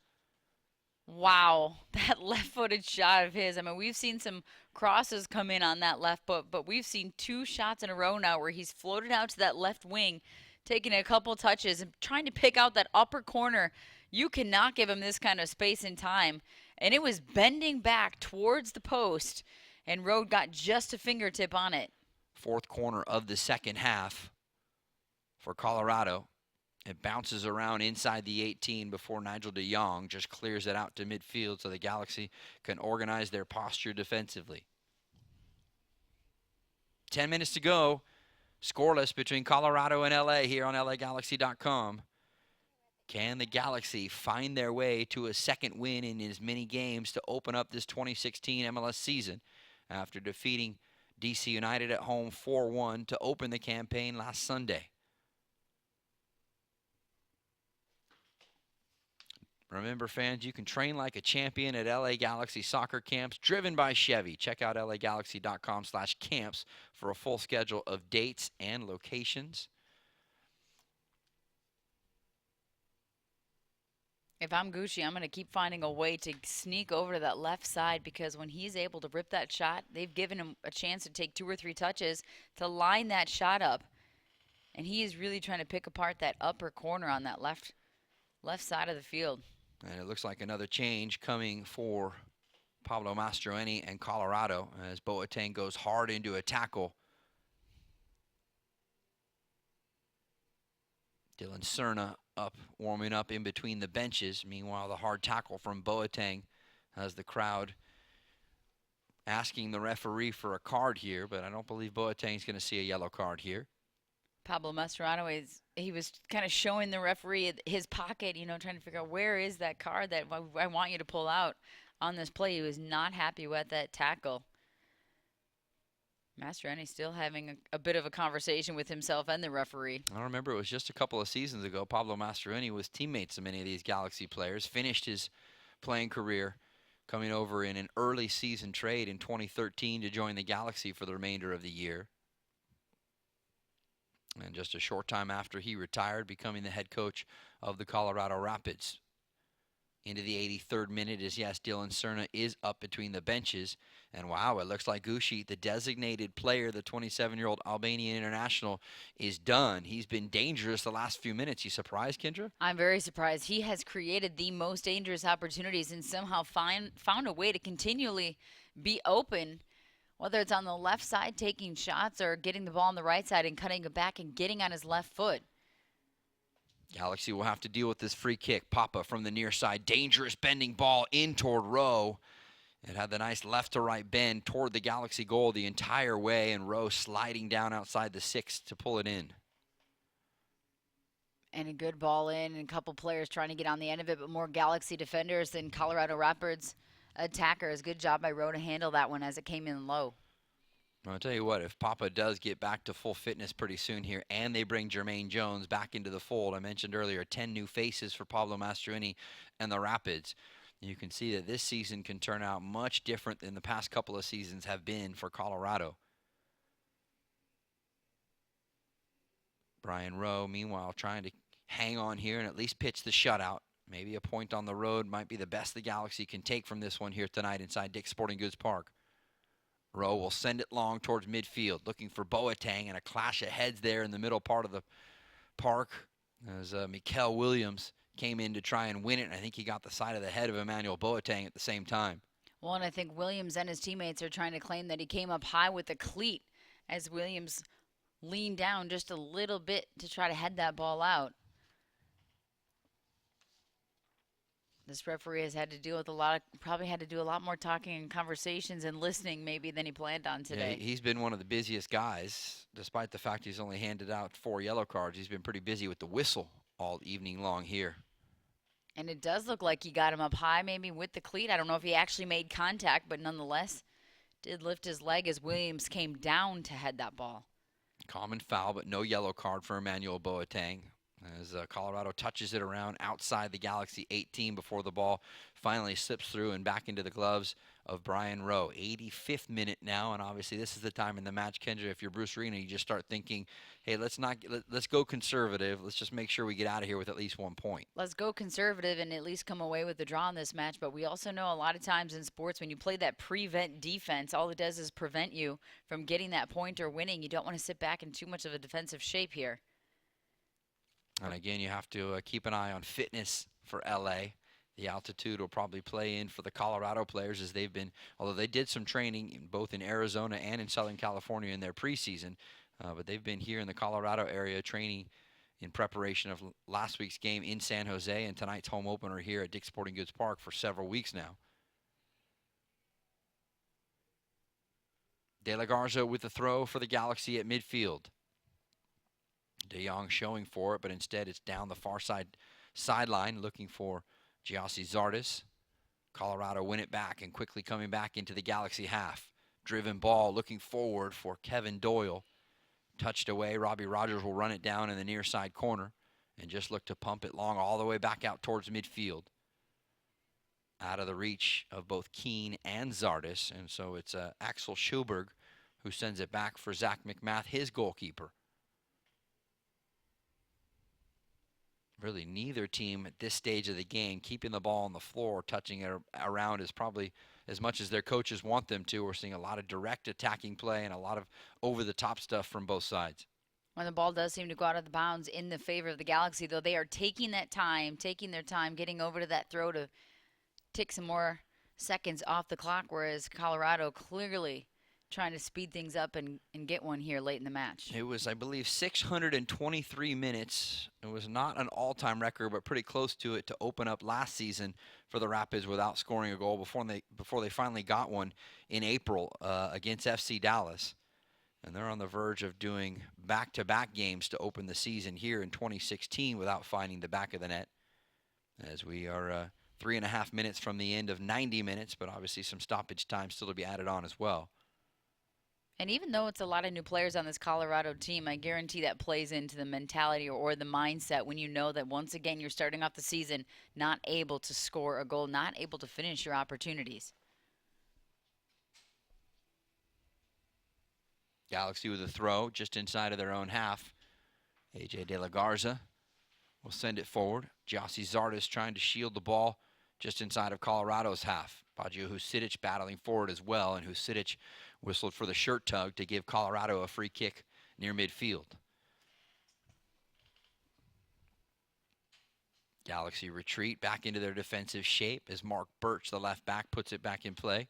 Wow, that left-footed shot of his. I mean, we've seen some crosses come in on that left foot, but we've seen 2 shots in a row now where he's floated out to that left wing, taking a couple touches and trying to pick out that upper corner. You cannot give him this kind of space and time. And it was bending back towards the post, and Rowe got just a fingertip on it. Fourth corner of the second half for Colorado. It bounces around inside the 18 before Nigel de Jong just clears it out to midfield so the Galaxy can organize their posture defensively. 10 minutes to go. Scoreless between Colorado and LA here on LAGalaxy.com. Can the Galaxy find their way to a second win in as many games to open up this 2016 MLS season after defeating DC United at home 4-1 to open the campaign last Sunday? Remember, fans, you can train like a champion at LA Galaxy soccer camps driven by Chevy. Check out LAGalaxy.com/camps for a full schedule of dates and locations. If I'm Gucci, I'm going to keep finding a way to sneak over to that left side, because when he's able to rip that shot, they've given him a chance to take 2 or 3 touches to line that shot up. And he is really trying to pick apart that upper corner on that left side of the field. And it looks like another change coming for Pablo Mastroeni and Colorado as Boateng goes hard into a tackle. Dylan Cerna up, warming up in between the benches. Meanwhile, the hard tackle from Boateng has the crowd asking the referee for a card here, but I don't believe Boateng's going to see a yellow card here. Pablo Mastroeni, he was kind of showing the referee his pocket, trying to figure out where is that card that I want you to pull out on this play. He was not happy with that tackle. Mastroeni still having a bit of a conversation with himself and the referee. I remember it was just a couple of seasons ago. Pablo Mastroeni was teammates of many of these Galaxy players, finished his playing career coming over in an early season trade in 2013 to join the Galaxy for the remainder of the year. And just a short time after he retired, becoming the head coach of the Colorado Rapids. into the 83rd minute as, yes, Dylan Cerna is up between the benches. And, wow, it looks like Gushi, the designated player, the 27-year-old Albanian international, is done. He's been dangerous the last few minutes. You surprised, Kendra? I'm very surprised. He has created the most dangerous opportunities and somehow found a way to continually be open, whether it's on the left side taking shots or getting the ball on the right side and cutting it back and getting on his left foot. Galaxy will have to deal with this free kick. Papa from the near side. Dangerous bending ball in toward Rowe. It had the nice left to right bend toward the Galaxy goal the entire way, and Rowe sliding down outside the 6 to pull it in. And a good ball in, and a couple players trying to get on the end of it, but more Galaxy defenders than Colorado Rapids attackers. Good job by Rowe to handle that one as it came in low. I'll tell you what, if Papa does get back to full fitness pretty soon here, and they bring Jermaine Jones back into the fold, I mentioned earlier, 10 new faces for Pablo Mastroeni and the Rapids. You can see that this season can turn out much different than the past couple of seasons have been for Colorado. Brian Rowe, meanwhile, trying to hang on here and at least pitch the shutout. Maybe a point on the road might be the best the Galaxy can take from this one here tonight inside Dick's Sporting Goods Park. Rowe will send it long towards midfield, looking for Boateng, and a clash of heads there in the middle part of the park as Mikael Williams came in to try and win it, and I think he got the side of the head of Emmanuel Boateng at the same time. Well, and I think Williams and his teammates are trying to claim that he came up high with the cleat as Williams leaned down just a little bit to try to head that ball out. This referee has had to deal with probably had to do a lot more talking and conversations and listening maybe than he planned on today. Yeah, he's been one of the busiest guys, despite the fact he's only handed out 4 yellow cards. He's been pretty busy with the whistle all evening long here. And it does look like he got him up high maybe with the cleat. I don't know if he actually made contact, but nonetheless did lift his leg as Williams came down to head that ball. Common foul, but no yellow card for Emmanuel Boateng, as Colorado touches it around outside the Galaxy 18 before the ball finally slips through and back into the gloves of Brian Rowe. 85th minute now, and obviously this is the time in the match, Kendra, if you're Bruce Arena, you just start thinking, hey, let's go conservative. Let's just make sure we get out of here with at least 1 point. Let's go conservative and at least come away with the draw in this match, but we also know a lot of times in sports when you play that prevent defense, all it does is prevent you from getting that point or winning. You don't want to sit back in too much of a defensive shape here. And again, you have to keep an eye on fitness for LA. The altitude will probably play in for the Colorado players as they've been, although they did some training both in Arizona and in Southern California in their preseason, but they've been here in the Colorado area training in preparation of last week's game in San Jose and tonight's home opener here at Dick's Sporting Goods Park for several weeks now. De La Garza with the throw for the Galaxy at midfield. De Jong showing for it, but instead it's down the far sideline looking for Giassi Zardes. Colorado win it back and quickly coming back into the Galaxy half. Driven ball looking forward for Kevin Doyle. Touched away. Robbie Rogers will run it down in the near side corner and just look to pump it long all the way back out towards midfield. Out of the reach of both Keane and Zardes, and so it's Axel Schulberg who sends it back for Zach McMath, his goalkeeper. Really, neither team at this stage of the game keeping the ball on the floor, touching it around is probably as much as their coaches want them to. We're seeing a lot of direct attacking play and a lot of over-the-top stuff from both sides. When the ball does seem to go out of the bounds in the favor of the Galaxy, though, they are taking their time, getting over to that throw to tick some more seconds off the clock, whereas Colorado clearly trying to speed things up and get one here late in the match. It was, I believe, 623 minutes. It was not an all-time record, but pretty close to it to open up last season for the Rapids without scoring a goal before they finally got one in April against FC Dallas. And they're on the verge of doing back-to-back games to open the season here in 2016 without finding the back of the net, as we are 3.5 minutes from the end of 90 minutes, but obviously some stoppage time still to be added on as well. And even though it's a lot of new players on this Colorado team, I guarantee that plays into the mentality or the mindset when you know that once again you're starting off the season not able to score a goal, not able to finish your opportunities. Galaxy with a throw just inside of their own half. AJ De La Garza will send it forward. Giassi Zardes trying to shield the ball just inside of Colorado's half. Baggio Husidic battling forward as well, and Husidic whistled for the shirt tug to give Colorado a free kick near midfield. Galaxy retreat back into their defensive shape as Mark Birch, the left back, puts it back in play.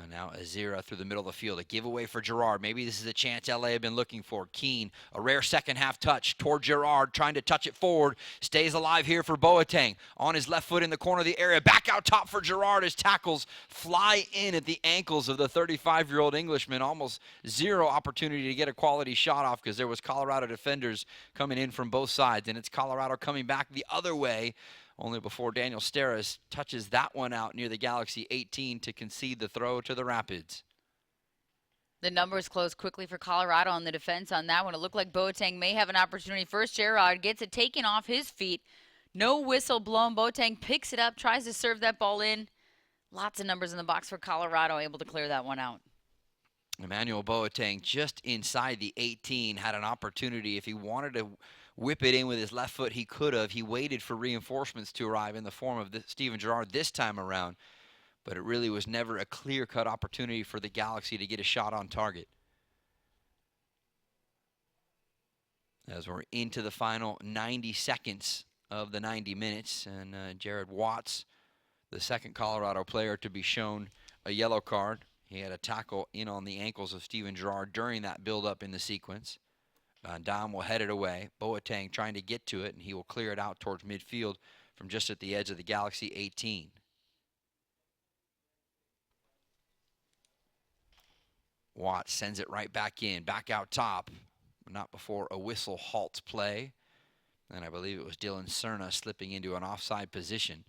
And now Azira through the middle of the field. A giveaway for Gerard. Maybe this is a chance LA have been looking for. Keane, a rare second half touch toward Gerard, trying to touch it forward. Stays alive here for Boateng. On his left foot in the corner of the area. Back out top for Gerard as tackles fly in at the ankles of the 35-year-old Englishman. Almost zero opportunity to get a quality shot off because there was Colorado defenders coming in from both sides. And it's Colorado coming back the other way. Only before Daniel Steres touches that one out near the Galaxy 18 to concede the throw to the Rapids. The numbers close quickly for Colorado on the defense on that one. It looked like Boateng may have an opportunity. First, Gerard gets it taken off his feet. No whistle blown. Boateng picks it up, tries to serve that ball in. Lots of numbers in the box for Colorado, able to clear that one out. Emmanuel Boateng just inside the 18 had an opportunity. If he wanted to whip it in with his left foot, he could have. He waited for reinforcements to arrive in the form of Steven Gerrard this time around, but it really was never a clear-cut opportunity for the Galaxy to get a shot on target. As we're into the final 90 seconds of the 90 minutes, and Jared Watts, the second Colorado player to be shown a yellow card. He had a tackle in on the ankles of Steven Gerrard during that build-up in the sequence. Van Dam will head it away. Boateng trying to get to it, and he will clear it out towards midfield from just at the edge of the Galaxy 18. Watts sends it right back in, back out top. Not before a whistle halts play. And I believe it was Dylan Cerna slipping into an offside position.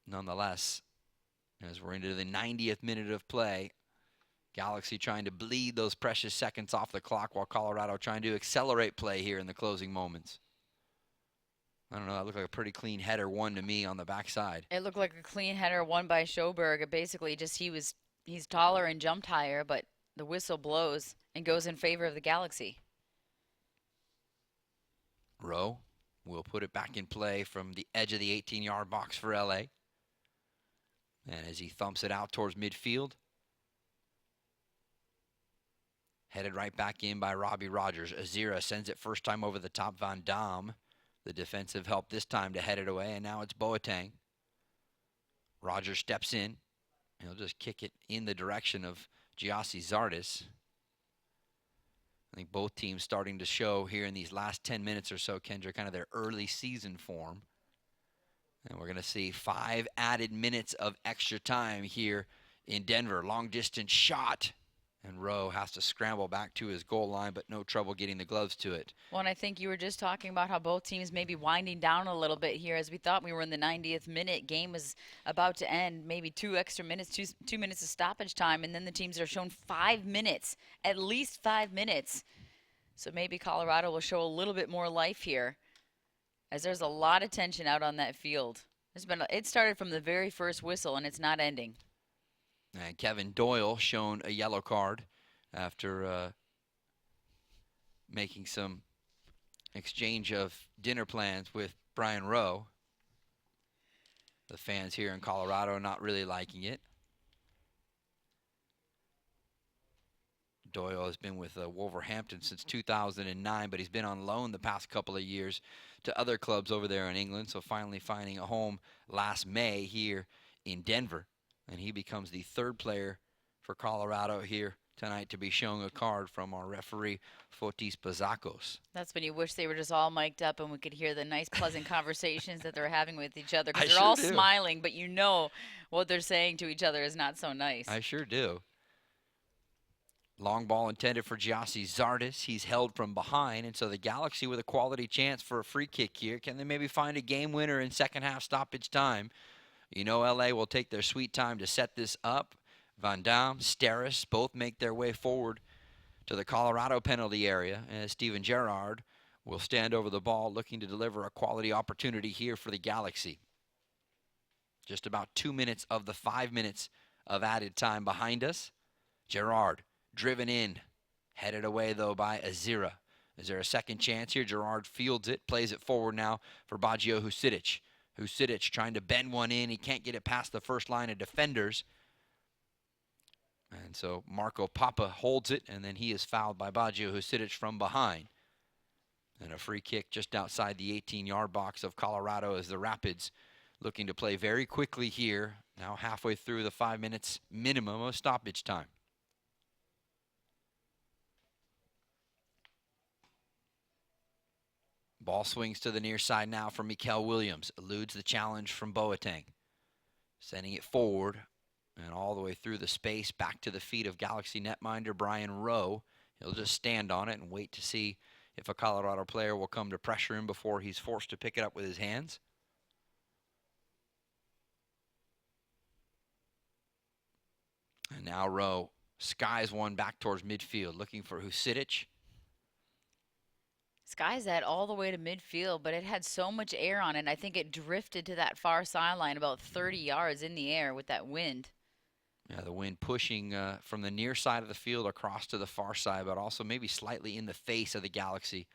Nonetheless, as we're into the 90th minute of play, Galaxy trying to bleed those precious seconds off the clock while Colorado trying to accelerate play here in the closing moments. I don't know, that looked like a pretty clean header won to me on the backside. It looked like a clean header won by Schoberg. It basically just he's taller and jumped higher, but the whistle blows and goes in favor of the Galaxy. Rowe will put it back in play from the edge of the 18-yard box for LA. And as he thumps it out towards midfield, headed right back in by Robbie Rogers. Azira sends it first time over the top. Van Dam, the defensive help this time to head it away. And now it's Boateng. Rogers steps in. He'll just kick it in the direction of Giassi Zardes. I think both teams starting to show here in these last 10 minutes or so, Kendra, kind of their early season form. And we're going to see 5 added minutes of extra time here in Denver. Long distance shot. And Rowe has to scramble back to his goal line, but no trouble getting the gloves to it. Well, and I think you were just talking about how both teams may be winding down a little bit here as we thought we were in the 90th minute. Game was about to end, maybe 2 extra minutes, two minutes of stoppage time, and then the teams are shown 5 minutes, at least 5 minutes. So maybe Colorado will show a little bit more life here as there's a lot of tension out on that field. It started from the very first whistle, and it's not ending. And Kevin Doyle shown a yellow card after making some exchange of dinner plans with Brian Rowe. The fans here in Colorado not really liking it. Doyle has been with Wolverhampton since 2009, but he's been on loan the past couple of years to other clubs over there in England, so finally finding a home last May here in Denver. And he becomes the 3rd player for Colorado here tonight to be shown a card from our referee, Fotis Pazakos. That's when you wish they were just all mic'd up and we could hear the nice, pleasant conversations that they're having with each other. Because they're all smiling, but you know what they're saying to each other is not so nice. I sure do. Long ball intended for Giassi Zardes. He's held from behind, and so the Galaxy with a quality chance for a free kick here. Can they maybe find a game winner in second half stoppage time? You know LA will take their sweet time to set this up. Van Dam, Steres both make their way forward to the Colorado penalty area, as Steven Gerrard will stand over the ball looking to deliver a quality opportunity here for the Galaxy. Just about 2 minutes of the 5 minutes of added time behind us. Gerrard driven in, headed away though by Azira. Is there a second chance here? Gerard fields it, plays it forward now for Baggio Husidic. Husidic trying to bend one in. He can't get it past the first line of defenders. And so Marco Papa holds it, and then he is fouled by Baggio Husidic from behind. And a free kick just outside the 18-yard box of Colorado as the Rapids looking to play very quickly here. Now halfway through the 5 minutes minimum of stoppage time. Ball swings to the near side now from Mikael Williams. Eludes the challenge from Boateng. Sending it forward and all the way through the space back to the feet of Galaxy netminder Brian Rowe. He'll just stand on it and wait to see if a Colorado player will come to pressure him before he's forced to pick it up with his hands. And now Rowe skies one back towards midfield, looking for Husidic. Skies that all the way to midfield, but it had so much air on it. I think it drifted to that far sideline about 30 yards in the air with that wind. Yeah, the wind pushing from the near side of the field across to the far side, but also maybe slightly in the face of the Galaxy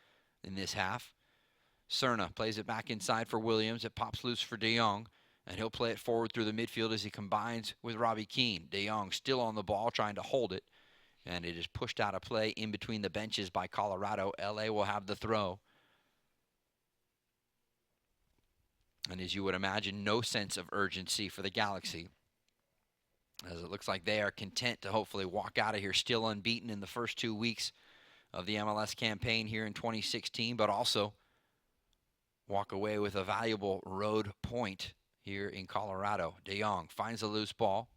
in this half. Cerna plays it back inside for Williams. It pops loose for De Jong, and he'll play it forward through the midfield as he combines with Robbie Keane. De Jong still on the ball, trying to hold it. And it is pushed out of play in between the benches by Colorado. LA will have the throw. And as you would imagine, no sense of urgency for the Galaxy, as it looks like they are content to hopefully walk out of here still unbeaten in the first 2 weeks of the MLS campaign here in 2016, but also walk away with a valuable road point here in Colorado. De Jong finds a loose ball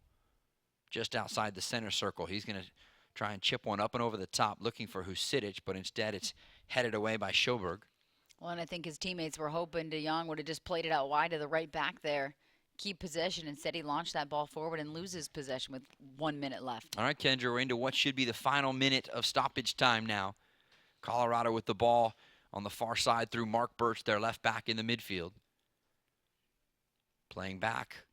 just outside the center circle. He's going to try and chip one up and over the top, looking for Husidic, but instead it's headed away by Sjoberg. Well, and I think his teammates were hoping De Jong would have just played it out wide to the right back there, keep possession. Instead, he launched that ball forward and loses possession with 1 minute left. All right, Kendra, we're into what should be the final minute of stoppage time now. Colorado with the ball on the far side through Mark Birch, their left back in the midfield. Playing back.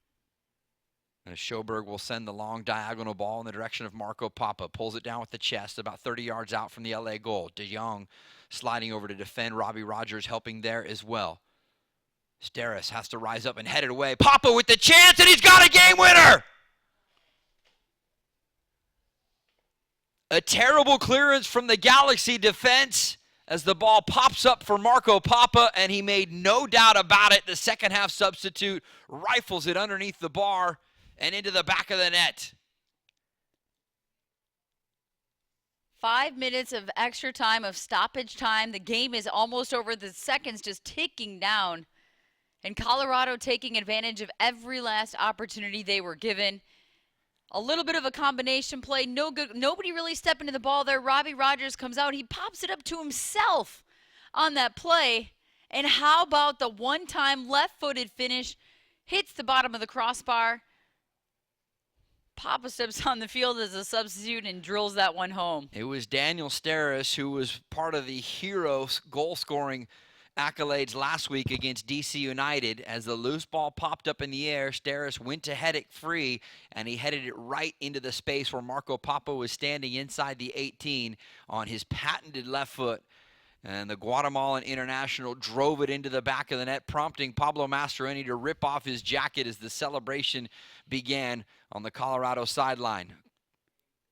And Sjoberg will send the long diagonal ball in the direction of Marco Papa. Pulls it down with the chest about 30 yards out from the LA goal. De Jong sliding over to defend. Robbie Rogers helping there as well. Steres has to rise up and head it away. Papa with the chance, and he's got a game winner! A terrible clearance from the Galaxy defense as the ball pops up for Marco Papa, and he made no doubt about it. The second half substitute rifles it underneath the bar and into the back of the net. 5 minutes of extra time, of stoppage time. The game is almost over. The seconds just ticking down. And Colorado taking advantage of every last opportunity they were given. A little bit of a combination play. No good. Nobody really stepping to the ball there. Robbie Rogers comes out. He pops it up to himself on that play. And how about the one-time left-footed finish? Hits the bottom of the crossbar. Papa steps on the field as a substitute and drills that one home. It was Daniel Steres who was part of the hero goal-scoring accolades last week against DC United. As the loose ball popped up in the air, Steres went to head it free, and he headed it right into the space where Marco Papa was standing inside the 18 on his patented left foot. And the Guatemalan international drove it into the back of the net, prompting Pablo Mastroeni to rip off his jacket as the celebration began on the Colorado sideline.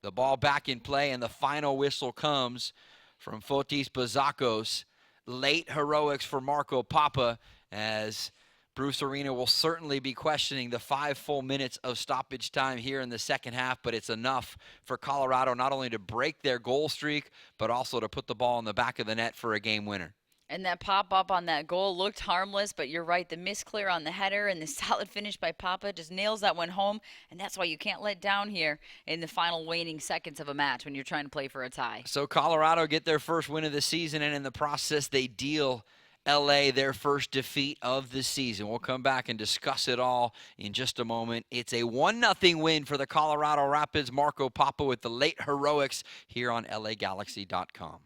The ball back in play, and the final whistle comes from Fotis Bazakos. Late heroics for Marco Papa, as Bruce Arena will certainly be questioning the 5 full minutes of stoppage time here in the second half, but it's enough for Colorado not only to break their goal streak, but also to put the ball in the back of the net for a game winner. And that pop-up on that goal looked harmless, but you're right. The misclear on the header and the solid finish by Papa just nails that one home, and that's why you can't let down here in the final waning seconds of a match when you're trying to play for a tie. So Colorado get their first win of the season, and in the process, they deal LA their first defeat of the season. We'll come back and discuss it all in just a moment. It's a 1-0 win for the Colorado Rapids. Marco Papa with the late heroics here on LAGalaxy.com.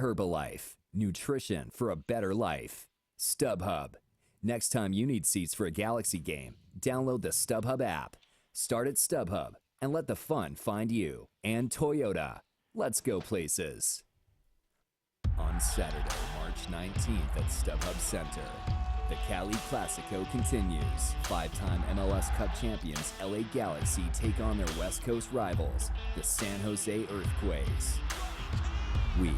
Herbalife, nutrition for a better life. StubHub. Next time you need seats for a Galaxy game, download the StubHub app. Start at StubHub and let the fun find you. And Toyota. Let's go places. On Saturday, March 19th at StubHub Center, the Cali Classico continues. Five-time MLS Cup champions LA Galaxy take on their West Coast rivals, the San Jose Earthquakes. We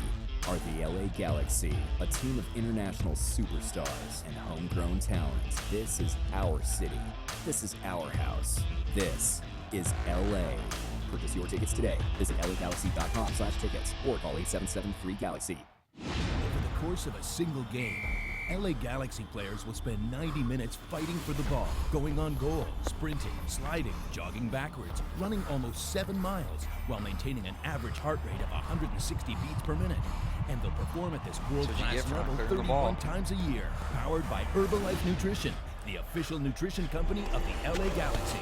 are the LA Galaxy, a team of international superstars and homegrown talent. This is our city. This is our house. This is LA. Purchase your tickets today. Visit lagalaxy.com/tickets or call 877-3GALAXY. Over the course of a single game, LA Galaxy players will spend 90 minutes fighting for the ball, going on goal, sprinting, sliding, jogging backwards, running almost 7 miles, while maintaining an average heart rate of 160 beats per minute. And they'll perform at this world-class level 31 times a year, powered by Herbalife Nutrition, the official nutrition company of the LA Galaxy.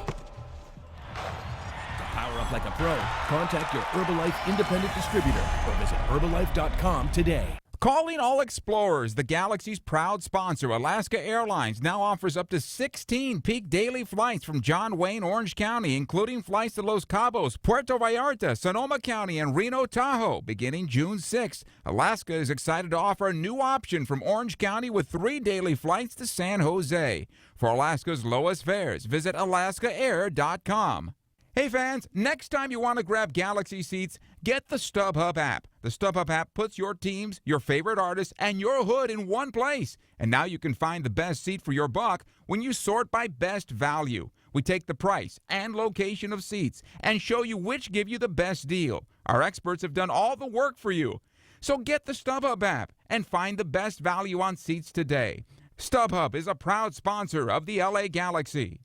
To power up like a pro, contact your Herbalife independent distributor or visit Herbalife.com today. Calling all explorers, the Galaxy's proud sponsor, Alaska Airlines, now offers up to 16 peak daily flights from John Wayne, Orange County, including flights to Los Cabos, Puerto Vallarta, Sonoma County, and Reno Tahoe, beginning June 6th. Alaska is excited to offer a new option from Orange County with 3 daily flights to San Jose. For Alaska's lowest fares, visit alaskaair.com. Hey fans, next time you want to grab Galaxy seats, get the StubHub app. The StubHub app puts your teams, your favorite artists, and your hood in one place. And now you can find the best seat for your buck when you sort by best value. We take the price and location of seats and show you which give you the best deal. Our experts have done all the work for you. So get the StubHub app and find the best value on seats today. StubHub is a proud sponsor of the LA Galaxy.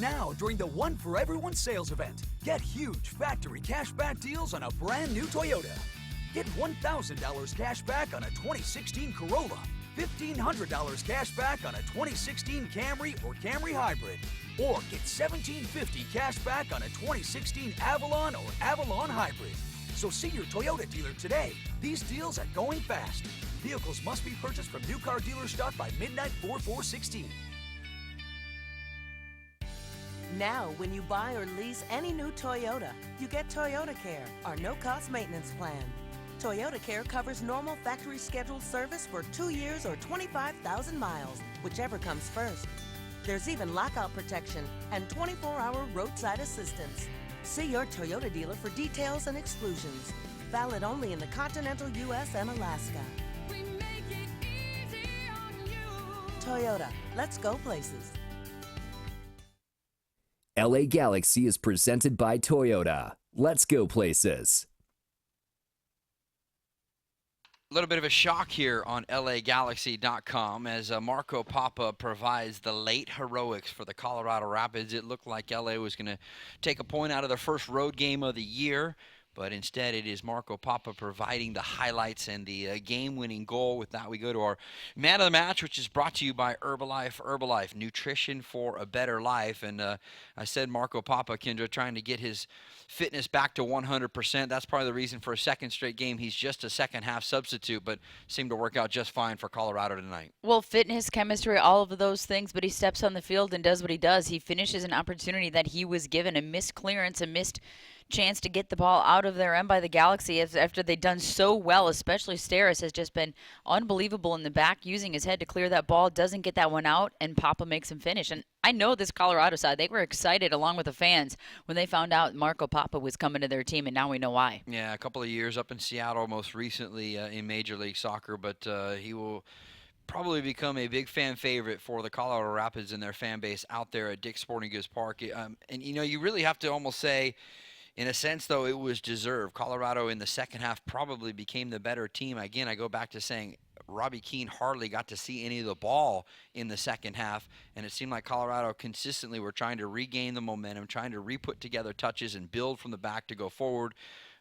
Now, during the One for Everyone sales event, get huge factory cashback deals on a brand new Toyota. Get $1,000 cash back on a 2016 Corolla, $1,500 cash back on a 2016 Camry or Camry Hybrid, or get $1,750 cash back on a 2016 Avalon or Avalon Hybrid. So see your Toyota dealer today. These deals are going fast. Vehicles must be purchased from new car dealer stock by midnight 4/4/16. Now, when you buy or lease any new Toyota, you get Toyota Care, our no-cost maintenance plan. Toyota Care covers normal factory scheduled service for 2 years or 25,000 miles, whichever comes first. There's even lockout protection and 24-hour roadside assistance. See your Toyota dealer for details and exclusions. Valid only in the continental U.S. and Alaska. We make it easy on you. Toyota, let's go places. LA Galaxy is presented by Toyota. Let's go places. A little bit of a shock here on LAGalaxy.com as Marco Papa provides the late heroics for the Colorado Rapids. It looked like LA was going to take a point out of their first road game of the year, but instead it is Marco Papa providing the highlights and the game-winning goal. With that, we go to our man of the match, which is brought to you by Herbalife. Herbalife, nutrition for a better life. And I said Marco Papa, Kendra, trying to get his fitness back to 100%. That's probably the reason for a second straight game. He's just a second-half substitute, but seemed to work out just fine for Colorado tonight. Well, fitness, chemistry, all of those things, but he steps on the field and does what he does. He finishes an opportunity that he was given, a missed clearance, a missed chance to get the ball out of their end by the Galaxy after they'd done so well, especially Steris has just been unbelievable in the back, using his head to clear that ball, doesn't get that one out, and Papa makes him finish. And I know this Colorado side, they were excited along with the fans when they found out Marco Papa was coming to their team, and now we know why. Yeah, a couple of years up in Seattle, most recently in Major League Soccer, but he will probably become a big fan favorite for the Colorado Rapids and their fan base out there at Dick's Sporting Goods Park. And, you know, you really have to almost say, in a sense, though, it was deserved. Colorado in the second half probably became the better team. Again, I go back to saying Robbie Keane hardly got to see any of the ball in the second half, and it seemed like Colorado consistently were trying to regain the momentum, trying to re-put together touches and build from the back to go forward,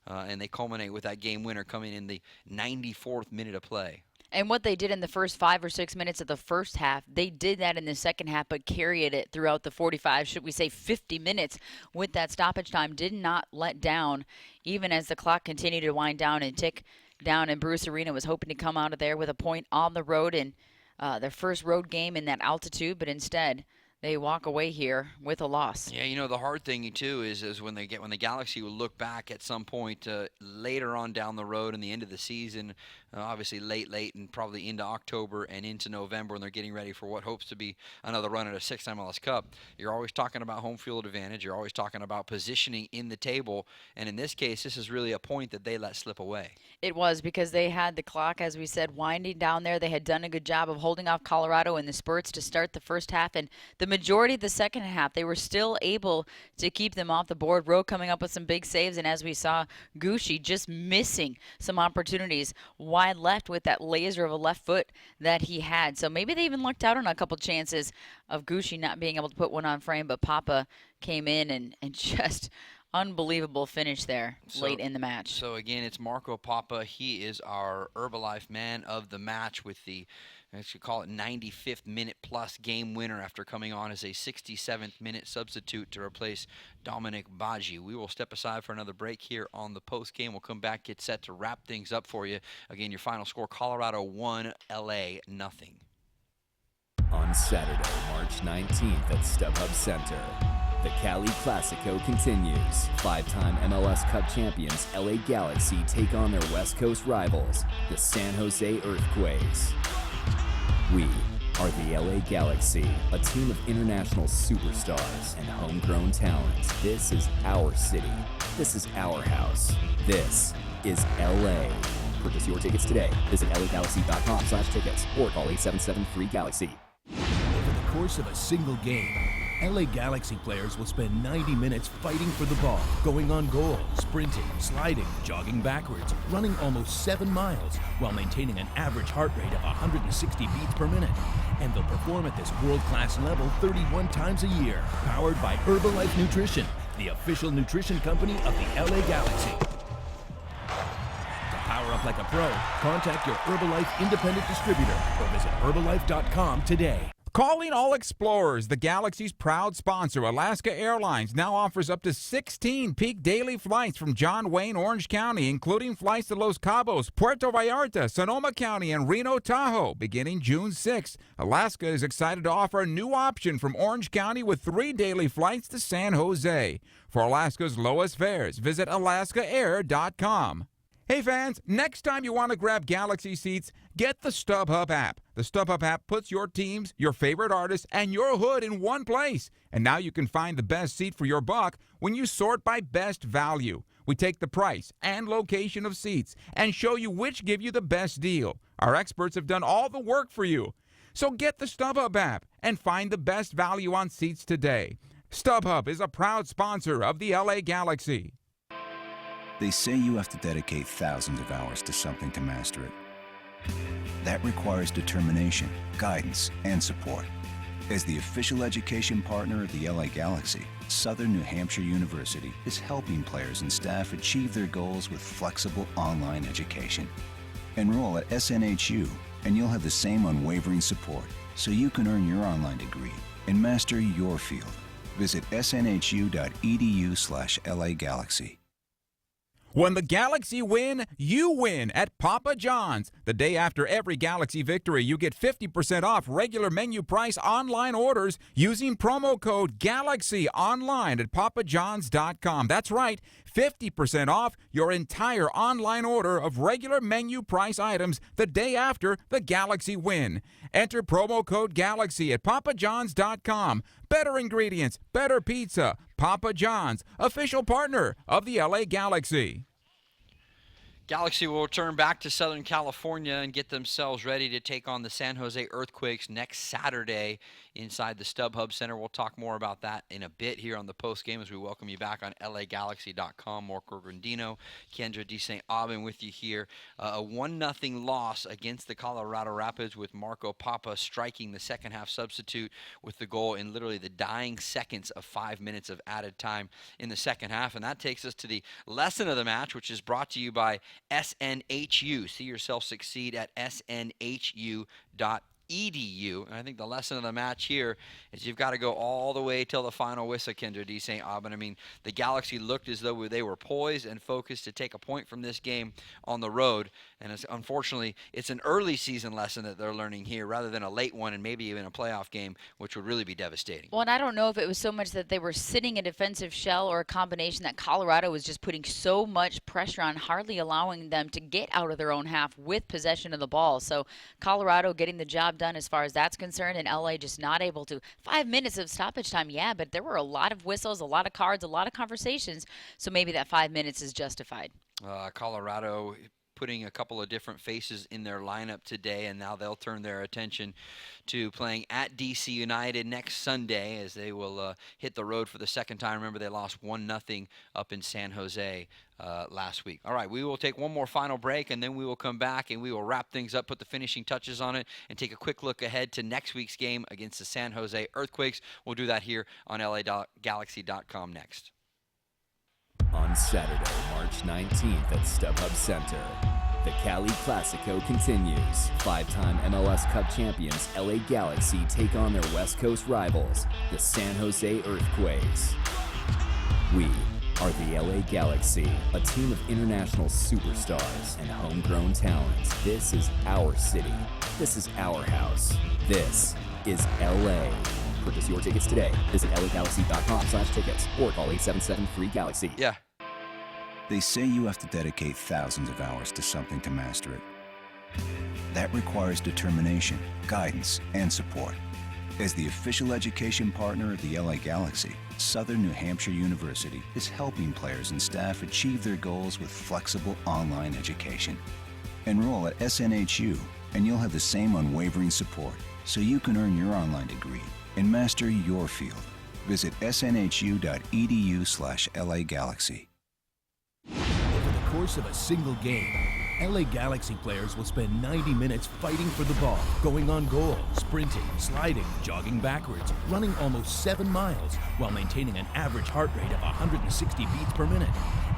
and they culminate with that game winner coming in the 94th minute of play. And what they did in the first 5 or 6 minutes of the first half, they did that in the second half, but carried it throughout the 45, should we say 50 minutes with that stoppage time, did not let down, even as the clock continued to wind down and tick down. And Bruce Arena was hoping to come out of there with a point on the road in their first road game in that altitude, but instead they walk away here with a loss. Yeah, you know, the hard thing too is when the Galaxy will look back at some point later on down the road in the end of the season, obviously late and probably into October and into November, when they're getting ready for what hopes to be another run at a 6th MLS Cup. You're always talking about home field advantage. You're always talking about positioning in the table, and in this case, this is really a point that they let slip away. It was, because they had the clock, as we said, winding down there. They had done a good job of holding off Colorado in the spurts to start the first half, and the majority of the second half, they were still able to keep them off the board. Rowe coming up with some big saves, and as we saw, Gucci just missing some opportunities wide left with that laser of a left foot that he had. So maybe they even lucked out on a couple chances of Gucci not being able to put one on frame, but Papa came in and just unbelievable finish there late in the match. So again, it's Marco Papa. He is our Herbalife man of the match with the, I should call it, 95th minute plus game winner after coming on as a 67th minute substitute to replace Dominic Baji. We will step aside for another break here on the post game. We'll come back, get set to wrap things up for you. Again, your final score: Colorado 1, LA nothing. On Saturday, March 19th at StubHub Center, the Cali Classico continues. 5-time MLS Cup champions LA Galaxy take on their West Coast rivals, the San Jose Earthquakes. We are the LA Galaxy, a team of international superstars and homegrown talent. This is our city. This is our house. This is LA. Purchase your tickets today. Visit lagalaxy.com/tickets or call 877-3GALAXY. Over the course of a single game, LA Galaxy players will spend 90 minutes fighting for the ball, going on goal, sprinting, sliding, jogging backwards, running almost 7 miles, while maintaining an average heart rate of 160 beats per minute. And they'll perform at this world-class level 31 times a year, powered by Herbalife Nutrition, the official nutrition company of the LA Galaxy. To power up like a pro, contact your Herbalife independent distributor or visit Herbalife.com today. Calling all explorers, the Galaxy's proud sponsor, Alaska Airlines, now offers up to 16 peak daily flights from John Wayne, Orange County, including flights to Los Cabos, Puerto Vallarta, Sonoma County, and Reno Tahoe, beginning June 6th. Alaska is excited to offer a new option from Orange County with 3 daily flights to San Jose. For Alaska's lowest fares, visit alaskaair.com. Hey fans, next time you want to grab Galaxy seats, get the StubHub app. The StubHub app puts your teams, your favorite artists, and your hood in one place. And now you can find the best seat for your buck when you sort by best value. We take the price and location of seats and show you which give you the best deal. Our experts have done all the work for you. So get the StubHub app and find the best value on seats today. StubHub is a proud sponsor of the LA Galaxy. They say you have to dedicate thousands of hours to something to master it. That requires determination, guidance, and support. As the official education partner of the LA Galaxy, Southern New Hampshire University is helping players and staff achieve their goals with flexible online education. Enroll at SNHU, and you'll have the same unwavering support so you can earn your online degree and master your field. Visit snhu.edu/LA-Galaxy. When the Galaxy win, you win at Papa John's. The day after every Galaxy victory, you get 50% off regular menu price online orders using promo code GALAXY online at papajohns.com. That's right, 50% off your entire online order of regular menu price items the day after the Galaxy win. Enter promo code GALAXY at papajohns.com. Better ingredients, better pizza. Papa John's, official partner of the LA Galaxy. Galaxy will return back to Southern California and get themselves ready to take on the San Jose Earthquakes next Saturday inside the StubHub Center. We'll talk more about that in a bit here on the post game as we welcome you back on LAGalaxy.com. Marco Grandino, Kendra De St. Aubin with you here. A 1-0 loss against the Colorado Rapids with Marco Papa striking the second half substitute with the goal in literally the dying seconds of 5 minutes of added time in the second half. And that takes us to the lesson of the match, which is brought to you by SNHU. See yourself succeed at snhu.edu. EDU. And I think the lesson of the match here is you've got to go all the way till the final whistle, Kendra D. St. Aubin. I mean, the Galaxy looked as though they were poised and focused to take a point from this game on the road. And unfortunately, it's an early season lesson that they're learning here rather than a late one and maybe even a playoff game, which would really be devastating. Well, and I don't know if it was so much that they were sitting a defensive shell or a combination that Colorado was just putting so much pressure on, hardly allowing them to get out of their own half with possession of the ball. So Colorado getting the job done as far as that's concerned, and LA just not able to. 5 minutes of stoppage time, yeah, but there were a lot of whistles, a lot of cards, a lot of conversations. So maybe that 5 minutes is justified. Colorado putting a couple of different faces in their lineup today, and now they'll turn their attention to playing at DC United next Sunday as they will hit the road for the second time. Remember, they lost 1-0 up in San Jose last week. All right, we will take one more final break, and then we will come back and we will wrap things up, put the finishing touches on it, and take a quick look ahead to next week's game against the San Jose Earthquakes. We'll do that here on LAGalaxy.com next. On Saturday, March 19th at StubHub Center, the Cali Classico continues. 5-time MLS Cup champions LA Galaxy take on their West Coast rivals, the San Jose Earthquakes. We are the LA Galaxy, a team of international superstars and homegrown talent. This is our city. This is our house. This is LA. Purchase your tickets today. Visit LAGalaxy.com/tickets or call 877-3GALAXY. Yeah. They say you have to dedicate thousands of hours to something to master it. That requires determination, guidance, and support. As the official education partner of the LA Galaxy, Southern New Hampshire University is helping players and staff achieve their goals with flexible online education. Enroll at SNHU, and you'll have the same unwavering support so you can earn your online degree and master your field. Visit snhu.edu/LAGalaxy. Over the course of a single game, LA Galaxy players will spend 90 minutes fighting for the ball, going on goal, sprinting, sliding, jogging backwards, running almost 7 miles, while maintaining an average heart rate of 160 beats per minute.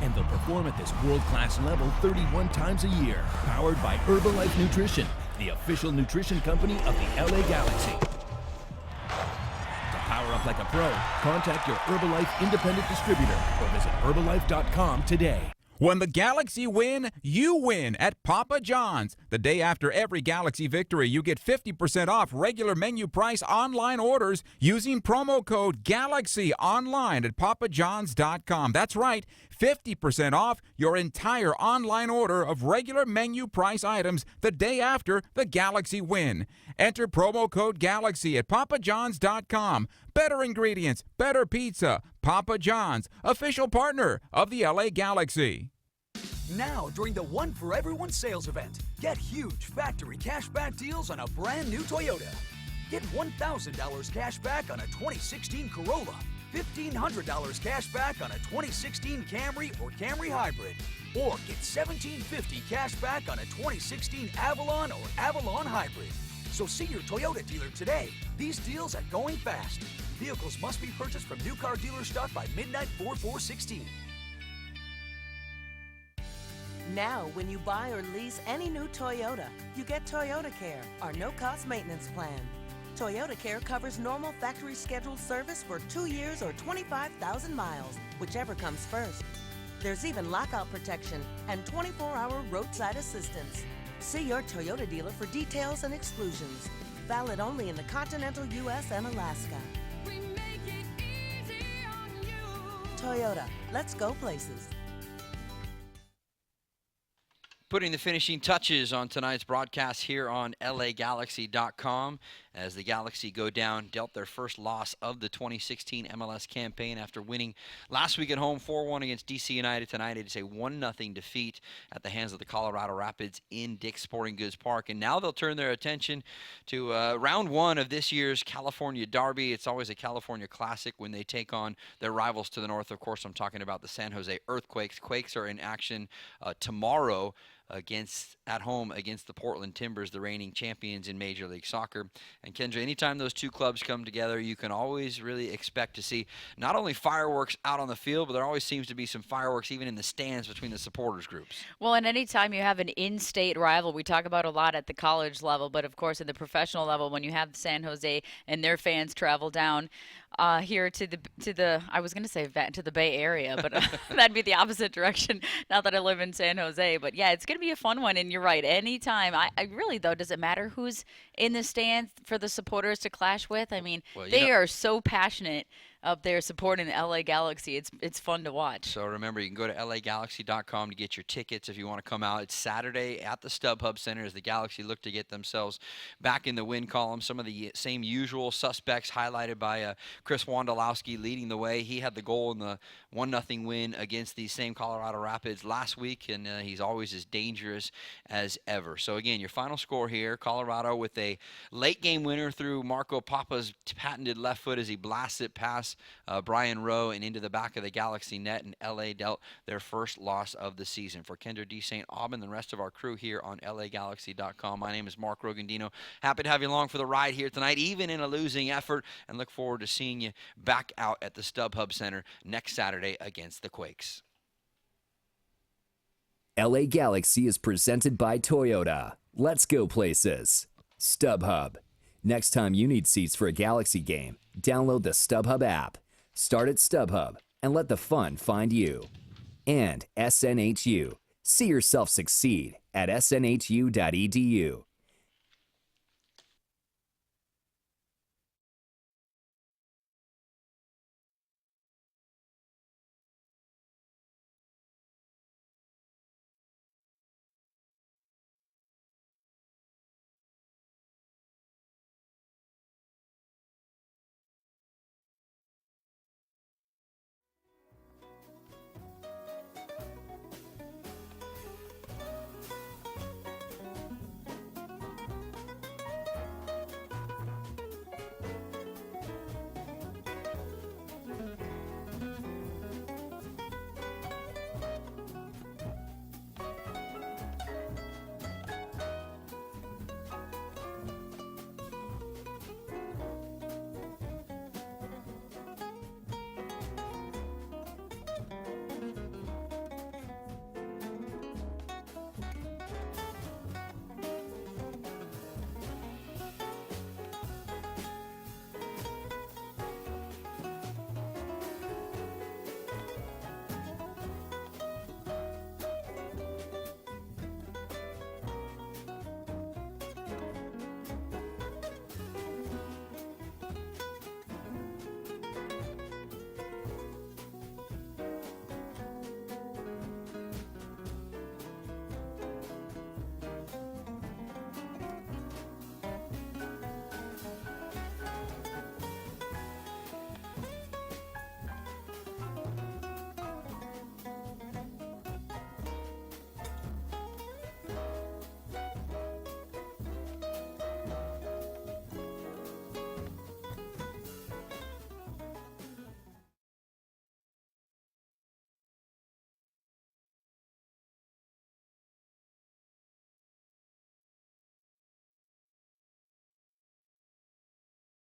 And they'll perform at this world-class level 31 times a year, powered by Herbalife Nutrition, the official nutrition company of the LA Galaxy. To power up like a pro, contact your Herbalife independent distributor or visit Herbalife.com today. When the Galaxy win, you win at Papa John's. The day after every Galaxy victory, you get 50% off regular menu price online orders using promo code GALAXY online at papajohns.com. That's right, 50% off your entire online order of regular menu price items the day after the Galaxy win. Enter promo code GALAXY at papajohns.com. Better ingredients, better pizza. Papa John's, official partner of the LA Galaxy. Now, during the One for Everyone sales event, get huge factory cashback deals on a brand new Toyota. Get $1,000 cash back on a 2016 Corolla, $1,500 cash back on a 2016 Camry or Camry Hybrid, or get $1,750 cash back on a 2016 Avalon or Avalon Hybrid. So see your Toyota dealer today. These deals are going fast. Vehicles must be purchased from new car dealer stock by midnight 4/4/16. Now, when you buy or lease any new Toyota, you get Toyota Care, our no-cost maintenance plan. Toyota Care covers normal factory scheduled service for 2 years or 25,000 miles, whichever comes first. There's even lockout protection and 24-hour roadside assistance. See your Toyota dealer for details and exclusions. Valid only in the continental U.S. and Alaska. We make it easy on you. Toyota, let's go places. Putting the finishing touches on tonight's broadcast here on LAGalaxy.com as the Galaxy go down, dealt their first loss of the 2016 MLS campaign after winning last week at home 4-1 against DC United. Tonight it is a 1-0 defeat at the hands of the Colorado Rapids in Dick's Sporting Goods Park. And now they'll turn their attention to round one of this year's California Derby. It's always a California classic when they take on their rivals to the north. Of course, I'm talking about the San Jose Earthquakes. Quakes are in action tomorrow at home against the Portland Timbers, the reigning champions in Major League Soccer. And Kendra, anytime those two clubs come together, you can always really expect to see not only fireworks out on the field, but there always seems to be some fireworks even in the stands between the supporters groups. Well, and anytime you have an in-state rival, we talk about a lot at the college level, but of course at the professional level, when you have San Jose and their fans travel down here to the I was going to say to the Bay Area, but that'd be the opposite direction now that I live in San Jose. But yeah, it's going to be a fun one, and you're right. Anytime, I really though, does it matter who's in the stands for the supporters to clash with? I mean, they are so passionate up there supporting the LA Galaxy. It's fun to watch. So remember, you can go to LAGalaxy.com to get your tickets if you want to come out. It's Saturday at the StubHub Center as the Galaxy look to get themselves back in the win column. Some of the same usual suspects highlighted by Chris Wondolowski leading the way. He had the goal in the 1-0 win against the same Colorado Rapids last week, and he's always as dangerous as ever. So again, your final score here, Colorado with a late game winner through Marco Papa's patented left foot as he blasts it past Brian Rowe and into the back of the Galaxy net, and LA dealt their first loss of the season. For Kendra D. St. Aubin and the rest of our crew here on LAGalaxy.com, my name is Mark Rogandino. Happy to have you along for the ride here tonight, even in a losing effort, and look forward to seeing you back out at the StubHub Center next Saturday against the Quakes. LA Galaxy is presented by Toyota. Let's go places. StubHub. Next time you need seats for a Galaxy game, download the StubHub app. Start at StubHub and let the fun find you. And SNHU. See yourself succeed at snhu.edu.